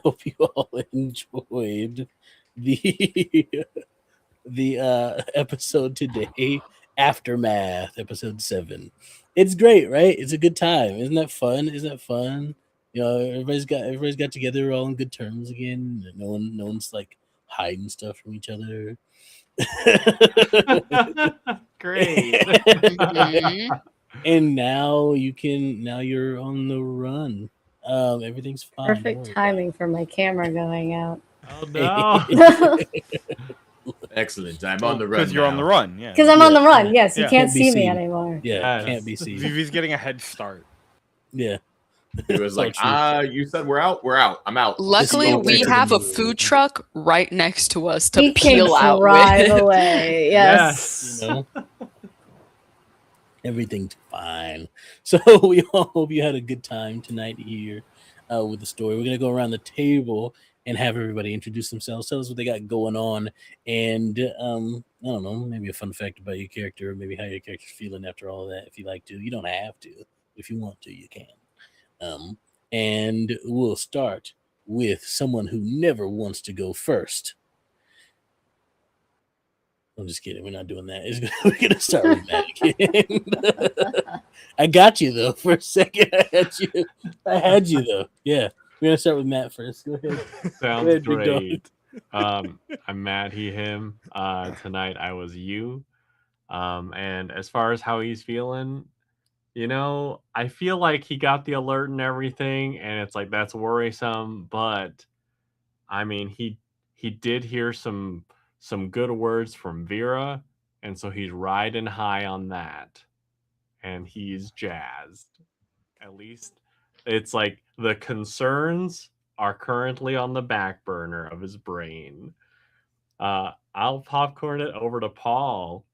hope you all enjoyed the episode today, Aftermath, episode 7. It's great, right? It's a good time. Isn't that fun? You know, everybody's got together all on good terms again. No one's like hiding stuff from each other. Great. Mhm. And now you're on the run. Everything's fine. don't Perfect worry about it. timing for my camera going out. Oh no. Excellent. I'm on the run. Because you're on the now. run. Yeah. Because I'm on the run. Yes, you Yeah. can't Can't be see me seen. anymore. Yeah, Yes. can't be seen. Vivi's getting a head start. Yeah. He was It's all like, true. you said we're out. We're out. I'm out. Luckily, Just go we right to have the a moon. food truck right next to us to He can peel out drive with. away. Yes. You know, everything's fine. So we all hope you had a good time tonight here with the story. We're gonna go around the table and have everybody introduce themselves, tell us what they got going on, and I don't know, maybe a fun fact about your character, or maybe how your character's feeling after all that. If you like to, you don't have to. If you want to, you can. And we'll start with someone who never wants to go first. I'm just kidding. We're not doing that. We're gonna start with Matt again. I got you though. For a second, I had you though. Yeah, we're gonna start with Matt first. Go ahead. Sounds ahead, big dog. great. I'm Matt, he, him. Tonight I was you. And as far as how he's feeling, you know, I feel like he got the alert and everything, and it's like that's worrisome. But I mean, he did hear some good words from Vera, and so he's riding high on that, and he's jazzed. At least it's like the concerns are currently on the back burner of his brain. I'll popcorn it over to Paul.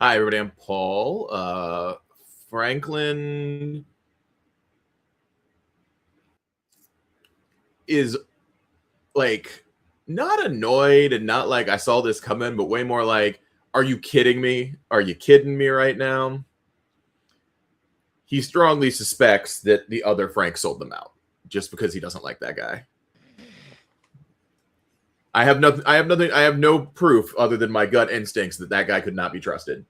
Hi everybody. I'm Paul. Franklin is like not annoyed and not like I saw this coming, but way more like, are you kidding me? Are you kidding me right now? He strongly suspects that the other Frank sold them out just because he doesn't like that guy. I have nothing. I have no proof other than my gut instincts that that guy could not be trusted.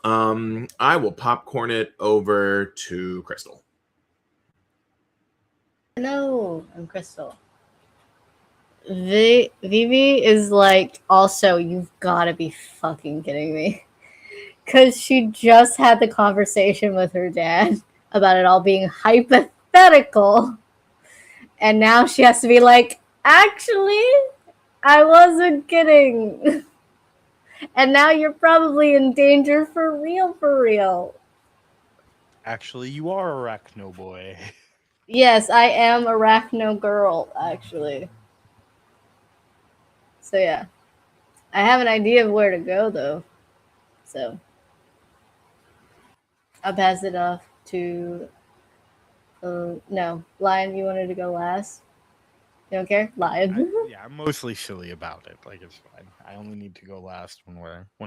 I will popcorn it over to Crystal. Hello, I'm Crystal. Vivi is like, also, you've got to be fucking kidding me. Because she just had the conversation with her dad about it all being hypothetical. And now she has to be like, actually, I wasn't kidding. And now you're probably in danger for real, for real. Actually, you are Arachno Boy. Yes, I am Arachno Girl, actually. So yeah. I have an idea of where to go, though. So I'll pass it off to... no. Lion, you wanted to go last? You don't care? Lion. Yeah, I'm mostly silly about it. Like, it's fine. I only need to go last when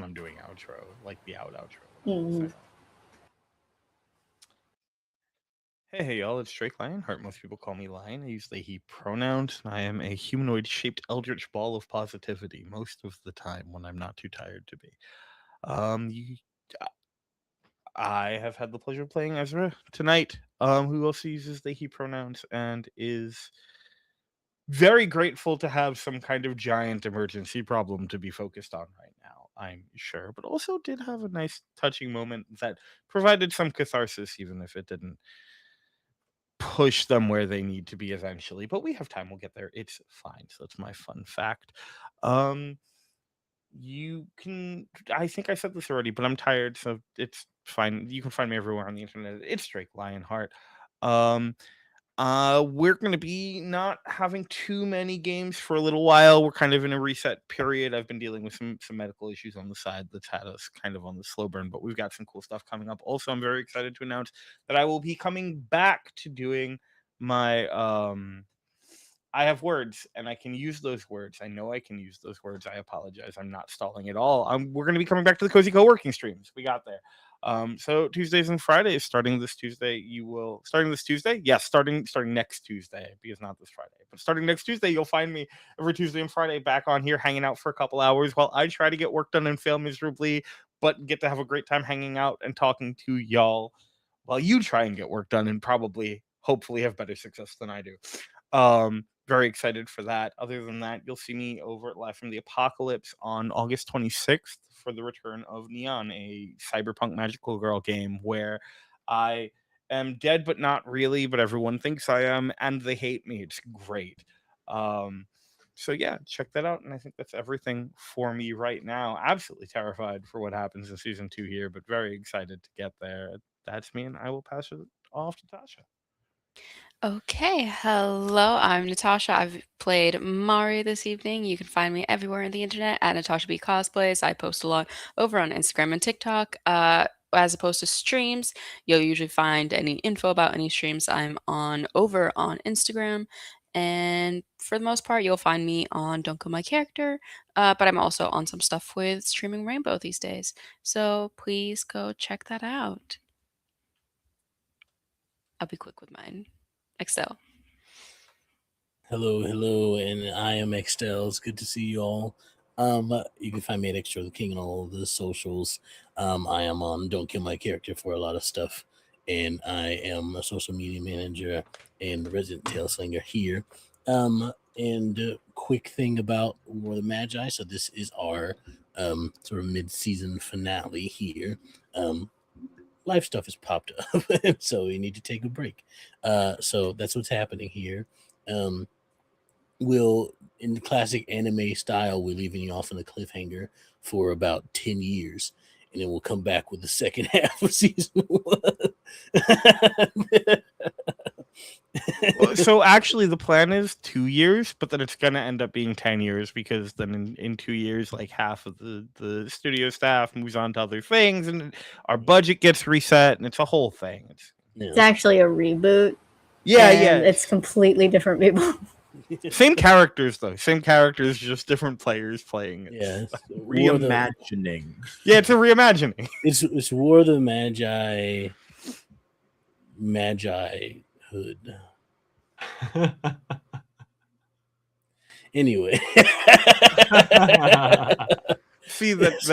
I'm doing outro, like the outro. Mhm. So. Hey, y'all, it's Drake Lionheart. Most people call me Lion. I use they, he pronouns. I am a humanoid-shaped eldritch ball of positivity most of the time when I'm not too tired to be. I have had the pleasure of playing Ezra tonight, who also uses they, he pronouns and is very grateful to have some kind of giant emergency problem to be focused on right now, I'm sure, but also did have a nice touching moment that provided some catharsis, even if it didn't push them where they need to be eventually. But we have time, we'll get there. It's fine. So that's my fun fact. You can, I think I said this already, but I'm tired, so it's You can find me everywhere on the internet. It's Drake Lionheart. We're gonna be not having too many games for a little while. We're kind of in a reset period. I've been dealing with some medical issues on the side that's had us kind of on the slow burn, but we've got some cool stuff coming up. Also, I'm very excited to announce that I will be coming back to doing my I have words and I can use those words. I know I can use those words. I apologize. I'm not stalling at all. We're going to be coming back to the cozy co-working streams. We got there. So Tuesdays and Fridays, starting this Tuesday, starting this Tuesday? Yes, starting next Tuesday, because not this Friday. But starting next Tuesday, you'll find me every Tuesday and Friday back on here hanging out for a couple hours while I try to get work done and fail miserably, but get to have a great time hanging out and talking to y'all while you try and get work done and hopefully have better success than I do. Very excited for that. Other than that, you'll see me over at Live from the Apocalypse on August 26th for the return of Neon, a cyberpunk magical girl game where I am dead but not really, but everyone thinks I am, and they hate me. It's great. So yeah, check that out. And I think that's everything for me right now. Absolutely terrified for what happens in season 2 here, but very excited to get there. That's me, and I will pass it off to Tasha. Okay, hello, I'm Natasha. I've played Mari this evening. You can find me everywhere on the internet at Natasha B Cosplays. I post a lot over on Instagram and TikTok. As opposed to streams, you'll usually find any info about any streams I'm on over on Instagram. And for the most part, you'll find me on Don't Kill My Character, but I'm also on some stuff with Streaming Rainbow these days. So please go check that out. I'll be quick with mine. Excel. Hello, and I am Extel. It's good to see you all. You can find me at Extra the King on all of the socials. I am on Don't Kill My Character for a lot of stuff, and I am a social media manager and the resident tail slinger here. And quick thing about War of the Magi. So this is our sort of mid-season finale here. Life stuff has popped up, so we need to take a break. So that's what's happening here. We'll, in the classic anime style, we're leaving you off on a cliffhanger for about 10 years, and then we'll come back with the second half of season 1. So actually the plan is 2 years, but then it's going to end up being 10 years because then in 2 years, like half of the studio staff moves on to other things and our budget gets reset and it's a whole thing. It's actually a reboot. Yeah. It's completely different people. Same characters though. Same characters, just different players playing it. Yeah. Reimagining. Yeah, it's a reimagining. It's War of the Magi-hood. Anyway. See, that's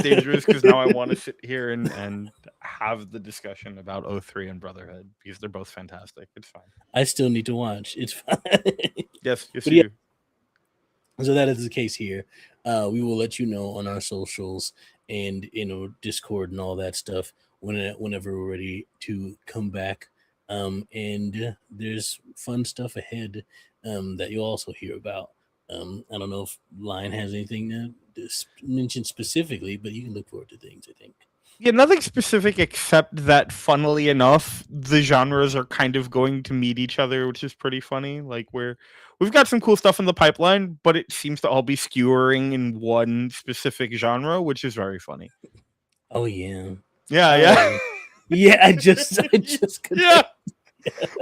dangerous because now I want to sit here and have the discussion about O3 and Brotherhood because they're both fantastic. It's fine. I still need to watch. It's fine. Yes, But you do. So that is the case here. We will let you know on our socials and Discord and all that stuff whenever we're ready to come back. And there's fun stuff ahead that you'll also hear about. I don't know if Lion has anything to mention specifically, but you can look forward to things, I think. Yeah, nothing specific except that, funnily enough, the genres are kind of going to meet each other, which is pretty funny. Like we've got some cool stuff in the pipeline, but it seems to all be skewering in one specific genre, which is very funny. Oh yeah. Yeah. Yeah, I just yeah.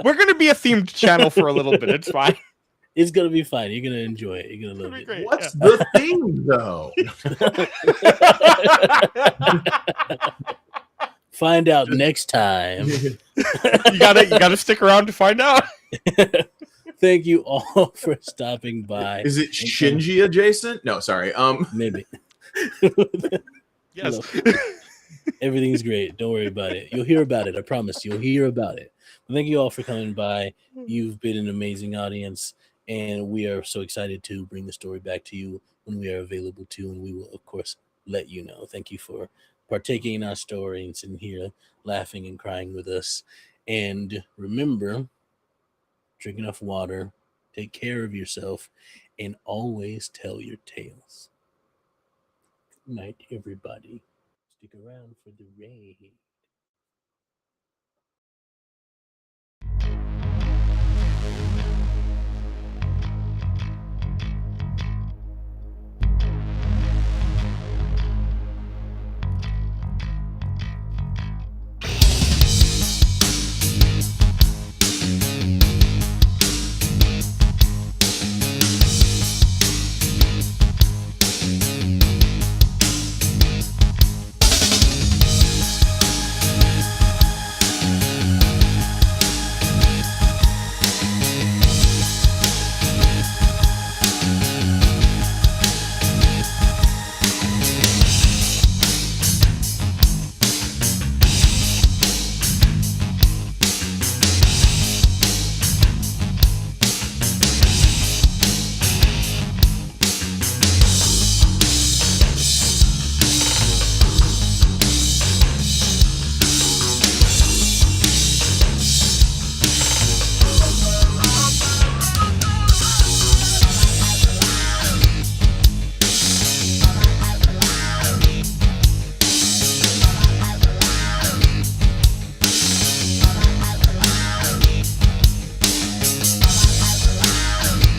We're gonna be a themed channel for a little bit. It's fine. It's gonna be fine. You're gonna enjoy it. You're gonna love it. Great. What's the thing, though? Find out next time. You gotta stick around to find out. Thank you all for stopping by. Is it Shinji adjacent? No, sorry. Maybe. Yes. Everything's great. Don't worry about it. You'll hear about it. I promise. You'll hear about it. But thank you all for coming by. You've been an amazing audience, and we are so excited to bring the story back to you when we are available to, and we will, of course, let you know. Thank you for partaking in our story and sitting here laughing and crying with us. And remember, drink enough water, take care of yourself, and always tell your tales. Good night, everybody. Stick around for the raid.